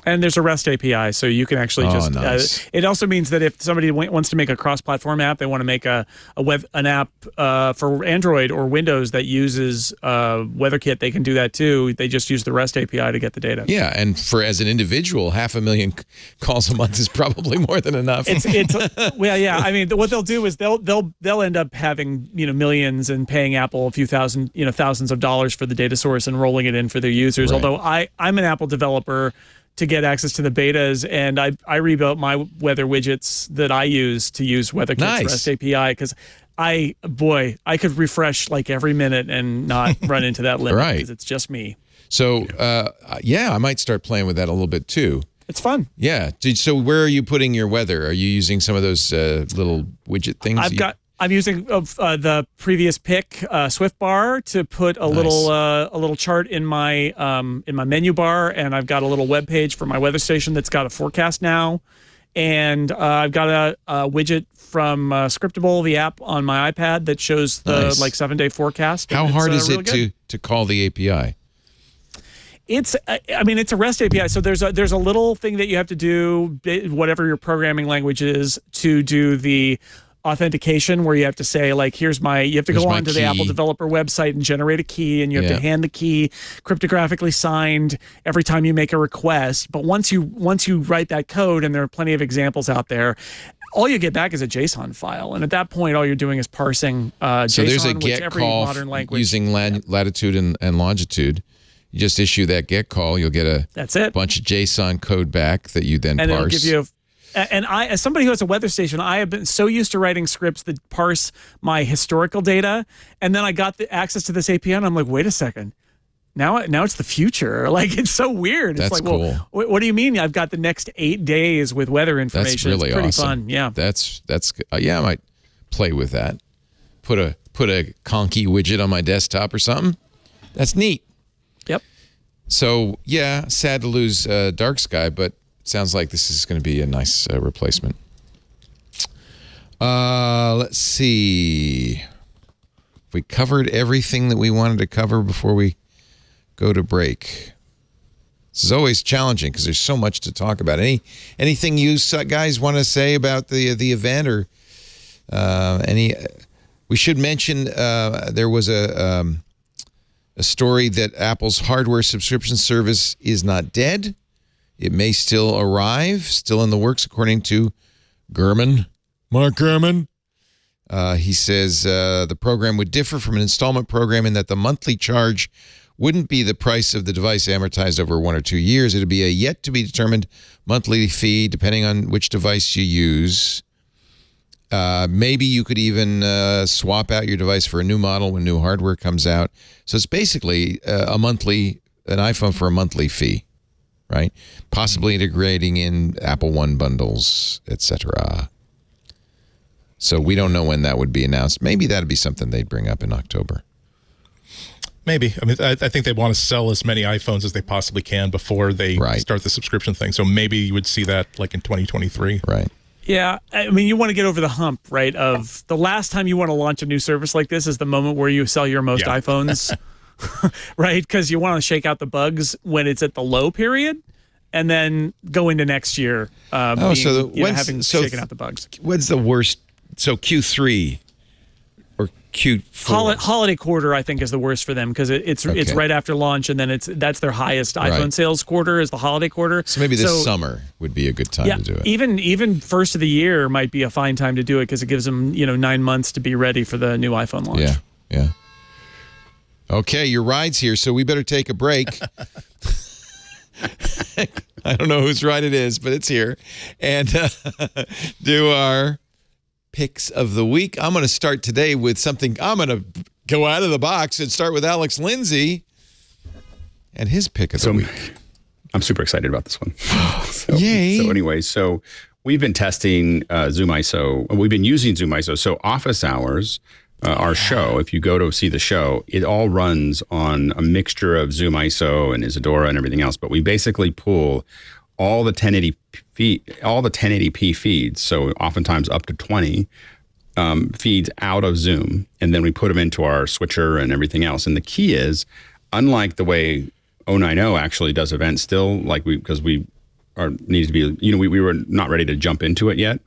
And there's a REST API, so you can actually just. Nice. It also means that if somebody wants to make a cross-platform app, they want to make an app for Android or Windows that uses WeatherKit, they can do that too. They just use the REST API to get the data. Yeah, and as an individual, 500,000 calls a month is probably more than enough. Well, yeah. I mean, what they'll do is they'll end up having millions and paying Apple a few thousands of dollars for the data source and rolling it in for their users. Right. Although I'm an Apple developer to get access to the betas, and I rebuilt my weather widgets that I use to use WeatherKit's REST API, because I could refresh like every minute and not run into that limit, because it's just me. So I might start playing with that a little bit too. It's fun. Yeah. So where are you putting your weather? Are you using some of those little widget things? I'm using the previous pick Swift bar to put a little chart in my menu bar, and I've got a little web page for my weather station that's got a forecast now, and I've got a widget from Scriptable, the app on my iPad that shows the 7-day forecast. How hard is it to call the API? It's a REST API, so there's a little thing that you have to do, whatever your programming language is, to do the authentication, where you have to say, like, you have to go onto the Apple developer website and generate a key, and you have to hand the key cryptographically signed every time you make a request. But once you write that code, and there are plenty of examples out there, all you get back is a JSON file, and at that point, all you're doing is parsing JSON. So there's a get call using latitude and longitude. You just issue that get call, you'll get a bunch of JSON code back that you then parse. It'll give you and as somebody who has a weather station, I have been so used to writing scripts that parse my historical data, and then I got the access to this API, and I'm like, wait a second. Now it's the future. Like, it's so weird. That's it's like, cool. Well, what do you mean? I've got the next 8 days with weather information. That's really it's pretty awesome. Fun. Yeah. That's I might play with that. Put a conky widget on my desktop or something. That's neat. Yep. So sad to lose Dark Sky, but sounds like this is going to be a nice replacement. Let's see. We covered everything that we wanted to cover before we go to break. This is always challenging because there's so much to talk about. Anything you guys want to say about the event, or any? We should mention there was a a story that Apple's hardware subscription service is not dead. It may still arrive, still in the works, according to Mark Gurman. He says the program would differ from an installment program in that the monthly charge wouldn't be the price of the device amortized over 1 or 2 years. It would be a yet-to-be-determined monthly fee, depending on which device you use. Maybe you could even swap out your device for a new model when new hardware comes out. So it's basically an iPhone for a monthly fee, right? Possibly integrating in Apple One bundles, etc. So we don't know when that would be announced. Maybe that'd be something they'd bring up in October. Maybe. I mean, I think they want to sell as many iPhones as they possibly can before they start the subscription thing. So maybe you would see that like in 2023. Right. Yeah, I mean, you want to get over the hump, right? Of the last time you want to launch a new service like this is the moment where you sell your most iPhones, right? Because you want to shake out the bugs when it's at the low period, and then go into next year having shaken out the bugs. What's the worst? So Q3 or Q4? Holiday quarter, I think, is the worst for them because it's right after launch, and then that's their highest iPhone sales quarter is the holiday quarter. So maybe this summer would be a good time to do it. Even first of the year might be a fine time to do it because it gives them 9 months to be ready for the new iPhone launch. Yeah. Okay, your ride's here, so we better take a break. I don't know whose ride it is, but it's here, and do our picks of the week. I'm going to start today with something. I'm going to go out of the box and start with Alex Lindsay and his pick of the week. I'm super excited about this one. Yay. So anyway, we've been testing Zoom ISO. We've been using Zoom ISO. So office hours, our show, if you go to see the show, it all runs on a mixture of Zoom ISO and Isadora and everything else. But we basically pull all the 1080p feeds, so oftentimes up to 20 feeds out of Zoom, and then we put them into our switcher and everything else. And the key is, unlike the way 090 actually does events still, because we needed to be, we were not ready to jump into it yet.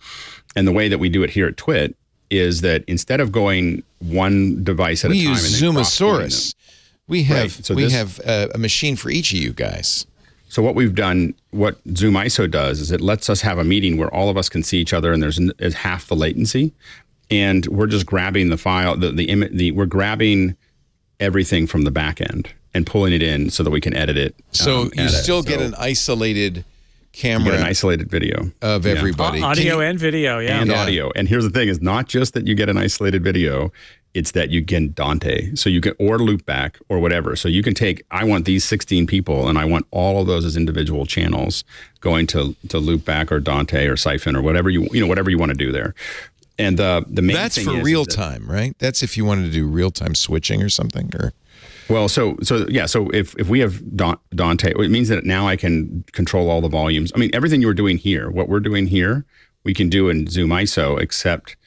And the way that we do it here at Twit is that instead of going one device at a time, we use Zoomosaurus. We have a machine for each of you guys. So what we've done, what Zoom ISO does, is it lets us have a meeting where all of us can see each other, and there's half the latency, and we're just grabbing the file, we're grabbing everything from the back end and pulling it in so that we can edit it. So you still get an isolated camera, you get an isolated video of everybody, audio and video, and audio. And here's the thing: is not just that you get an isolated video. It's that you can Dante. So you can, or loop back or whatever. So you can take, I want these 16 people and I want all of those as individual channels going to loop back or Dante or Siphon or whatever whatever you want to do there. And the main that's thing for is real time, right? That's if you wanted to do real time switching or something, or. Well, so if we have Dante, it means that now I can control all the volumes. I mean, everything you're doing here, what we're doing here, we can do in Zoom ISO, except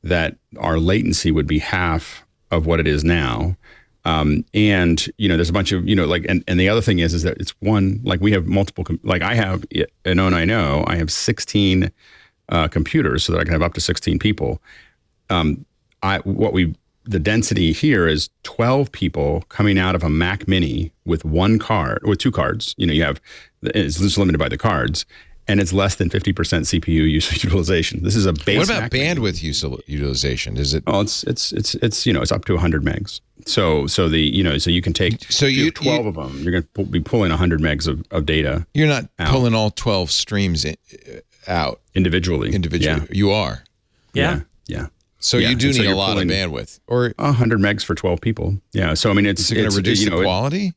that our latency would be half of what it is now. And, there's a bunch of, and the other thing is that it's one, we have multiple, I have an 090, I have 16 computers so that I can have up to 16 people. The density here is 12 people coming out of a Mac Mini with two cards. It's just limited by the cards. And it's less than 50% CPU utilization. This is a base. What about Mac bandwidth utilization? Is it? Oh, it's up to 100 megs. So you can take 12 of them. You're going to be pulling 100 megs of data. You're not pulling all 12 streams out individually. Yeah. You are. Yeah. So you do need a lot of bandwidth, or 100 megs for 12 people. Yeah. So I mean, it's going to reduce the quality.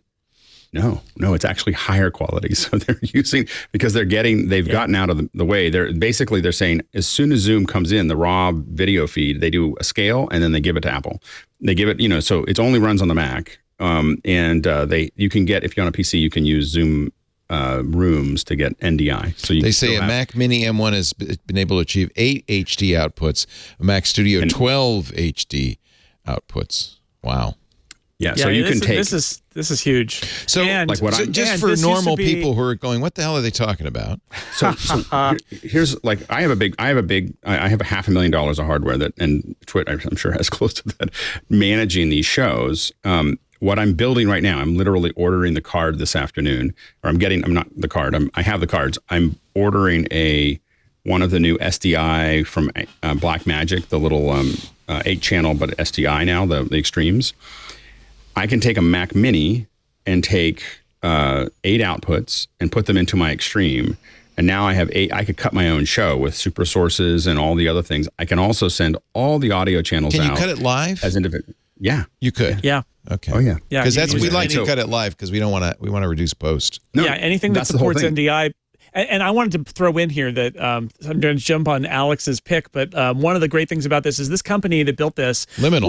No, it's actually higher quality. So they're using, because they've gotten out of the way. They're saying as soon as Zoom comes in, the raw video feed, they do a scale and then they give it to Apple. They give it, so it only runs on the Mac. You can get, if you're on a PC, you can use Zoom Rooms to get NDI. So they say a Mac Mini M1 has been able to achieve 8 HD outputs, a Mac Studio 12 HD outputs. Wow. Yeah, so you can take. This is huge. So, just for normal people who are going, what the hell are they talking about? So here's I have $500,000 of hardware and Twit, I'm sure, has close to that, managing these shows. what I'm building right now, I'm literally ordering the card this afternoon, or I'm not the card. I have the cards. I'm ordering one of the new SDI from Blackmagic, the little 8-channel, but SDI now, the Extremes. I can take a Mac Mini and take 8 outputs and put them into my Extreme. And now I have 8. I could cut my own show with super sources and all the other things. I can also send all the audio channels out. Can you cut it live? As individual? Yeah. You could. Yeah. Okay. Oh, yeah. Yeah. Because we like to So- cut it live because we want to reduce post. No, yeah, anything that that's the whole supports thing. NDI. And I wanted to throw in here that I'm going to jump on Alex's pick, but one of the great things about this is this company that built this Liminal.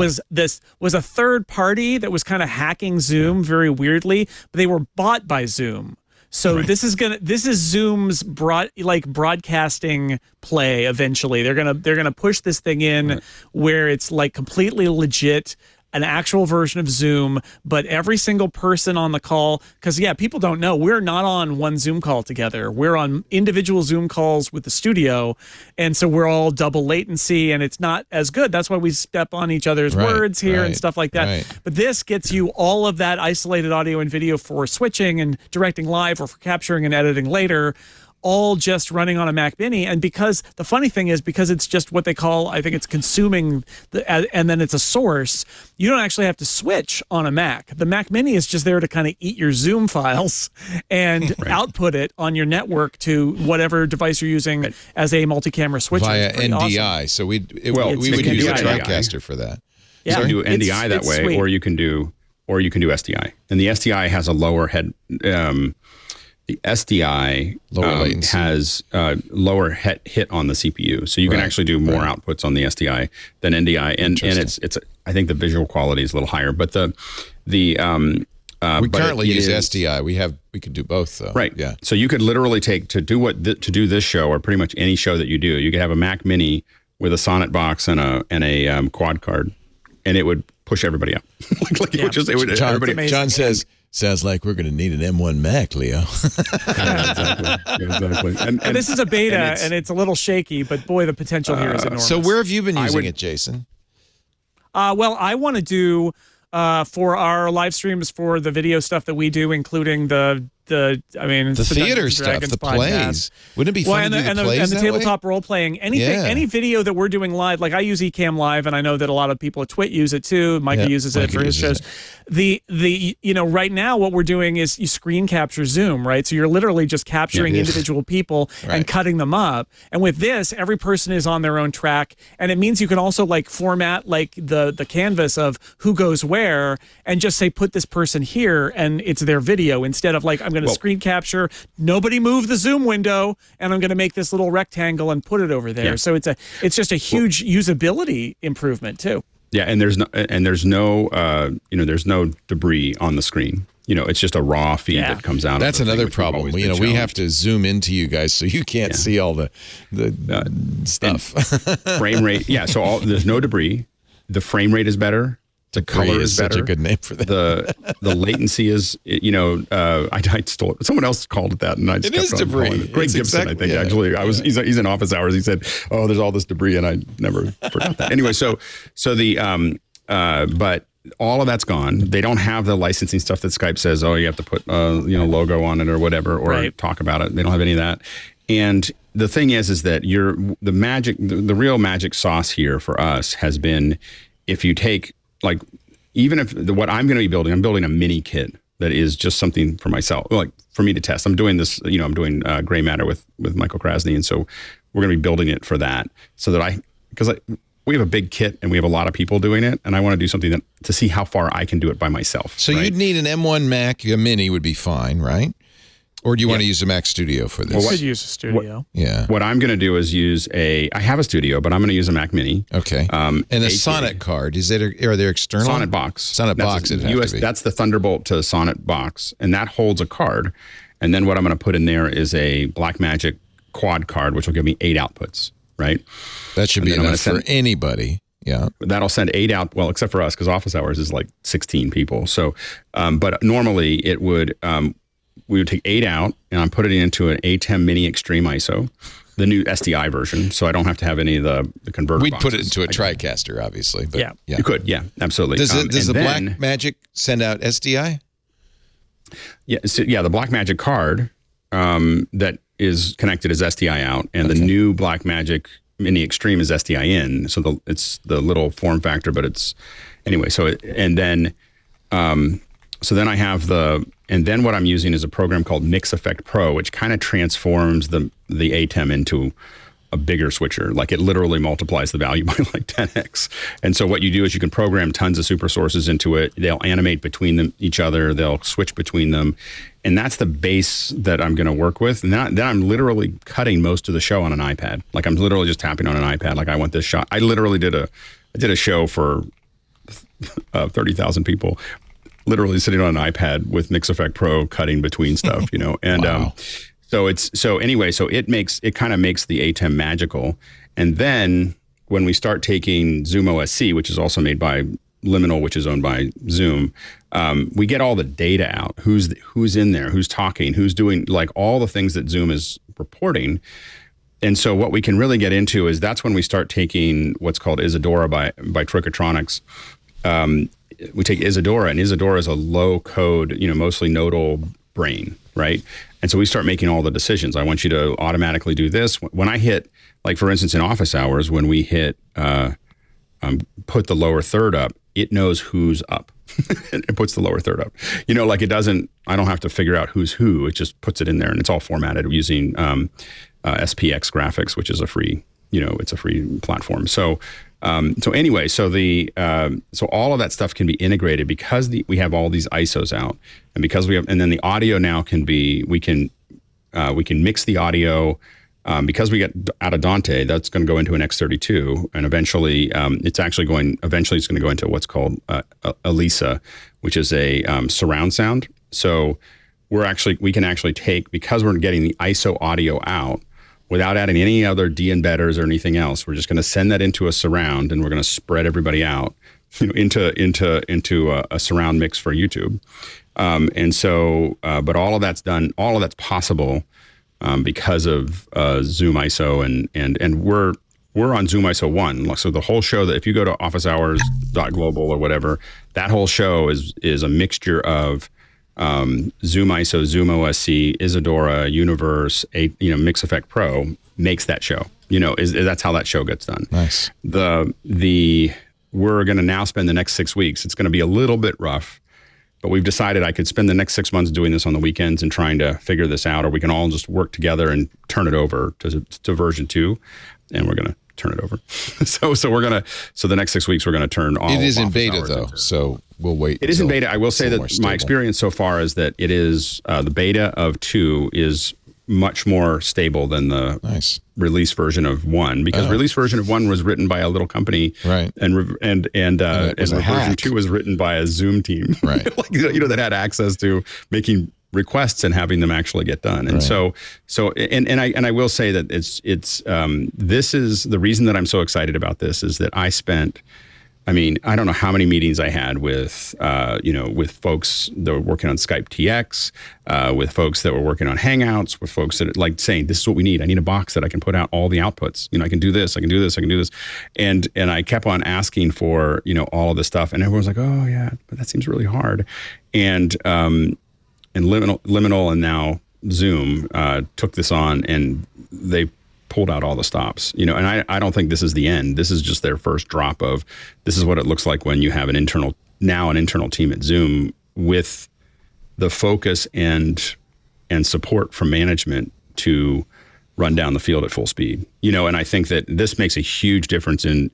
was a third party that was kind of hacking Zoom very weirdly, but they were bought by Zoom. So this is Zoom's broadcasting play eventually. They're gonna push this thing in where it's like completely legit, an actual version of Zoom, but every single person on the call, because people don't know, we're not on one Zoom call together. We're on individual Zoom calls with the studio, and so we're all double latency, and it's not as good. That's why we step on each other's words here and stuff like that. Right. But this gets you all of that isolated audio and video for switching and directing live or for capturing and editing later, all just running on a Mac Mini. And because the funny thing is, because it's just what they call, I think it's consuming, and then it's a source, you don't actually have to switch on a Mac. The Mac Mini is just there to kind of eat your Zoom files and output it on your network to whatever device you're using as a multi-camera switcher. Via It's pretty NDI. awesome. So we would it's use a NDI. TriCaster for that. You can do NDI that it's way, sweet. or you can do SDI. And the SDI has a lower head. The SDI Lower latency. has lower hit on the CPU, so you can actually do more outputs on the SDI than NDI, and it's I think the visual quality is a little higher, but We but currently it use is- SDI. We could do both though. Right. Yeah. So you could literally take to do this show, or pretty much any show that you do. You could have a Mac Mini with a Sonnet box and a quad card, and it would push everybody up. It would just everybody. John says, sounds like we're going to need an M1 Mac, Leo. Exactly. And this is a beta, and and it's a little shaky, but boy, the potential here is enormous. So where have you been using would- it, Jason? Well, I want to do for our live streams for the video stuff that we do, including the theater stuff, the plays. Wouldn't it be fun to do the plays and the that tabletop role playing, any video that we're doing live. Like I use Ecamm Live, and I know that a lot of people at Twit use it too. Micah uses it for his shows. Right now what we're doing is you screen capture Zoom, right? So you're literally just capturing individual people and cutting them up. And with this, every person is on their own track, and it means you can also like format like the canvas of who goes where, and just say put this person here, and it's their video instead of like I'm going to screen capture, nobody move the Zoom window, and I'm going to make this little rectangle and put it over there. Yeah. So it's just a huge usability improvement too. Yeah, and there's no debris on the screen. It's just a raw feed that comes out. That's of the another thing, which we've problem. always We been have challenged. to zoom into you guys so you can't see all the stuff. Frame rate. Yeah, so there's no debris. The frame rate is better. The color is better. Such a good name for that. The latency is, I stole it. Someone else called it that, and I just It is kept on debris. calling it. Greg It's Gibson, exactly- I think, actually. He's in office hours. He said, "Oh, there's all this debris," and I never forgot that. Anyway, so the but all of that's gone. They don't have the licensing stuff that Skype says, "Oh, you have to put logo on it or whatever, or talk about it." They don't have any of that. And the thing is that the real magic sauce here for us has been if you take like. Even if what I'm going to be building, I'm building a mini kit that is just something for myself, like for me to test. I'm doing this, I'm doing gray matter with Michael Krasny. And so we're going to be building it for that so that because we have a big kit and we have a lot of people doing it. And I want to do something to see how far I can do it by myself. So you'd need an M1 Mac, a mini would be fine, right? Or do you want to use a Mac Studio for this? You could use a studio. What I'm going to do is I have a studio, but I'm going to use a Mac Mini. Okay. And a Sonnet card, are there external? Sonnet box. Sonnet box, it'd have to be. That's the Thunderbolt to Sonnet box, and that holds a card. And then what I'm going to put in there is a Blackmagic quad card, which will give me 8 outputs, right? That should be enough for anybody. Yeah. That'll send 8 out, well, except for us, because office hours is like 16 people. So, but normally it would... we would take 8 out, and I'm putting it into an A10 Mini Extreme ISO, the new SDI version, so I don't have to have any of the converter We'd boxes. put it into a TriCaster, obviously. But Yeah. You could, yeah, absolutely. Does the then- Blackmagic send out SDI? Yeah, so, the Blackmagic card that is connected as SDI out, and the new Blackmagic Mini Extreme is SDI in. So it's the little form factor, but it's anyway. So then I have and then what I'm using is a program called Mix Effect Pro, which kind of transforms the ATEM into a bigger switcher. Like it literally multiplies the value by like 10x. And so what you do is you can program tons of super sources into it. They'll animate between each other. They'll switch between them. And that's the base that I'm going to work with. And then I'm literally cutting most of the show on an iPad. Like I'm literally just tapping on an iPad. Like I want this shot. I literally did a show for 30,000 people, literally sitting on an iPad with Mix Effect Pro cutting between stuff, and Wow. So it kind of makes the ATEM magical. And then when we start taking Zoom OSC, which is also made by Liminal, which is owned by Zoom, we get all the data out. Who's in there, who's talking, who's doing like all the things that Zoom is reporting. And so what we can really get into is that's when we start taking what's called Isadora by Tricotronics. We take Isadora, and Isadora is a low code, mostly nodal brain, right? And so we start making all the decisions. I want you to automatically do this. When I hit, like for instance, in office hours, when we hit put the lower third up, it knows who's up. It puts the lower third up. Like it doesn't, I don't have to figure out who's who. It just puts it in there, and it's all formatted using SPX graphics, which is a free, it's a free platform. So anyway, so all of that stuff can be integrated because we have all these ISOs out, and because and then the audio now we can mix the audio, because we get out of Dante, that's going to go into an X32, and eventually it's going to go into what's called Elisa, which is a surround sound. So we can actually take, because we're getting the ISO audio out, without adding any other de-embedders or anything else, we're just going to send that into a surround, and we're going to spread everybody out into a surround mix for YouTube. But all of that's possible because of Zoom ISO, and we're on Zoom ISO 1. So the whole show, that if you go to officehours.global or whatever, that whole show is a mixture of Zoom ISO, Zoom OSC, Isadora, Universe, Mix Effect Pro makes that show. That's how that show gets done. Nice. We're going to now spend the next 6 weeks. It's going to be a little bit rough, but we've decided I could spend the next 6 months doing this on the weekends and trying to figure this out, or we can all just work together and turn it over to version 2, and we're going to turn it over. So the next 6 weeks we're going to turn all. It is in office beta hours though, so we'll wait. It is in beta. I will say more that stable. my experience so far is that it is the beta of 2 is much more stable than the Nice. release version of 1, because release version of 1 was written by a little company, Right. And was a version hack. 2 was written by a Zoom team, Right. that had access to making requests and having them actually get done. And Right. I will say that this is the reason that I'm so excited about this, is that I don't know how many meetings I had with folks that were working on Skype TX, with folks that were working on Hangouts, with folks that like saying, this is what we need. I need a box that I can put out all the outputs. I can do this, I can do this, I can do this. And I kept on asking for, all of this stuff. And everyone's like, oh yeah, but that seems really hard. And Liminal and now Zoom took this on, and they pulled out all the stops, and I don't think this is the end. This is just their first drop of, this is what it looks like when you have an internal team at Zoom with the focus and support from management to run down the field at full speed, and I think that this makes a huge difference and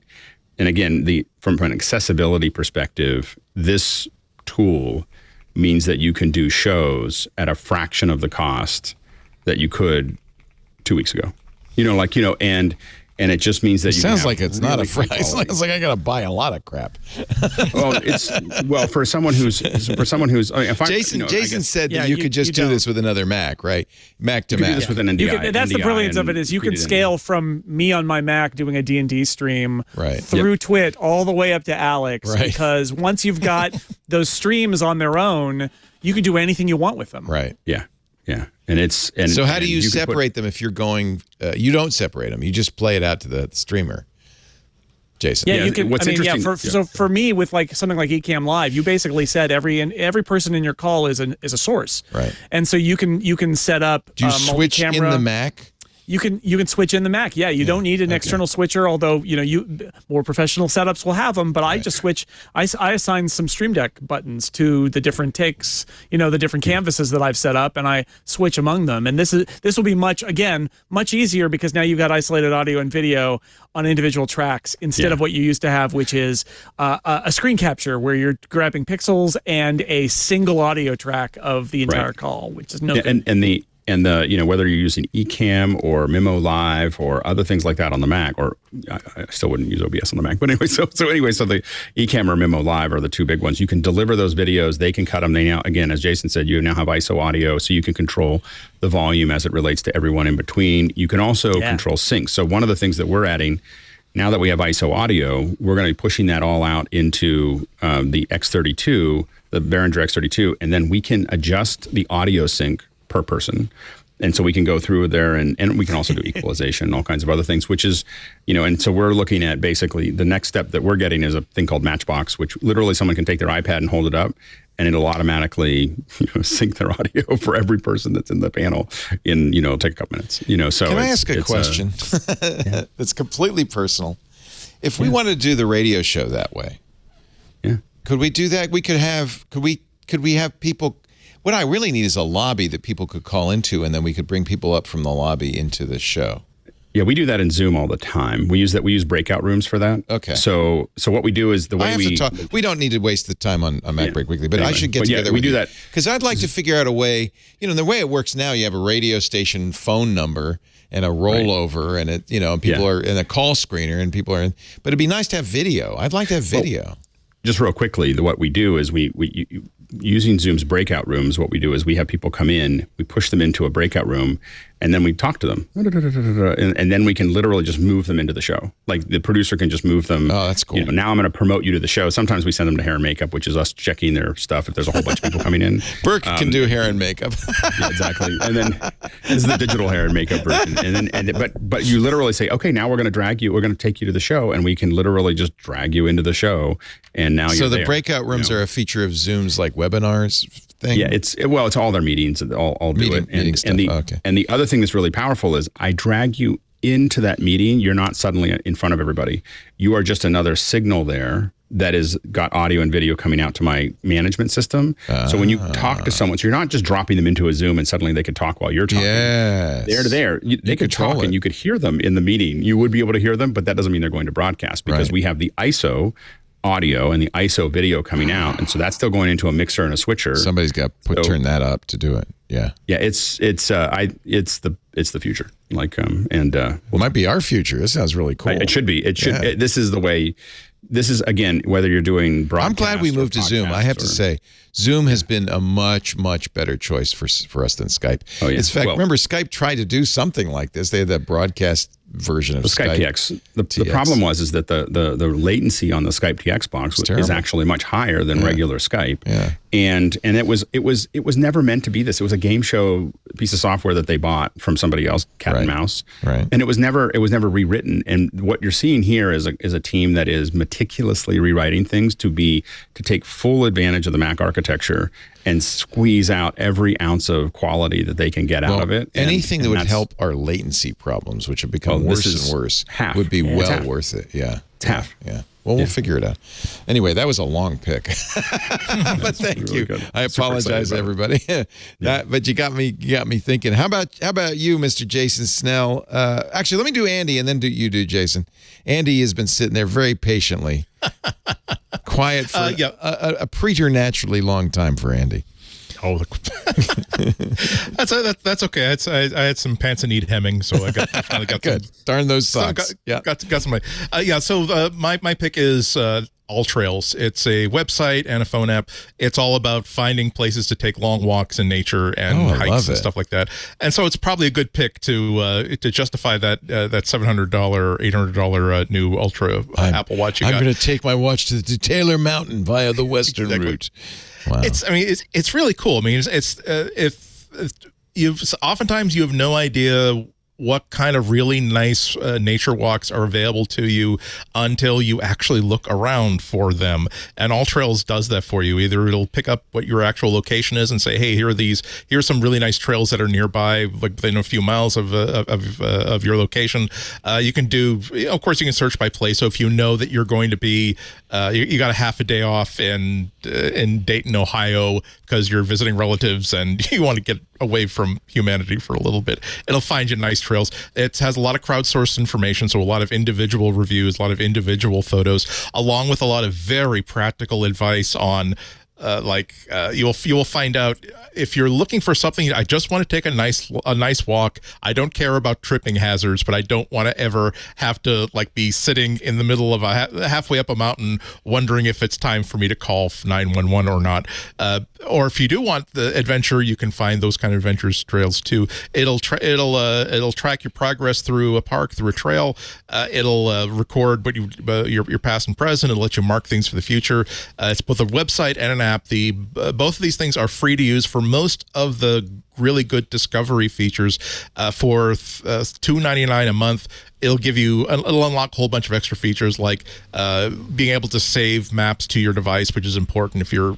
again, from an accessibility perspective, this tool means that you can do shows at a fraction of the cost that you could 2 weeks ago. And it just means that It sounds like it's not a free price. It sounds like I got to buy a lot of crap. For someone who's Jason said that Yeah, you you could just do don't. this with another Mac, right? Mac to you can do Mac. this with an NDI. That's the NDI brilliance of and it, is you feed can it in. scale from me on my Mac doing a D&D stream Right. through Twit all the way up to Alex, Right. because once you've got those streams on their own, you can do anything you want with them. Right. Yeah. Yeah. And so how do you can separate them if you're going? You don't separate them. You just play it out to the streamer. Jason. Yeah, you can. What's interesting? So for me, with like something like Ecamm Live, you basically said every person in your call is a source, right? And so you can set up. Do you switch in the Mac? You can switch in the Mac. Yeah, you don't need an external switcher, although more professional setups will have them. But I just switch. I assign some Stream Deck buttons to the different takes, the different canvases that I've set up, and I switch among them. And this will be much easier because now you've got isolated audio and video on individual tracks instead of what you used to have, which is a screen capture where you're grabbing pixels and a single audio track of the entire call, which is no good. And the whether you're using Ecamm or Memo Live or other things like that on the Mac, or I still wouldn't use OBS on the Mac, but anyway, so the Ecamm or Memo Live are the two big ones. You can deliver those videos, they can cut them. They now, again, as Jason said, you now have ISO audio, so you can control the volume as it relates to everyone in between. You can also control sync. So one of the things that we're adding now that we have ISO audio, we're going to be pushing that all out into the X32, the Behringer X32, and then we can adjust the audio sync per person. And so we can go through there and we can also do equalization and all kinds of other things, which is, and so we're looking at basically the next step that we're getting is a thing called Matchbox, which literally someone can take their iPad and hold it up and it'll automatically, sync their audio for every person that's in the panel in, take a couple minutes, so. Can I ask a question that's completely personal? If we wanted to do the radio show that way, could we do that? Could we have people? What I really need is a lobby that people could call into, and then we could bring people up from the lobby into the show. Yeah, we do that in Zoom all the time. We use breakout rooms for that. Okay. So what we do is we don't need to waste the time on MacBreak Weekly, but anyway, I should get together with you. That because I'd like to figure out a way. The way it works now, you have a radio station phone number and a rollover, and it and people are in a call screener, and people are in. But it'd be nice to have video. I'd like to have video. Well, just real quickly, what we do is we using Zoom's breakout rooms, what we do is we have people come in, we push them into a breakout room, and then we talk to them. And then we can literally just move them into the show. Like the producer can just move them. Oh, that's cool. Now I'm going to promote you to the show. Sometimes we send them to hair and makeup, which is us checking their stuff if there's a whole bunch of people coming in. Burke can do hair and makeup. Yeah, exactly. And then this is the digital hair and makeup version. But you literally say, okay, now we're going to take you to the show, and we can literally just drag you into the show. And now so you're the breakout rooms are a feature of Zoom's like webinars thing? Yeah, it's all their meetings. I'll do it. And the other thing that's really powerful is I drag you into that meeting. You're not suddenly in front of everybody. You are just another signal there that is got audio and video coming out to my management system. So when you talk to someone, so you're not just dropping them into a Zoom and suddenly they could talk while you're talking. Yes. They're there. They could talk and you could hear them in the meeting. You would be able to hear them, but that doesn't mean they're going to broadcast because we have the ISO audio and the ISO video coming out, and so that's still going into a mixer and a switcher. Somebody's got to turn that up to do it. Yeah, it's the future. Like it might be our future. This sounds really cool. It should be. It should. This is the way. This is, again, whether you're doing broadcast. I'm glad we moved to Zoom. I have to say, Zoom has been a much, much better choice for us than Skype. Oh, yeah. In fact, remember Skype tried to do something like this. They had that broadcast version of Skype TX. The problem was that the latency on the Skype TX box is actually much higher than regular Skype. Yeah. And it was never meant to be this. It was a game show piece of software that they bought from somebody else, Cat and Mouse. Right. And it was never rewritten. And what you're seeing here is a team that is meticulously rewriting things to take full advantage of the Mac architecture and squeeze out every ounce of quality that they can get out of it. Anything that would help our latency latency have become worse and worse would be worth it. Yeah. It's half. Yeah. Well, we'll figure it out. Anyway, that was a long pick, but thank you. Good. I apologize, everybody. But you got me thinking. How about you, Mr. Jason Snell? Actually, let me do Andy, and then you do Jason. Andy has been sitting there very patiently, quiet for a preternaturally long time for Andy. Oh, that's okay. I had some pants and need hemming, so I finally got good. Some, darn those socks. Got some. So my pick is AllTrails. It's a website and a phone app. It's all about finding places to take long walks in nature and hikes and stuff like that. And so it's probably a good pick to justify that $700, $800 new Ultra Apple Watch. I'm going to take my watch to Taylor Mountain via the Western route. Wow. It's really cool. I mean, it's if oftentimes you have no idea what kind of really nice nature walks are available to you until you actually look around for them. And AllTrails does that for you. Either it'll pick up what your actual location is and say, hey, here's some really nice trails that are nearby, like within a few miles of your location. You can do, of course, you can search by place. So if you know that you're going to be, you got a half a day off in Dayton, Ohio, because you're visiting relatives and you want to get away from humanity for a little bit, it'll find you nice trails. It has a lot of crowdsourced information, so a lot of individual reviews, a lot of individual photos, along with a lot of very practical advice on you will find out if you're looking for something. I just want to take a nice walk. I don't care about tripping hazards, but I don't want to ever have to be sitting in the middle of halfway up a mountain wondering if it's time for me to call 911 or not. Or if you do want the adventure, you can find those kind of adventures trails too. It'll track your progress through a park, through a trail. It'll record what your past and present. It'll let you mark things for the future. It's both a website and an app. Both of these things are free to use for most of the really good discovery features. For $2.99 a month, it'll unlock a whole bunch of extra features, like being able to save maps to your device, which is important if you're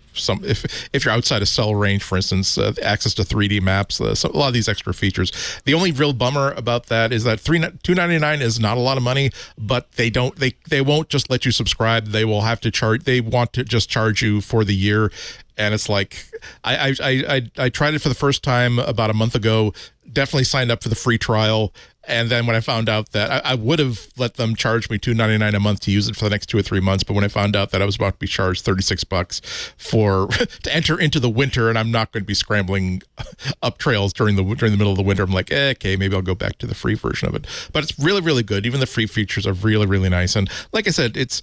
outside a cell range, for instance. Access to 3D maps, so a lot of these extra features. The only real bummer about that is that $2.99 is not a lot of money, but they won't just let you subscribe. They will have to charge. They want to just charge you for the year. And it's like, I tried it for the first time about a month ago, definitely signed up for the free trial. And then when I found out that I would have let them charge me $2.99 a month to use it for the next 2 or 3 months, but when I found out that I was about to be charged $36 to enter into the winter, and I'm not going to be scrambling up trails during the middle of the winter, I'm like, okay, maybe I'll go back to the free version of it. But it's really, really good. Even the free features are really, really nice. And like I said, it's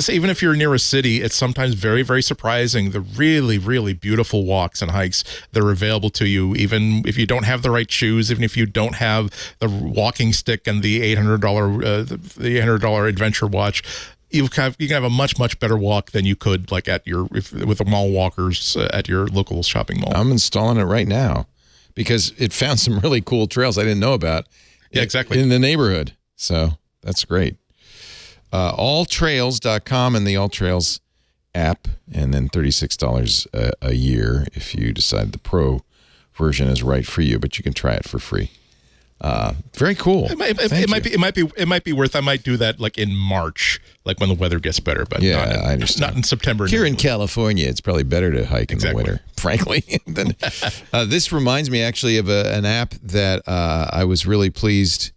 even if you're near a city, it's sometimes very, very surprising the really, really beautiful walks and hikes that are available to you, even if you don't have the right shoes, even if you don't have the walking stick and the $800 adventure watch. You can have a much better walk than you could with the mall walkers at your local shopping mall. I'm installing it right now because it found some really cool trails I didn't know about. Yeah, exactly. In the neighborhood. So that's great. AllTrails.com and the AllTrails app, and then $36 a year if you decide the pro version is right for you, but you can try it for free. Very cool. It might be worth. I might do that in March, when the weather gets better. But I understand. Not in September. Here in California, it's probably better to hike in the winter, frankly. This reminds me actually of an app that I was really pleased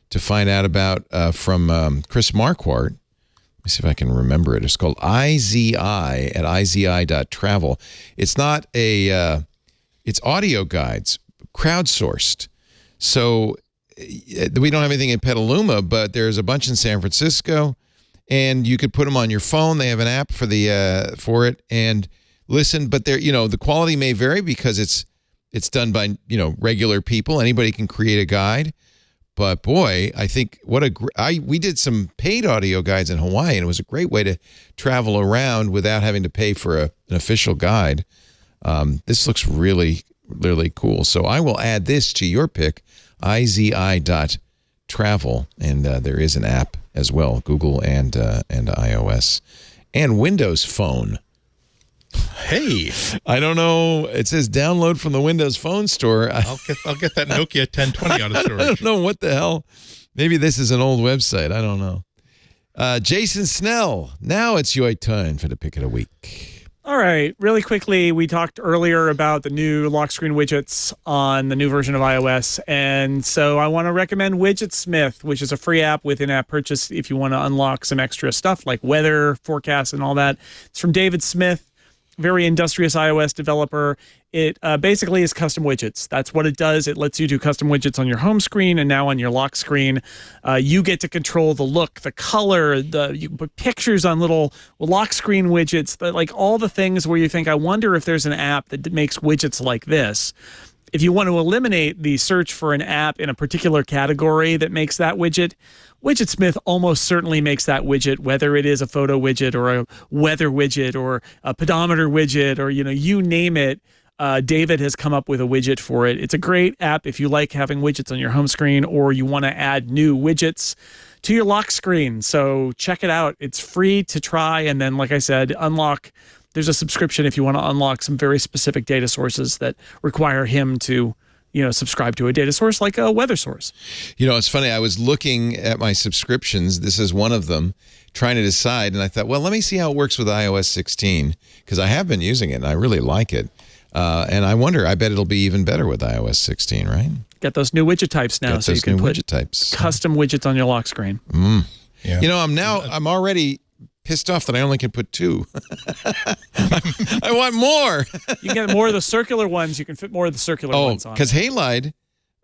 to find out about from Chris Marquardt. Let me see if I can remember it. It's called izi at izi.Travel. It's not it's audio guides, crowdsourced. So we don't have anything in Petaluma, but there's a bunch in San Francisco, and you could put them on your phone. They have an app for it and listen. But the quality may vary because it's done by regular people. Anybody can create a guide. But boy, I think we did some paid audio guides in Hawaii, and it was a great way to travel around without having to pay for an official guide. This looks really, really cool. So I will add this to your pick, izi.Travel, and there is an app as well, Google and iOS and Windows Phone. Hey, I don't know. It says download from the Windows Phone store. I'll get that Nokia 1020 out of storage. I don't know what the hell. Maybe this is an old website. I don't know. Jason Snell, now it's your turn for the pick of the week. All right, really quickly, we talked earlier about the new lock screen widgets on the new version of iOS, and so I want to recommend Widgetsmith, which is a free app with in-app purchase if you want to unlock some extra stuff like weather forecasts and all that. It's from David Smith, very industrious iOS developer. It basically is custom widgets. That's what it does. It lets you do custom widgets on your home screen and now on your lock screen. You get to control the look, the color, you can put pictures on little lock screen widgets, all the things where you think, I wonder if there's an app that makes widgets like this. If you want to eliminate the search for an app in a particular category that makes that widget, Widgetsmith almost certainly makes that widget, whether it is a photo widget or a weather widget or a pedometer widget or, you name it. David has come up with a widget for it. It's a great app if you like having widgets on your home screen or you want to add new widgets to your lock screen. So check it out. It's free to try. And then, like I said, there's a subscription if you want to unlock some very specific data sources that require him to subscribe to a data source like a weather source. It's funny. I was looking at my subscriptions. This is one of them, trying to decide. And I thought, well, let me see how it works with iOS 16 because I have been using it and I really like it. And I wonder, I bet it'll be even better with iOS 16, right? Get those new widget types now, so you can put custom widgets on your lock screen. Yeah. I'm already pissed off that I only can put 2. I want more. You can get more of the circular ones. You can fit more of the circular ones on. Because Halide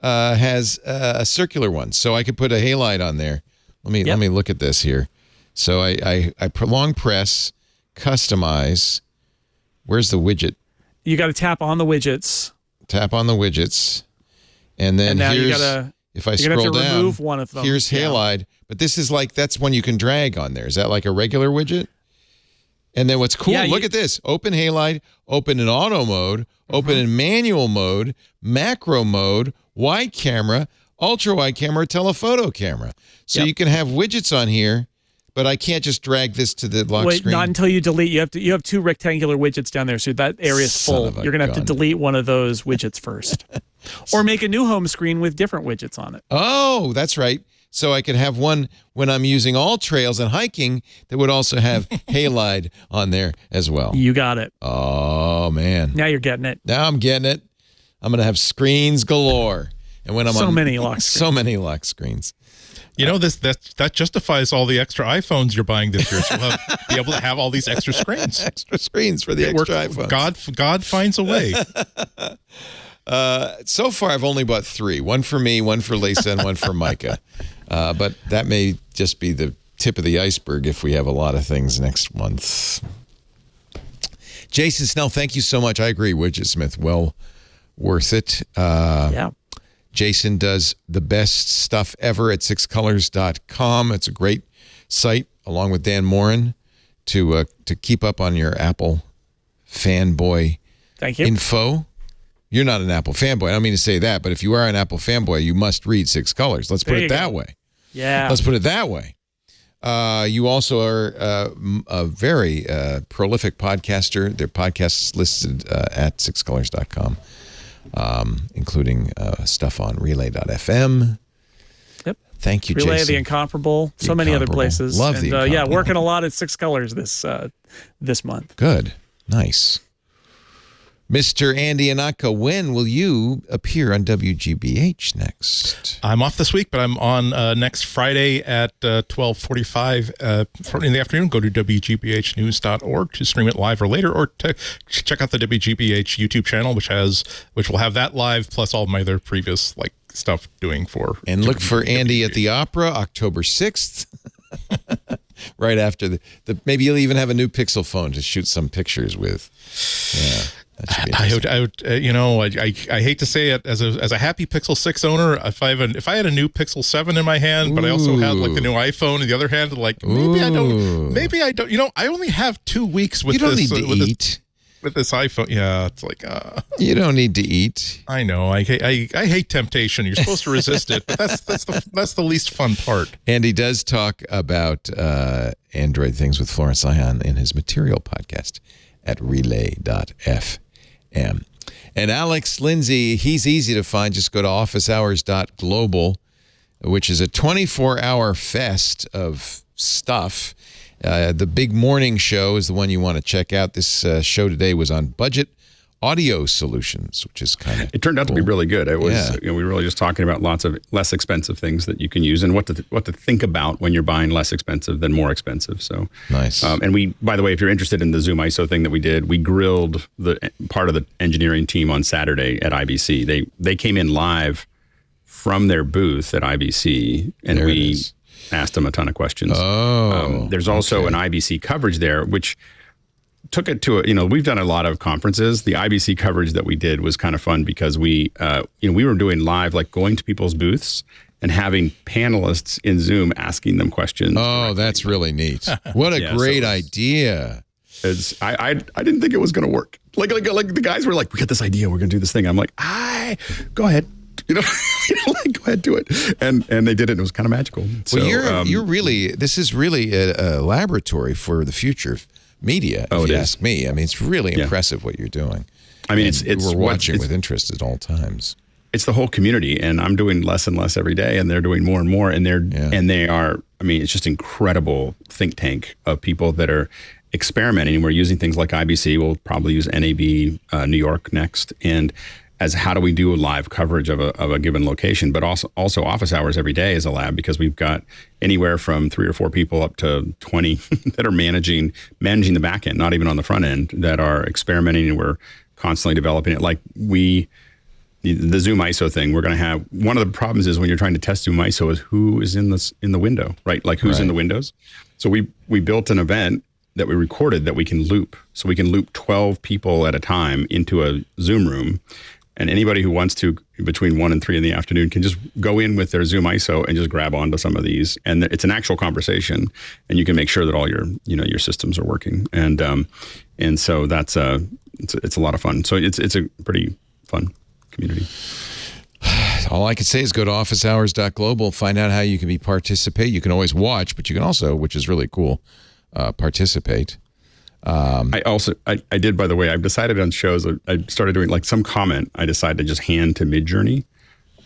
has a circular one, so I could put a halide on there. Let me look at this here. So I long press, customize. Where's the widget? You got to tap on the widgets. Tap on the widgets, and then now if I scroll down, remove one of them. Here's halide, but this is that's one you can drag on there. Is that like a regular widget? And then what's cool? Look at this: open halide, open in auto mode, open in manual mode, macro mode, wide camera, ultra wide camera, telephoto camera. So you can have widgets on here. But I can't just drag this to the lock screen. Not until you delete. You have 2 rectangular widgets down there, so that area is full. You're going to have to delete one of those widgets first. Or make a new home screen with different widgets on it. Oh, that's right. So I could have one when I'm using AllTrails and hiking that would also have halide on there as well. You got it. Oh, man. Now you're getting it. Now I'm getting it. I'm going to have screens galore. And when I'm so many lock screens. That justifies all the extra iPhones you're buying this year. So you'll be able to have all these extra screens. Extra screens for the extra iPhones. God finds a way. So far, I've only bought 3. One for me, one for Lisa, and one for Micah. But that may just be the tip of the iceberg if we have a lot of things next month. Jason Snell, thank you so much. I agree. Widgetsmith, well worth it. Jason does the best stuff ever at 6colors.com. It's a great site, along with Dan Morin, to keep up on your Apple fanboy info. You're not an Apple fanboy. I don't mean to say that, but if you are an Apple fanboy, you must read 6 Colors. Let's put it that way. Yeah. Let's put it that way. You also are a very prolific podcaster. Their podcasts listed at 6colors.com. Including stuff on relay.fm. Yep. Thank you, Relay, Jason. The Incomparable, so many other places. Love the Incomparable. Working a lot at 6 Colors this month. Good. Nice. Mr. Andy Ihnatko, when will you appear on WGBH next? I'm off this week, but I'm on next Friday at 12:45 in the afternoon. Go to WGBHnews.org to stream it live or later, or to check out the WGBH YouTube channel, which will have that live, plus all my other previous stuff doing for. And look for Andy at the Opera, October 6th. Right after the maybe you'll even have a new Pixel phone to shoot some pictures with. Yeah. I hate to say it, as a happy Pixel 6 owner, if I had a new Pixel 7 in my hand, but I also had the new iPhone in the other hand, maybe I don't. I only have 2 weeks with you don't this. Need to eat. With this iPhone, yeah, it's you don't need to eat. I know. I hate temptation. You're supposed to resist it, but that's the least fun part. Andy does talk about Android things with Florence Ion in his Material podcast at relay.fm. And Alex Lindsay, he's easy to find. Just go to officehours.global, which is a 24-hour fest of stuff. The big morning show is the one you want to check out. This show today was on budget audio solutions, which is kind of It turned out to be really good. It was we were really just talking about lots of less expensive things that you can use and what to think about when you're buying less expensive than more expensive. So nice. And we, by the way, if you're interested in the Zoom ISO thing that we did, we grilled the part of the engineering team on Saturday at IBC. They came in live from their booth at IBC, and we asked them a ton of questions. There's also an IBC coverage there, which took it to we've done a lot of conferences. The IBC coverage that we did was kind of fun because we were doing live, going to people's booths and having panelists in Zoom asking them questions. Oh, that's really neat. What a great idea. I didn't think it was going to work. like the guys were like, we got this idea, we're gonna do this thing. I'm like, go ahead. Go ahead, do it. And they did it. And it was kind of magical. So, well, this is really a laboratory for the future of media, if you ask me. I mean, it's really impressive what you're doing. I mean, we're watching with interest at all times. It's the whole community, and I'm doing less and less every day, and they're doing more and more, and they are. I mean, it's just incredible think tank of people that are experimenting. We're using things like IBC. We'll probably use NAB New York next, and as how do we do a live coverage of a given location, but also office hours every day as a lab, because we've got anywhere from 3 or 4 people up to 20 that are managing the back end, not even on the front end, that are experimenting, and we're constantly developing it. Like the Zoom ISO thing, we're going to have, one of the problems is when you're trying to test Zoom ISO is who is in the window, right? Like who's in the windows. So we built an event that we recorded that we can loop. So we can loop 12 people at a time into a Zoom room. And anybody who wants to, between 1 and 3 in the afternoon, can just go in with their Zoom ISO and just grab onto some of these. And it's an actual conversation, and you can make sure that all your systems are working. And so that's it's a lot of fun. So it's a pretty fun community. All I can say is go to officehours.global, find out how you can participate. You can always watch, but you can also, which is really cool, participate. I did, by the way, I've decided on shows, I started doing like some comment, I decided to just hand to Midjourney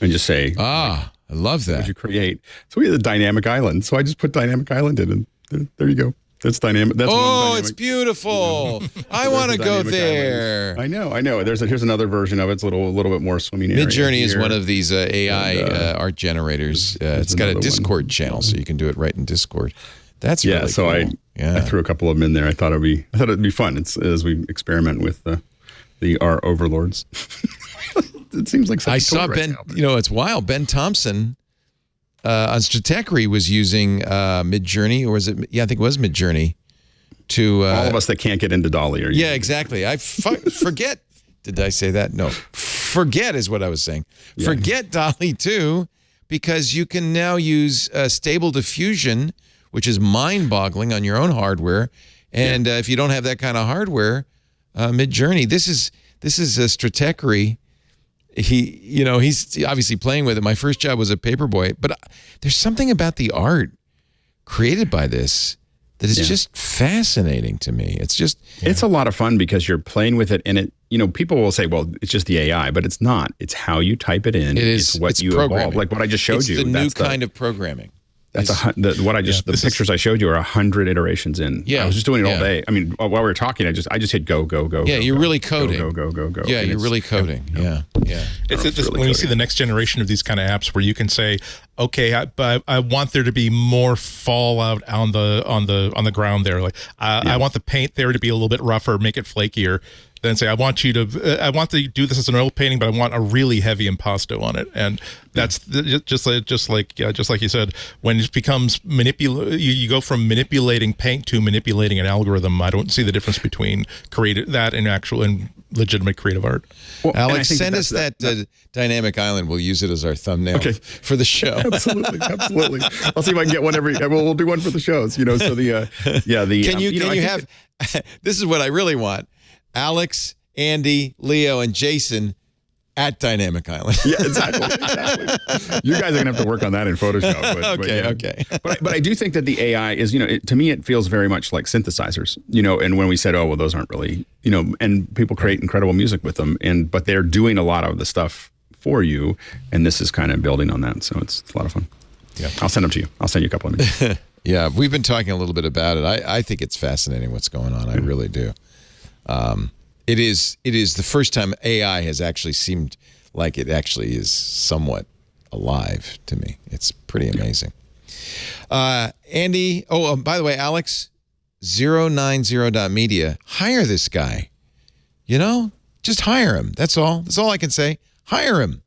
and just say, I love that. What you create? So we had a dynamic island. So I just put dynamic island in, and there you go. That's dynamic. That's it's beautiful. I want to go there. Island. I know. Here's another version of it. It's a little bit more swimming area. Midjourney is one of these AI art generators. It's got a Discord channel, so you can do it right in Discord. That's really so cool. I threw a couple of them in there. I thought it'd be fun. It's as we experiment with our overlords. It seems like I saw Ben. It's wild. Ben Thompson on Stratechery was using Midjourney, or was it? Yeah, I think it was Midjourney. To all of us that can't get into DALL-E. Exactly. I forget. Did I say that? No. Forget is what I was saying. Yeah. Forget DALL-E 2, because you can now use Stable Diffusion, which is mind-boggling on your own hardware. And if you don't have that kind of hardware, Midjourney, this is Stratechery. He's obviously playing with it. My first job was a paperboy, but there's something about the art created by this that is just fascinating to me. It's just it's a lot of fun because you're playing with it, and it. People will say, "Well, it's just the AI," but it's not. It's how you type it in. It's what you evolve. Like what I just showed you. It's the new kind of programming. That's the pictures I showed you are 100 iterations in. Yeah, I was just doing it all day. I mean, while we were talking, I just hit go. Yeah, you're really coding. Go. Yeah, you're really coding. Yeah. It's when you see the next generation of these kind of apps where you can say, okay, I want there to be more fallout on the ground there. Like I want the paint there to be a little bit rougher, make it flakier. Then say, I want to do this as an oil painting, but I want a really heavy impasto on it. And that's just like you said, when it becomes you go from manipulating paint to manipulating an algorithm. I don't see the difference between that and actual and legitimate creative art. Well, Alex, send us that dynamic island. We'll use it as our thumbnail for the show. Absolutely. I'll see if I can get one we'll do one for the shows. So Can you have? This is what I really want. Alex, Andy, Leo, and Jason at Dynamic Island. Yeah, exactly. You guys are going to have to work on that in Photoshop. Okay. But I do think that the AI is, to me, it feels very much like synthesizers, and when we said, oh, well, those aren't really, and people create incredible music with them, but they're doing a lot of the stuff for you, and this is kind of building on that. So it's a lot of fun. Yeah. I'll send them to you. I'll send you a couple of them. Yeah, we've been talking a little bit about it. I think it's fascinating what's going on. I really do. It is the first time AI has actually seemed like it actually is somewhat alive to me. It's pretty amazing. Andy, by the way, Alex, 090.media, hire this guy. Just hire him. That's all. That's all I can say. Hire him.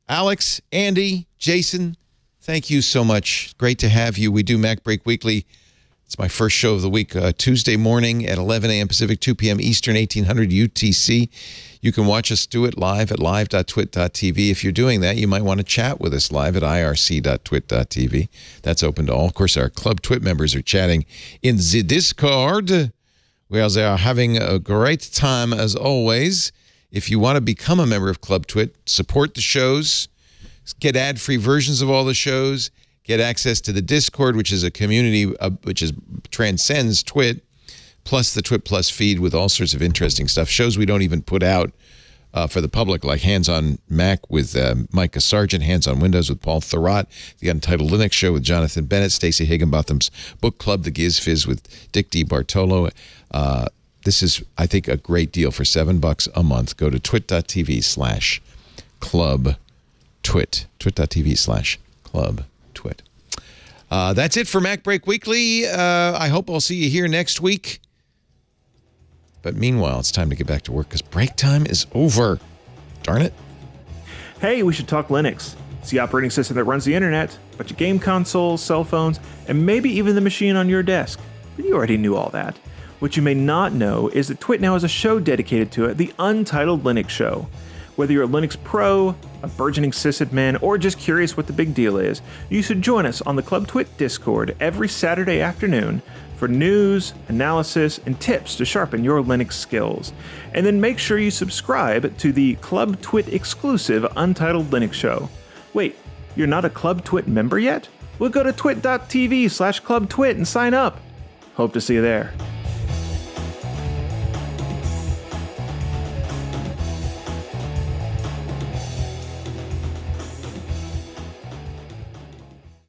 Alex, Andy, Jason, thank you so much. Great to have you. We do MacBreak Weekly. It's my first show of the week, Tuesday morning at 11 a.m. Pacific, 2 p.m. Eastern, 1800 UTC. You can watch us do it live at live.twit.tv. If you're doing that, you might want to chat with us live at irc.twit.tv. That's open to all. Of course, our Club Twit members are chatting in the Discord. We are having a great time as always. If you want to become a member of Club Twit, support the shows, get ad-free versions of all the shows, get access to the Discord, which is a community which transcends Twit, plus the Twit Plus feed with all sorts of interesting stuff. Shows we don't even put out for the public, like Hands on Mac with Micah Sargent, Hands on Windows with Paul Thurrott, the Untitled Linux Show with Jonathan Bennett, Stacey Higginbotham's Book Club, The Giz Fizz with Dick D. Bartolo. This is, I think, a great deal for $7 a month. Go to twit.tv/clubtwit. Twit.tv/clubtwit. That's it for MacBreak Weekly. I hope I'll see you here next week. But meanwhile, it's time to get back to work because break time is over. Darn it. Hey, we should talk Linux. It's the operating system that runs the internet, but your game consoles, cell phones, and maybe even the machine on your desk. But you already knew all that. What you may not know is that Twit now has a show dedicated to it, the Untitled Linux Show. Whether you're a Linux pro, a burgeoning sysadmin, or just curious what the big deal is, you should join us on the Club Twit Discord every Saturday afternoon for news, analysis, and tips to sharpen your Linux skills. And then make sure you subscribe to the Club Twit exclusive Untitled Linux Show. Wait, you're not a Club Twit member yet? Well, go to twit.tv/clubtwit and sign up. Hope to see you there.